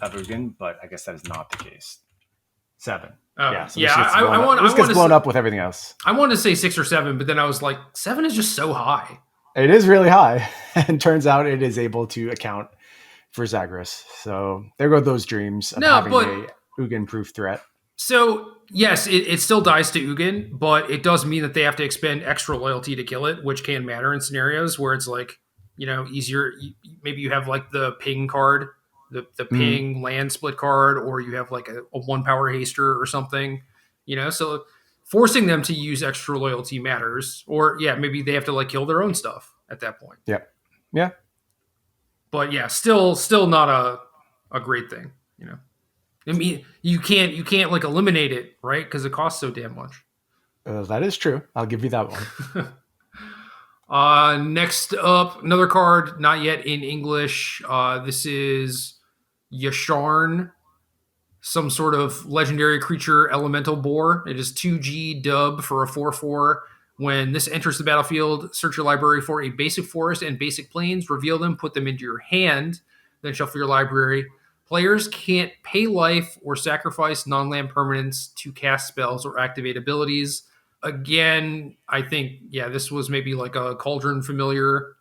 of Ugin, but I guess that is not the case. 7.
Yeah,
So
yeah.
This gets blown up with everything else.
I wanted to say 6 or 7, but then I was like, 7 is just so high.
It is really high, and turns out it is able to account for Zagreus. So there go those dreams of having a Ugin-proof threat.
So, yes, it still dies to Ugin, but it does mean that they have to expend extra loyalty to kill it, which can matter in scenarios where it's like, easier. Maybe you have like the ping card, the ping land split card, or you have like a 1-power haster or something, so forcing them to use extra loyalty matters. Or maybe they have to like kill their own stuff at that point.
Yeah.
But yeah, still not a great thing, I mean, you can't like eliminate it, right? Because it costs so damn much.
That is true. I'll give you that one.
Next up, another card, not yet in English. This is Yasharn, some sort of legendary creature elemental boar. It is 2G dub for a 4/4. When this enters the battlefield, search your library for a basic forest and basic plains, reveal them, put them into your hand, then shuffle your library. Players can't pay life or sacrifice non-land permanents to cast spells or activate abilities. Again, I think, this was maybe like a Cauldron Familiar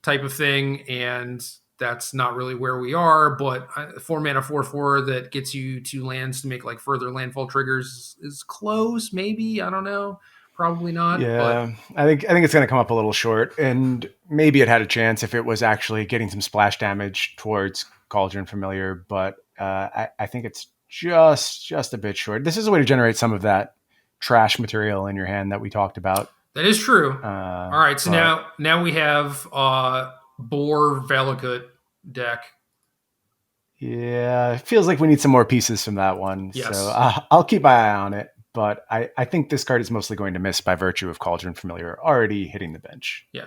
type of thing, and that's not really where we are, but 4 mana 4/4 that gets you 2 lands to make like further landfall triggers is close, maybe. I don't know. Probably not.
Yeah, but I think it's going to come up a little short, and maybe it had a chance if it was actually getting some splash damage towards Cauldron Familiar, but I think it's just a bit short. This is a way to generate some of that trash material in your hand that we talked about.
That is true. All right, so now we have Boar Valakut deck.
Yeah, it feels like we need some more pieces from that one.
Yes.
So I'll keep my eye on it, but I think this card is mostly going to miss by virtue of Cauldron Familiar already hitting the bench.
Yeah.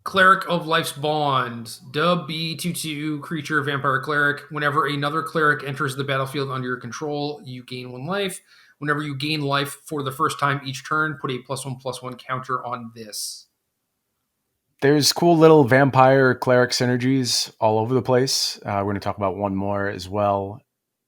Cleric of Life's Bond, dub B 2/2 creature vampire cleric. Whenever another cleric enters the battlefield under your control, you gain 1 life. Whenever you gain life for the first time each turn, put a +1/+1 counter on this.
There's cool little vampire cleric synergies all over the place. We're going to talk about one more as well.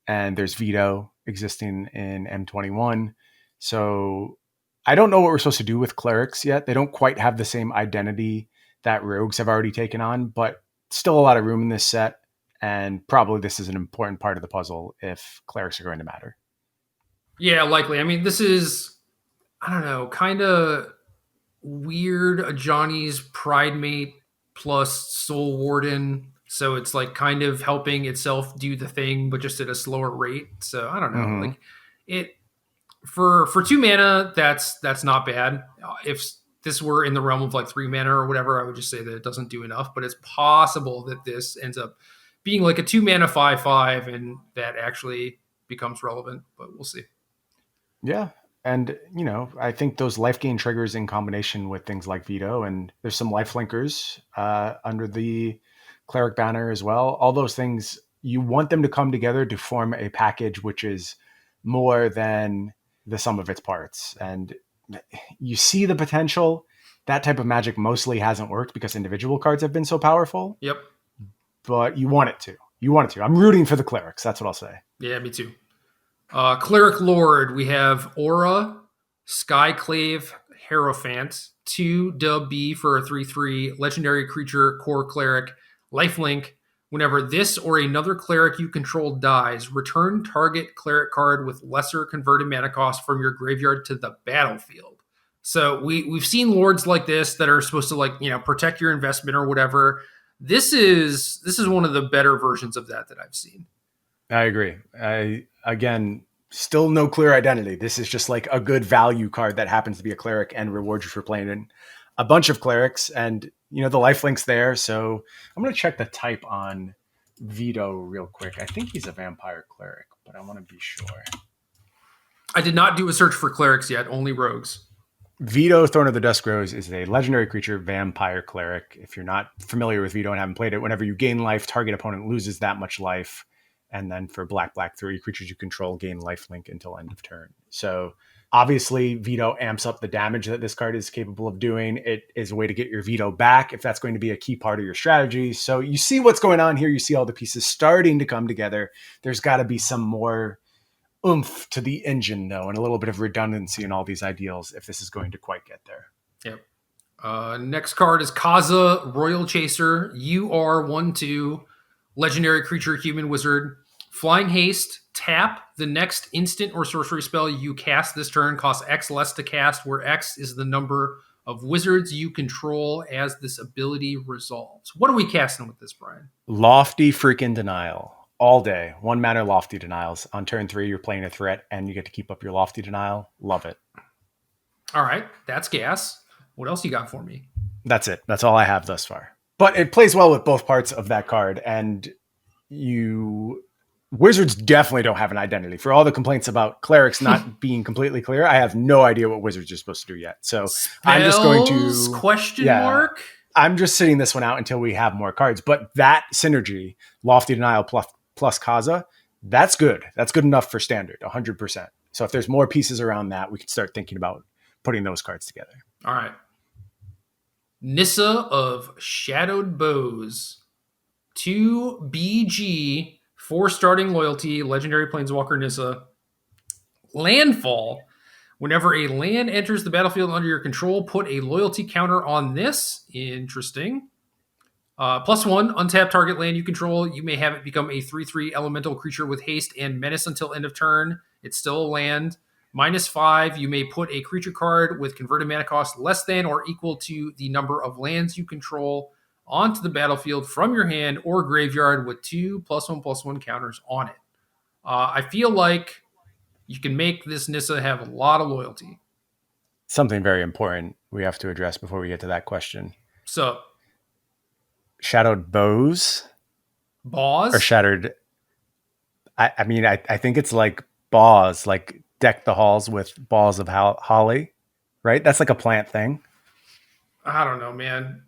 And there's Veto existing in M21. So I don't know what we're supposed to do with clerics yet. They don't quite have the same identity that rogues have already taken on, but still a lot of room in this set. And probably this is an important part of the puzzle if clerics are going to matter.
Yeah, likely. I mean, this is, I don't know, kind of weird. A Johnny's Pride Mate plus Soul Warden. So it's like kind of helping itself do the thing, but just at a slower rate. So I don't know. Like it for 2 mana, that's not bad. If this were in the realm of like 3 mana or whatever, I would just say that it doesn't do enough. But it's possible that this ends up being like a 2 mana 5/5, and that actually becomes relevant. But we'll see.
Yeah. And, I think those life gain triggers in combination with things like Veto, and there's some life linkers under the Cleric banner as well. All those things, you want them to come together to form a package which is more than the sum of its parts. And you see the potential. That type of magic mostly hasn't worked because individual cards have been so powerful.
Yep.
But you want it to. You want it to. I'm rooting for the Clerics. That's what I'll say.
Yeah, me too. Cleric Lord, we have Aura, Skyclave Hierophant, 2 for a 3/3, legendary creature, core cleric, lifelink. Whenever this or another cleric you control dies, return target cleric card with lesser converted mana cost from your graveyard to the battlefield. So we've seen lords like this that are supposed to protect your investment or whatever. This is one of the better versions of that I've seen.
I agree. Again, still no clear identity. This is just like a good value card that happens to be a cleric and rewards you for playing in a bunch of clerics. And, the lifelink's there. So I'm going to check the type on Veto real quick. I think he's a vampire cleric, but I want to be sure.
I did not do a search for clerics yet, only rogues.
Veto, Thorn of the Dusk Rose, is a legendary creature, vampire cleric. If you're not familiar with Veto and haven't played it, whenever you gain life, target opponent loses that much life. And then for black, 3 creatures you control gain lifelink until end of turn. So obviously Veto amps up the damage that this card is capable of doing. It is a way to get your Veto back if that's going to be a key part of your strategy. So you see what's going on here. You see all the pieces starting to come together. There's got to be some more oomph to the engine, though, and a little bit of redundancy in all these ideals if this is going to quite get there.
Yep. Next card is Kaza, Royal Chaser. You are 1/2. Legendary creature, human wizard. Flying haste, tap the next instant or sorcery spell you cast this turn costs X less to cast, where X is the number of wizards you control as this ability resolves. What are we casting with this, Brian?
Lofty freaking Denial. All day. 1 mana Lofty Denials. On turn 3, you're playing a threat, and you get to keep up your Lofty Denial. Love it.
All right, that's gas. What else you got for me?
That's it. That's all I have thus far. But it plays well with both parts of that card, and Wizards definitely don't have an identity. For all the complaints about clerics not being completely clear, I have no idea what wizards are supposed to do yet. So I'm just going to
question mark.
I'm just sitting this one out until we have more cards. But that synergy, Lofty Denial plus Kaza, that's good. That's good enough for standard, 100%. So if there's more pieces around that, we can start thinking about putting those cards together.
All right. Nissa of Shadowed Bows. 2 BG, 4 starting loyalty, legendary planeswalker Nissa. Landfall. Whenever a land enters the battlefield under your control, put a loyalty counter on this. Interesting. +1, untap target land you control. You may have it become a 3/3 elemental creature with haste and menace until end of turn. It's still a land. -5, you may put a creature card with converted mana cost less than or equal to the number of lands you control onto the battlefield from your hand or graveyard with 2 +1/+1 counters on it. I feel like you can make this Nissa have a lot of loyalty.
Something very important we have to address before we get to that question.
So,
Shadowed Bows?
Bows?
Or Shattered... I think it's like Bows, like deck the halls with balls of holly, right? That's like a plant thing. I
don't know, man.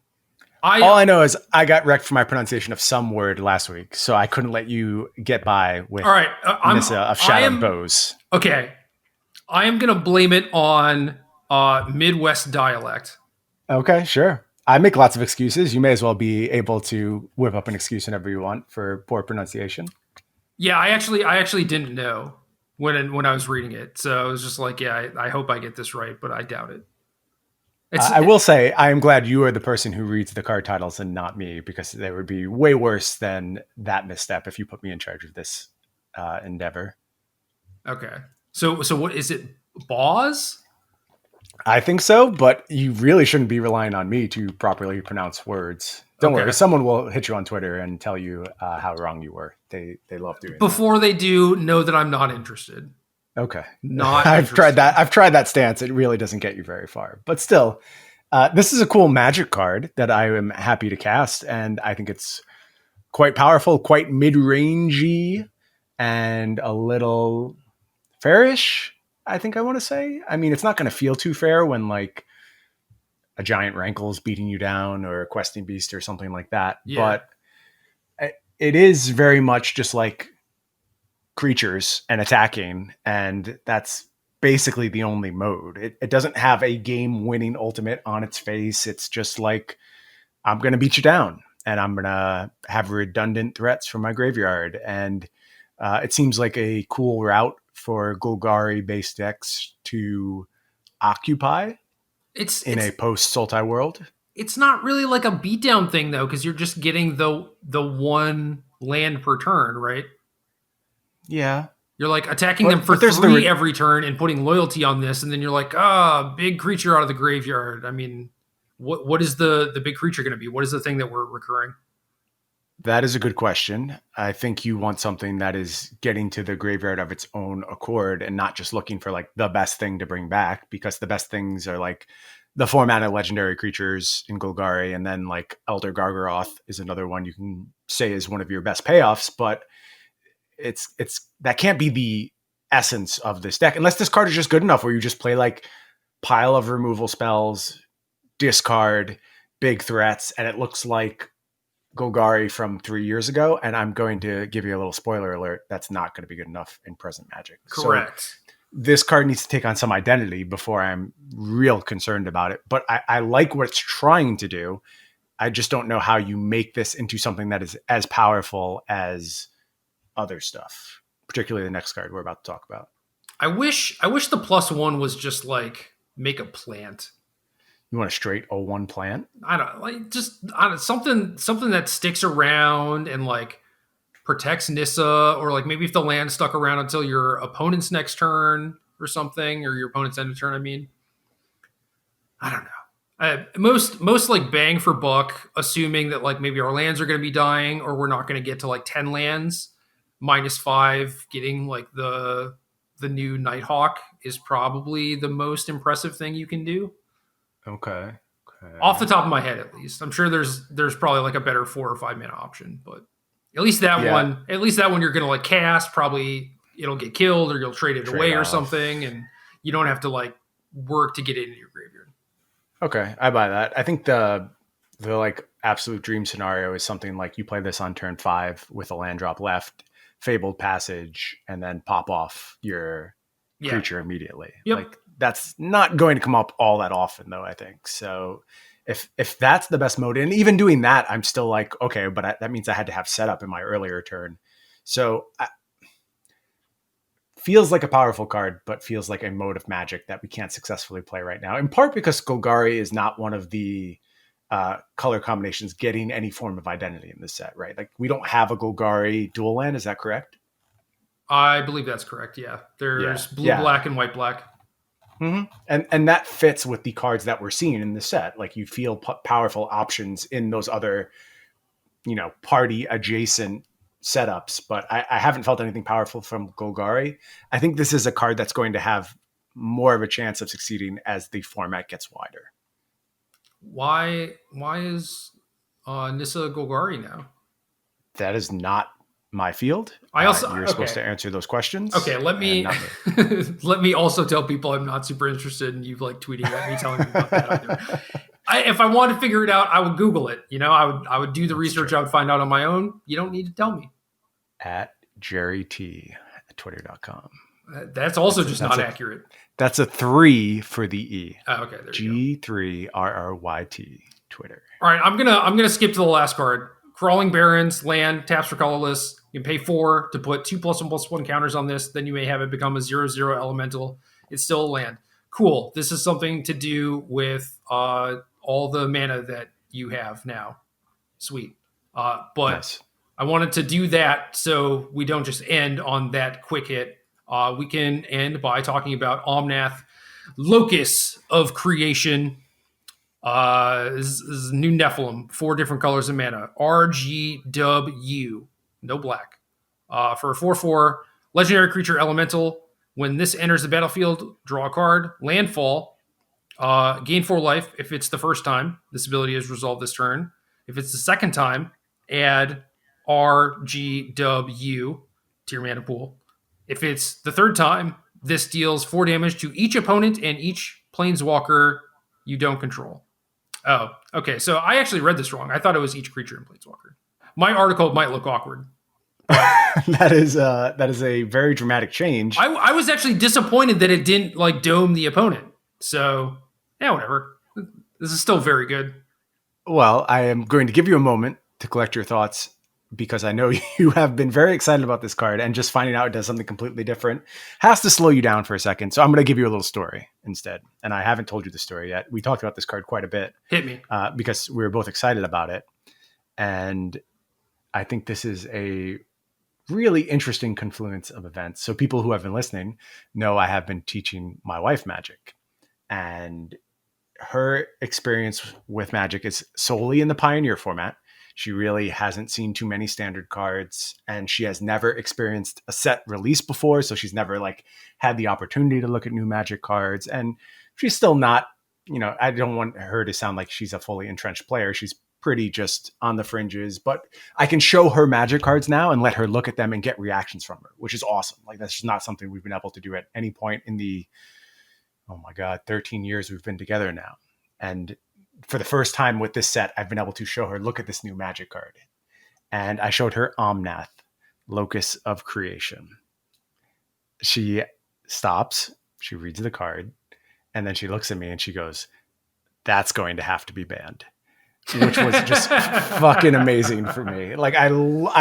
All I know is I got wrecked for my pronunciation of some word last week, so I couldn't let you get by with
all right,
Nissa of Shadowed Bows.
Okay. I am going to blame it on Midwest dialect.
Okay, sure. I make lots of excuses. You may as well be able to whip up an excuse whenever you want for poor pronunciation.
Yeah, I actually didn't know when I was reading it. So I was just like, yeah, I hope I get this right, but I doubt it.
I will say I am glad you are the person who reads the card titles and not me, because they would be way worse than that misstep if you put me in charge of this endeavor.
Okay. So what is it? Boz?
I think so, but you really shouldn't be relying on me to properly pronounce words. Don't worry. Someone will hit you on Twitter and tell you how wrong you were. They love doing
Before they do, know that I'm not interested.
Okay.
I've
tried that stance. It really doesn't get you very far. But still, this is a cool magic card that I am happy to cast, and I think it's quite powerful, quite mid-rangey, and a little fairish. I think I want to say. I mean, it's not going to feel too fair when like a giant rankle is beating you down or a questing beast or something like that.
Yeah.
But it is very much just like creatures and attacking, and that's basically the only mode. It doesn't have a game winning ultimate on its face. It's just like, I'm going to beat you down and I'm going to have redundant threats from my graveyard. And it seems like a cool route for Golgari based decks to occupy in a post Sultai world.
It's not really like a beatdown thing though, because you're just getting the one land per turn, right?
Yeah.
You're like attacking them for three every turn and putting loyalty on this, and then you're like, big creature out of the graveyard. I mean, what is the big creature going to be? What is the thing that we're recurring?
That is a good question. I think you want something that is getting to the graveyard of its own accord and not just looking for like the best thing to bring back, because the best things are like the 4-mana legendary creatures in Golgari, and then like Elder Gargaroth is another one you can say is one of your best payoffs, but it's that can't be the essence of this deck unless this card is just good enough where you just play like pile of removal spells, discard, big threats, and it looks like Golgari from 3 years ago. And I'm going to give you a little spoiler alert. That's not going to be good enough in present Magic.
Correct.
So this card needs to take on some identity before I'm real concerned about it. But I like what it's trying to do. I just don't know how you make this into something that is as powerful as other stuff, particularly the next card we're about to talk about.
I wish the +1 was just like make a plant.
You want a straight 0-1 plant?
I don't like something that sticks around and like protects Nissa, or like maybe if the land stuck around until your opponent's next turn or something, or your opponent's end of turn. I mean, I don't know. Most like bang for buck, assuming that like maybe our lands are going to be dying, or we're not going to get to like 10 lands. -5, getting like the new Nighthawk is probably the most impressive thing you can do.
Okay.
Off the top of my head, at least. I'm sure there's probably like a better 4 or 5 mana option, but at least that one you're gonna like cast. Probably it'll get killed, or you'll trade it away or something, and you don't have to like work to get it into your graveyard.
Okay, I buy that. I think the like absolute dream scenario is something like you play this on turn 5 with a land drop left, Fabled Passage, and then pop off your creature immediately.
Yep.
Like that's not going to come up all that often, though, I think. So if that's the best mode, and even doing that, I'm still like, okay, but that means I had to have setup in my earlier turn. So feels like a powerful card, but feels like a mode of Magic that we can't successfully play right now, in part because Golgari is not one of the color combinations getting any form of identity in this set, right? Like we don't have a Golgari dual land. Is that correct?
I believe that's correct. Yeah. There's blue, black, and white, black.
Mm-hmm. And that fits with the cards that we're seeing in the set. Like you feel powerful options in those other, party adjacent setups, but I haven't felt anything powerful from Golgari. I think this is a card that's going to have more of a chance of succeeding as the format gets wider.
Why is Nissa Golgari now?
That is not my field. You're supposed to answer those questions.
Okay, let me let me also tell people I'm not super interested in you like tweeting at me telling me about that either. If I wanted to figure it out, I would Google it. I would do the research. I would find out on my own. You don't need to tell me.
At Gerry T at twitter.com.
That's also just not accurate.
That's a 3 for the E.
Oh, okay. There
G3RRYT Twitter.
All right, I'm gonna skip to the last card. Crawling Barrens, land, taps for colorless. You can pay 4 to put 2+1/+1 counters on this. Then you may have it become a 0/0 elemental. It's still a land. Cool. This is something to do with all the mana that you have now. Sweet. But nice. I wanted to do that so we don't just end on that quick hit. We can end by talking about Omnath, Locus of Creation. This is new Nephilim, 4 different colors of mana. RGW, no black. For a 4/4 legendary creature elemental. When this enters the battlefield, draw a card. Landfall, gain 4 life. If it's the first time, this ability is resolved this turn. If it's the second time, add RGW to your mana pool. If it's the third time, This deals 4 damage to each opponent and each planeswalker you don't control. Oh, okay. So I actually read this wrong. I thought it was each creature in planeswalker. My article might look awkward.
That is a very dramatic change.
I was actually disappointed that it didn't like dome the opponent. So yeah, whatever. This is still very good.
Well, I am going to give you a moment to collect your thoughts because I know you have been very excited about this card, and just finding out it does something completely different has to slow you down for a second. So I'm going to give you a little story instead. And I haven't told you the story yet. We talked about this card quite a bit.
Hit me.
Because we were both excited about it. And I think this is a really interesting confluence of events. So people who have been listening know I have been teaching my wife Magic. And her experience with Magic is solely in the Pioneer format. She really hasn't seen too many standard cards, and she has never experienced a set release before. So she's never like had the opportunity to look at new Magic cards. And she's still not, I don't want her to sound like she's a fully entrenched player. She's pretty just on the fringes, but I can show her Magic cards now and let her look at them and get reactions from her, which is awesome. Like that's just not something we've been able to do at any point in the, oh my God, 13 years we've been together now. And for the first time with this set, I've been able to show her, look at this new Magic card. And I showed her Omnath, Locus of Creation. She stops, she reads the card, and then she looks at me and she goes, that's going to have to be banned. Which was just fucking amazing for me. Like I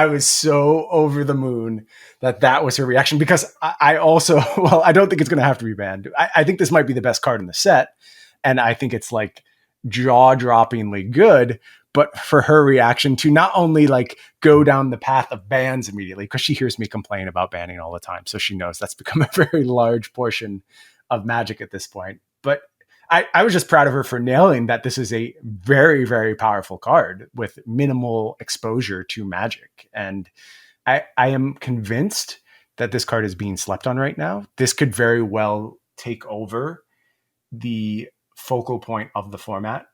was so over the moon that was her reaction, because I also, well, I don't think it's going to have to be banned. I think this might be the best card in the set. And I think it's like jaw-droppingly good, but for her reaction to not only like go down the path of bans immediately, because she hears me complain about banning all the time. So she knows that's become a very large portion of Magic at this point. But I was just proud of her for nailing that this is a very, very powerful card with minimal exposure to Magic. And I am convinced that this card is being slept on right now. This could very well take over the focal point of the format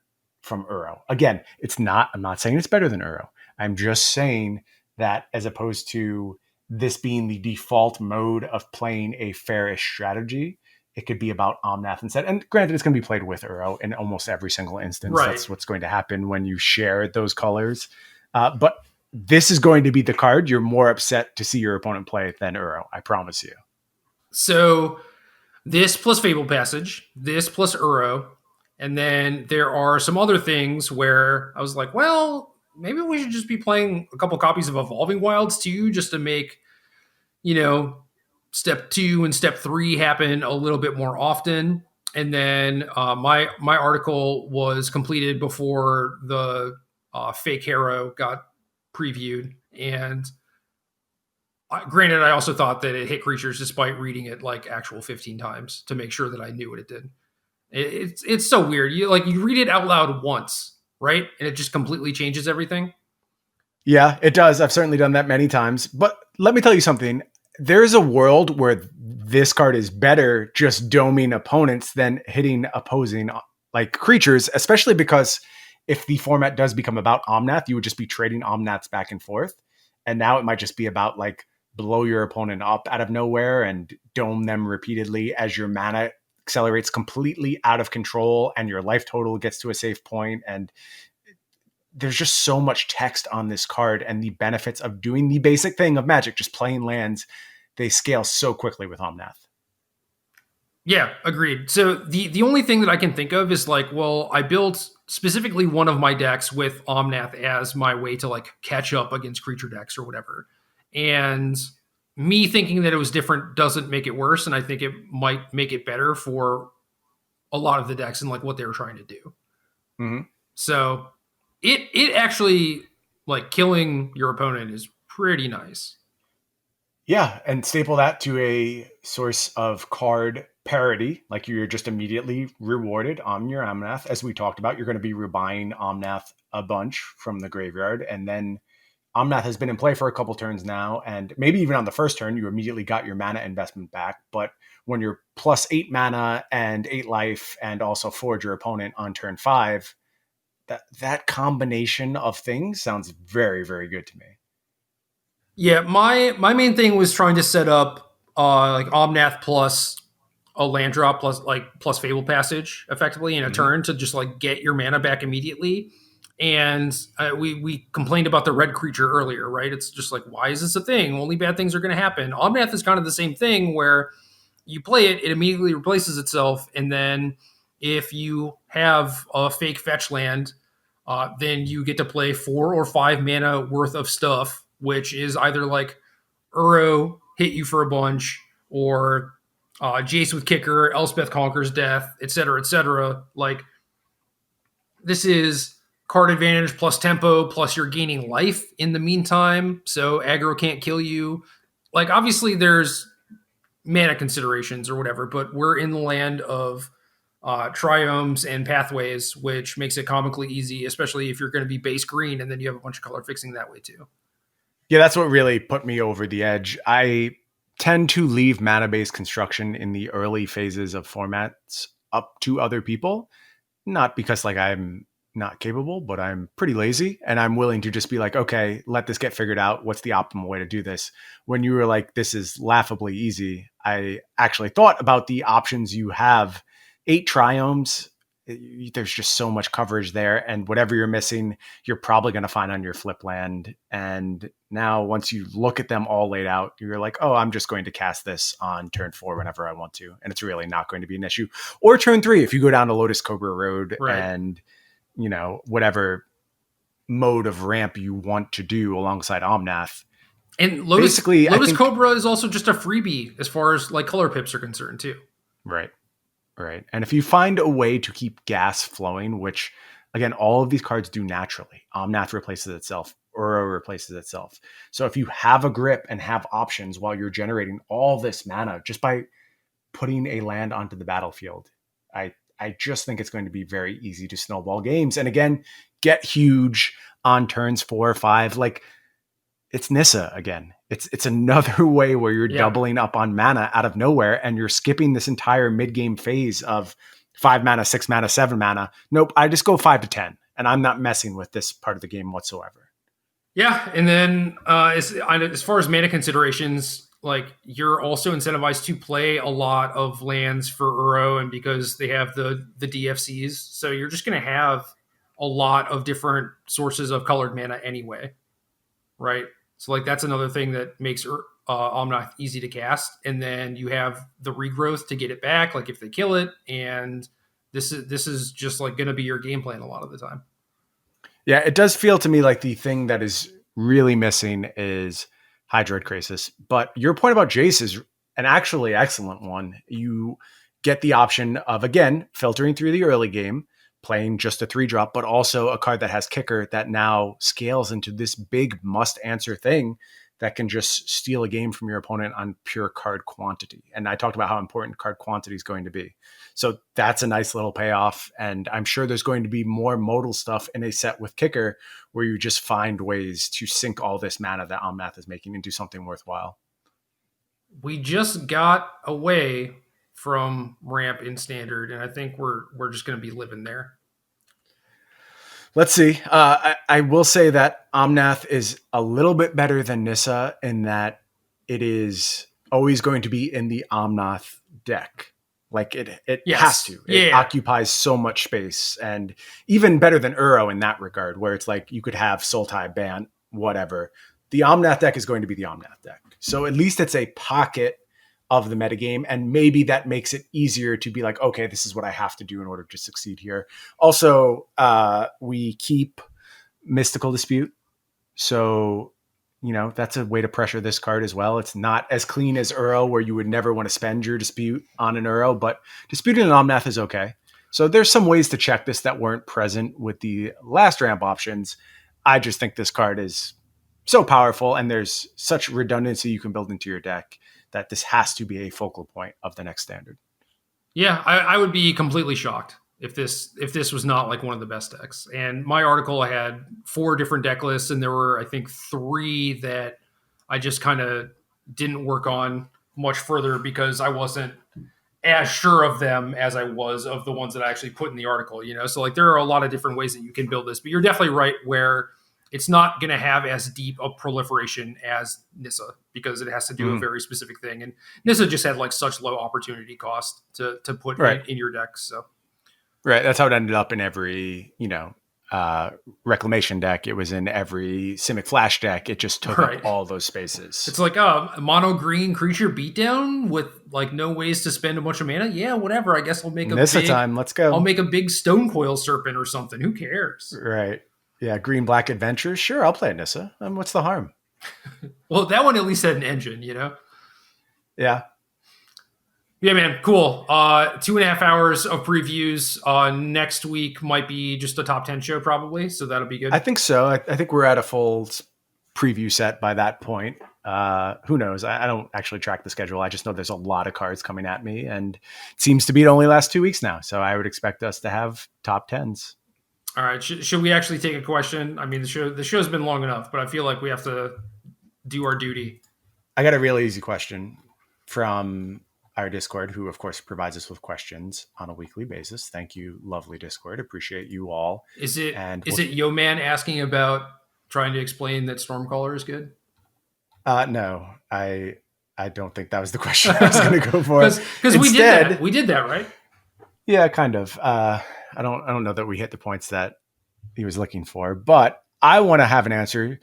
from Uro. Again, I'm not saying it's better than Uro. I'm just saying that as opposed to this being the default mode of playing a fairish strategy, it could be about Omnath instead. And granted, it's going to be played with Uro in almost every single instance. Right. That's what's going to happen when you share those colors. But this is going to be the card you're more upset to see your opponent play than Uro. I promise you.
So this plus Fable Passage, this plus Uro, and then there are some other things where I was like, well, maybe we should just be playing a couple copies of Evolving Wilds too, just to make, step 2 and step 3 happen a little bit more often. And then my article was completed before the Fake Hero got previewed. And granted, I also thought that it hit creatures despite reading it like actual 15 times to make sure that I knew what it did. It's so weird. You read it out loud once, right? And it just completely changes everything.
Yeah, it does. I've certainly done that many times. But let me tell you something. There's a world where this card is better just doming opponents than hitting opposing like creatures, especially because if the format does become about Omnath, you would just be trading Omnaths back and forth. And now it might just be about like blow your opponent up out of nowhere and dome them repeatedly as your mana accelerates completely out of control and your life total gets to a safe point. And there's just so much text on this card, and the benefits of doing the basic thing of Magic, just playing lands, they scale so quickly with Omnath.
Yeah, agreed. So the only thing that I can think of is like, well, I built specifically one of my decks with Omnath as my way to like catch up against creature decks or whatever. And me thinking that it was different doesn't make it worse. And I think it might make it better for a lot of the decks and like what they were trying to do.
Mm-hmm.
So it actually, like, killing your opponent is pretty nice.
Yeah, and staple that to a source of card parity. Like you're just immediately rewarded on your Omnath. As we talked about, you're going to be rebuying Omnath a bunch from the graveyard. And then Omnath has been in play for a couple turns now. And maybe even on the first turn, you immediately got your mana investment back. But when you're plus 8 mana and 8 life and also forge your opponent on turn 5, that combination of things sounds very, very good to me.
Yeah, my main thing was trying to set up like Omnath plus a land drop plus Fable Passage effectively in a turn to just like get your mana back immediately. And we complained about the red creature earlier, right? It's just like, why is this a thing? Only bad things are going to happen. Omnath is kind of the same thing where you play it, it immediately replaces itself, and then if you have a fake fetch land, then you get to play 4 or 5 mana worth of stuff, which is either like Uro hit you for a bunch, or Jace with Kicker, Elspeth Conquers Death, etc., etc. Like, this is card advantage plus tempo, plus you're gaining life in the meantime, so aggro can't kill you. Like, obviously, there's mana considerations or whatever, but we're in the land of triomes and pathways, which makes it comically easy, especially if you're going to be base green and then you have a bunch of color fixing that way too.
Yeah, that's what really put me over the edge. I tend to leave mana-based construction in the early phases of formats up to other people, not because like I'm not capable, but I'm pretty lazy and I'm willing to just be like, okay, let this get figured out. What's the optimal way to do this? When you were like, this is laughably easy, I actually thought about the options you have. 8 triomes, there's just so much coverage there, and whatever you're missing, you're probably going to find on your flip land. And now once you look at them all laid out, you're like, oh, I'm just going to cast this on turn 4 whenever I want to, and it's really not going to be an issue. Or turn 3 if you go down to Lotus Cobra Road, right, and you know, whatever mode of ramp you want to do alongside Omnath.
And Lotus Cobra is also just a freebie as far as like color pips are concerned too.
Right. Right. And if you find a way to keep gas flowing, which again, all of these cards do naturally, Omnath replaces itself, Uro replaces itself. So if you have a grip and have options while you're generating all this mana just by putting a land onto the battlefield, I just think it's going to be very easy to snowball games. And again, get huge on turns 4 or 5. Like, it's Nissa again. It's another way where you're doubling up on mana out of nowhere, and you're skipping this entire mid-game phase of 5 mana, 6 mana, 7 mana. Nope, I just go 5 to 10, and I'm not messing with this part of the game whatsoever.
Yeah, and then as far as mana considerations, like, you're also incentivized to play a lot of lands for Uro, and because they have the DFCs, so you're just going to have a lot of different sources of colored mana anyway, right? So like that's another thing that makes Omnath easy to cast, and then you have the regrowth to get it back, like if they kill it, and this is just like going to be your game plan a lot of the time.
Yeah, it does feel to me like the thing that is really missing is Hydroid Krasis. But your point about Jace is an actually excellent one. You get the option of, again, filtering through the early game, playing just a 3-drop, but also a card that has Kicker that now scales into this big must-answer thing that can just steal a game from your opponent on pure card quantity. And I talked about how important card quantity is going to be. So that's a nice little payoff. And I'm sure there's going to be more modal stuff in a set with Kicker where you just find ways to sink all this mana that Omnath is making into something worthwhile.
We just got away from ramp in standard, and I think we're just going to be living there.
Let's see. I will say that Omnath is a little bit better than Nissa in that it is always going to be in the Omnath deck. Like it has to. It occupies so much space, and even better than Uro in that regard, where it's like you could have Sultai, Bant, whatever. The Omnath deck is going to be the Omnath deck. So at least it's a pocket of the metagame, and maybe that makes it easier to be like, okay, this is what I have to do in order to succeed here. Also, we keep Mystical Dispute, so you know that's a way to pressure this card as well. It's not as clean as Uro, where you would never want to spend your dispute on an Uro, but disputing an Omnath is okay. So there's some ways to check this that weren't present with the last ramp options. I just think this card is so powerful, and there's such redundancy you can build into your deck that this has to be a focal point of the next standard.
Yeah, I would be completely shocked if this was not like one of the best decks. And my article, I had 4 different deck lists, and there were, I think, 3 that I just kind of didn't work on much further because I wasn't as sure of them as I was of the ones that I actually put in the article, you know? So like there are a lot of different ways that you can build this, but you're definitely right where it's not going to have as deep a proliferation as Nissa because it has to do a very specific thing. And Nissa just had like such low opportunity cost to put in your decks. So.
Right. That's how it ended up in every, Reclamation deck. It was in every Simic Flash deck. It just took up all those spaces.
It's like a mono green creature beatdown with like no ways to spend a bunch of mana. Yeah, whatever. I guess I'll make
Nissa time. Let's go.
I'll make a big Stone Coil Serpent or something. Who cares?
Right. Yeah. Green Black Adventures. Sure. I'll play Nissa. What's the harm?
Well, that one at least had an engine,
Yeah.
Yeah, man, cool. 2.5 hours of previews. Next week might be just a top 10 show, probably. So that'll be good.
I think so. I think we're at a full preview set by that point. Who knows? I don't actually track the schedule. I just know there's a lot of cards coming at me, and it seems to be it only lasts 2 weeks now. So I would expect us to have top 10s.
All right. Should we actually take a question? I mean, the show's been long enough, but I feel like we have to do our duty.
I got a really easy question from our Discord, who of course provides us with questions on a weekly basis. Thank you, lovely Discord. Appreciate you all.
Is it Yo Man asking about trying to explain that Stormcaller is good?
No, I don't think that was the question I was going to go for.
Because we did that. We did that, right?
Yeah, kind of. I don't know that we hit the points that he was looking for, but I want to have an answer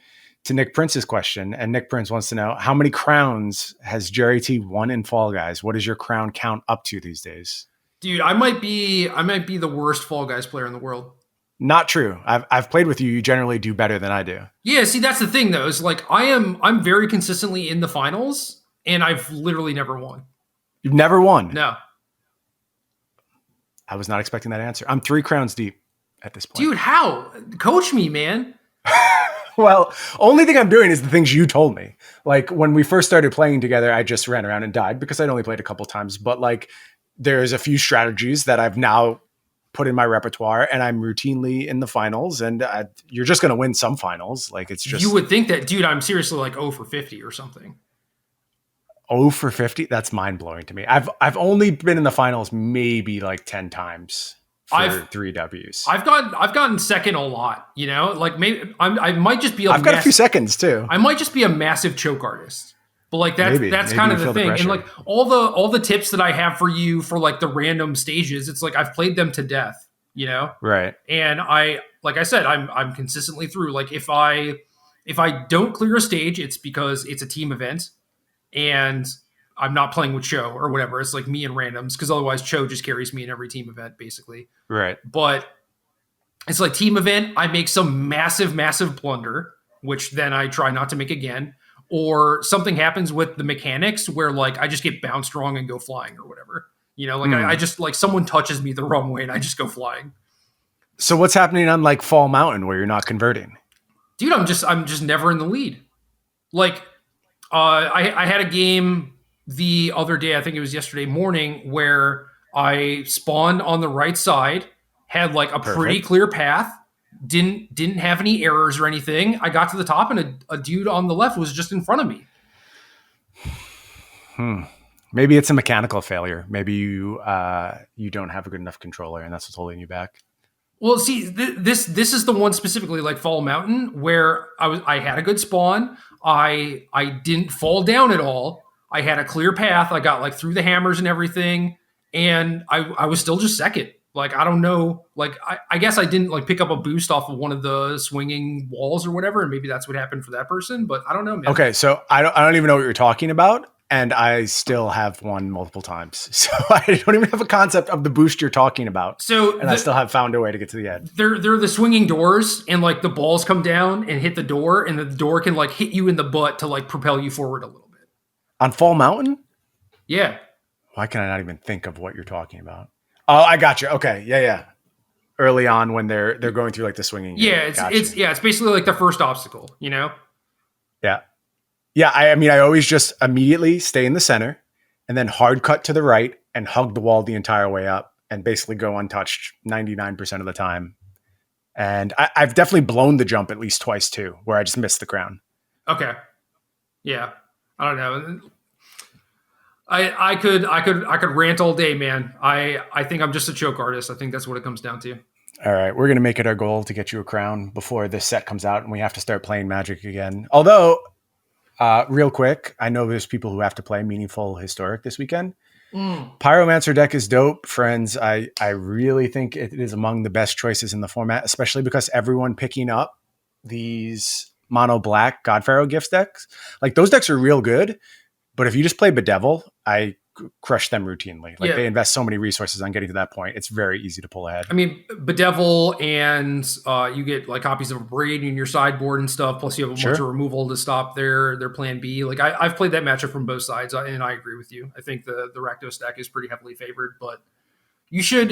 to Nick Prince's question. And Nick Prince wants to know, how many crowns has Gerry T won in Fall Guys? What is your crown count up to these days?
Dude, I might be the worst Fall Guys player in the world.
Not true. I've played with you. You generally do better than I do.
Yeah, see, that's the thing though, is like I'm very consistently in the finals, and I've literally never won.
You've never won?
No.
I was not expecting that answer. I'm 3 crowns deep at this point.
Dude, how? Coach me, man.
Well, only thing I'm doing is the things you told me. Like when we first started playing together, I just ran around and died because I'd only played a couple times. But like there's a few strategies that I've now put in my repertoire, and I'm routinely in the finals. And you're just going to win some finals. Like it's just,
you would think that, dude. I'm seriously like 0 for 50 or something.
0 for 50? That's mind blowing to me. I've only been in the finals maybe like 10 times. For 3 Ws. I've
gotten second a lot, like maybe I might just be
I've got a few seconds too.
I might just be a massive choke artist, but like that's kind of the thing. And like all the tips that I have for you for like the random stages, it's like I've played them to death,
Right.
And like I said, I'm consistently through. Like if I don't clear a stage, it's because it's a team event and I'm not playing with Cho or whatever. It's like me and randoms, because otherwise Cho just carries me in every team event, basically.
Right.
But it's like team event, I make some massive, massive blunder, which then I try not to make again. Or something happens with the mechanics where like I just get bounced wrong and go flying or whatever. I just like someone touches me the wrong way and I just go flying.
So what's happening on like Fall Mountain where you're not converting?
Dude, I'm just never in the lead. Like I had a game the other day, I think it was yesterday morning, where I spawned on the right side, had like a pretty clear path, didn't have any errors or anything. I got to the top and a dude on the left was just in front of me.
Maybe it's a mechanical failure. Maybe you don't have a good enough controller and that's what's holding you back.
Well, see, this is the one specifically, like Fall Mountain, where I had a good spawn. I didn't fall down at all. I had a clear path. I got like through the hammers and everything. And I was still just second. Like, I don't know. Like, I guess I didn't like pick up a boost off of one of the swinging walls or whatever. And maybe that's what happened for that person, but I don't know, man.
Okay. So I don't even know what you're talking about. And I still have won multiple times. So I don't even have a concept of the boost you're talking about. And I still have found a way to get to the end.
They're the swinging doors, and like the balls come down and hit the door, and the door can like hit you in the butt to like propel you forward a little bit.
On Fall Mountain?
Yeah.
Why can I not even think of what you're talking about? Oh, I got you. Okay. Yeah. Early on when they're going through like the swinging.
Yeah, it's basically like the first obstacle,
Yeah. Yeah, I mean, I always just immediately stay in the center and then hard cut to the right and hug the wall the entire way up and basically go untouched 99% of the time. And I've definitely blown the jump at least twice too, where I just missed the crown.
Okay. Yeah. I don't know. I could rant all day, man. I think I'm just a choke artist. I think that's what it comes down to.
All right, we're going to make it our goal to get you a crown before this set comes out and we have to start playing Magic again. Although, real quick, I know there's people who have to play Meaningful Historic this weekend. Pyromancer deck is dope, friends. I really think it is among the best choices in the format, especially because everyone picking up these mono black Godpharaoh Gifts decks, like those decks are real good. But if you just play Bedevil, I crush them routinely. Like they invest so many resources on getting to that point. It's very easy to pull ahead.
I mean, Bedevil and you get like copies of Braid in your sideboard and stuff. Plus you have a bunch of removal to stop their plan B. Like I've played that matchup from both sides and I agree with you. I think the Rakdos deck is pretty heavily favored, but you should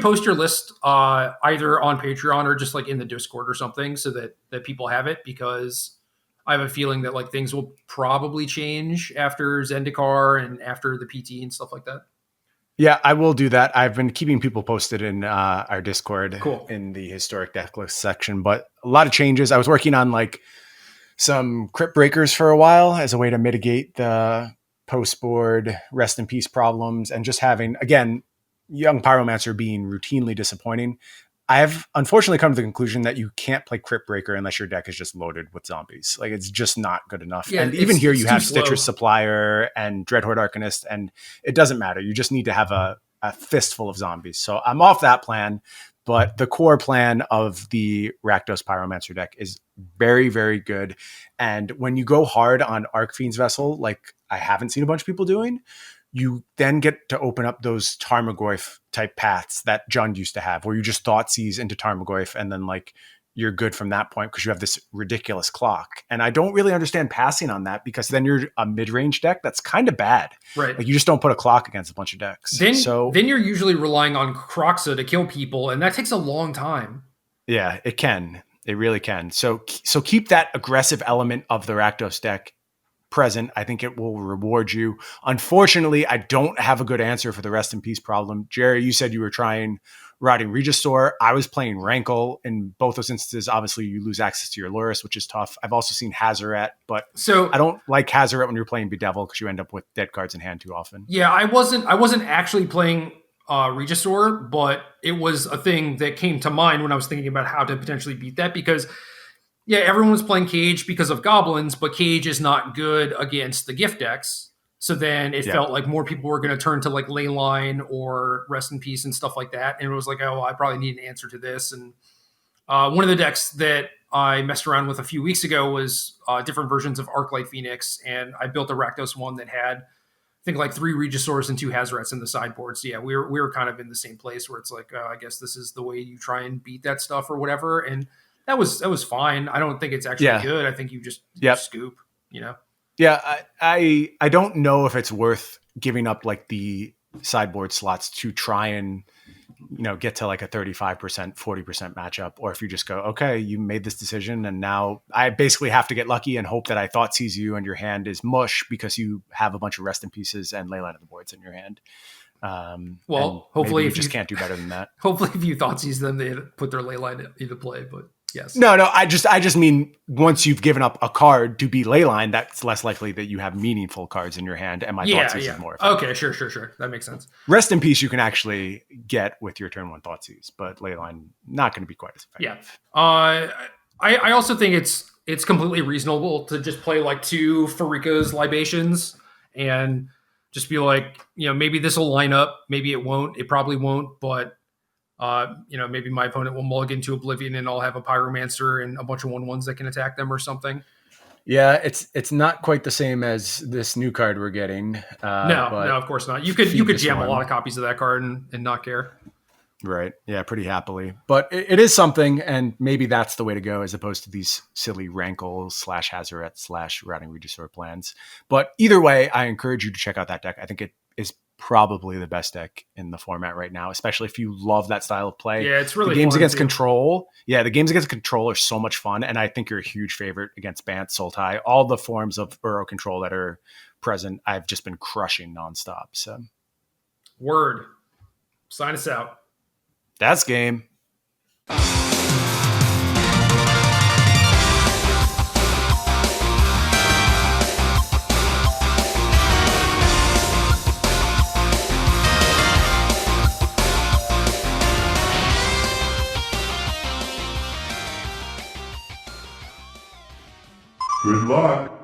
post your list either on Patreon or just like in the Discord or something so that people have it, because I have a feeling that like things will probably change after Zendikar and after the PT and stuff like that.
Yeah, I will do that. I've been keeping people posted in our Discord in the historic deck list section, but a lot of changes. I was working on like some crypt breakers for a while as a way to mitigate the post board rest in peace problems, and just having, again, young Pyromancer being routinely disappointing. I've unfortunately come to the conclusion that you can't play Crypt Breaker unless your deck is just loaded with zombies. Like it's just not good enough. Yeah, and even here you have Stitcher's Supplier and Dreadhorde Arcanist, and it doesn't matter. You just need to have a fistful of zombies. So I'm off that plan, but the core plan of the Rakdos Pyromancer deck is very, very good. And when you go hard on Archfiend's Vessel, like I haven't seen a bunch of people doing, you then get to open up those Tarmogoyf type paths that Jund used to have, where you just Thoughtseize into Tarmogoyf and then like you're good from that point because you have this ridiculous clock. And I don't really understand passing on that, because then you're a mid-range deck that's kind of bad.
Right.
Like you just don't put a clock against a bunch of decks.
Then you're usually relying on Kroxa to kill people, and that takes a long time.
Yeah, it can. It really can. So keep that aggressive element of the Rakdos deck present. I think it will reward you. Unfortunately, I don't have a good answer for the rest in peace problem. Gerry, you said you were trying Rotting Regisaur. I was playing Rankle. In both those instances, obviously you lose access to your Lurrus, which is tough. I've also seen Hazoret, but I don't like Hazoret when you're playing Bedevil because you end up with dead cards in hand too often.
Yeah, I wasn't actually playing Regisaur, but it was a thing that came to mind when I was thinking about how to potentially beat that, because yeah, everyone was playing Cage because of goblins, but Cage is not good against the gift decks. So then it felt like more people were going to turn to like Leyline or Rest in Peace and stuff like that. And it was like, oh, I probably need an answer to this. And one of the decks that I messed around with a few weeks ago was different versions of Arclight Phoenix. And I built a Rakdos one that had, I think, like 3 Regisaurs and 2 Hazarets in the sideboard. So yeah, we were kind of in the same place where it's like, I guess this is the way you try and beat that stuff or whatever. And that was fine. I don't think it's actually good. I think you just scoop, you know?
Yeah, I don't know if it's worth giving up like the sideboard slots to try and, you know, get to like a 35%, 40% matchup, or if you just go, okay, you made this decision and now I basically have to get lucky and hope that I Thoughtseize you and your hand is mush because you have a bunch of Rest in Pieces and Leyline of the Boards in your hand.
Well, hopefully
you just can't do better than that.
Hopefully if you Thoughtseize them, they put their Leyline into play, but yes.
No, I just mean once you've given up a card to be Leyline, that's less likely that you have meaningful cards in your hand, and my Thoughtseize is more effective.
Okay, sure. That makes sense.
Rest in Peace you can actually get with your turn 1 Thoughtseize, but Leyline not going to be quite as effective.
Yeah. I also think it's completely reasonable to just play like 2 Farika's Libations and just be like, you know, maybe this will line up, maybe it won't, it probably won't, but you know, maybe my opponent will mulligan to Oblivion and I'll have a Pyromancer and a bunch of 1/1s that can attack them or something.
Yeah, it's not quite the same as this new card we're getting.
No, of course not. You could jam a lot of copies of that card and not care.
Right. Yeah, pretty happily. But it is something, and maybe that's the way to go as opposed to these silly Rankle /Hazoret /Routing Regisaur plans. But either way, I encourage you to check out that deck. I think it is probably the best deck in the format right now, especially if you love that style of play.
Yeah, it's really
the games
fun
against
too.
Control. Yeah, the games against Control are so much fun, and I think you're a huge favorite against Bant, Sultai, all the forms of Uro Control that are present. I've just been crushing nonstop. So,
word, sign us out.
That's game.
Good luck.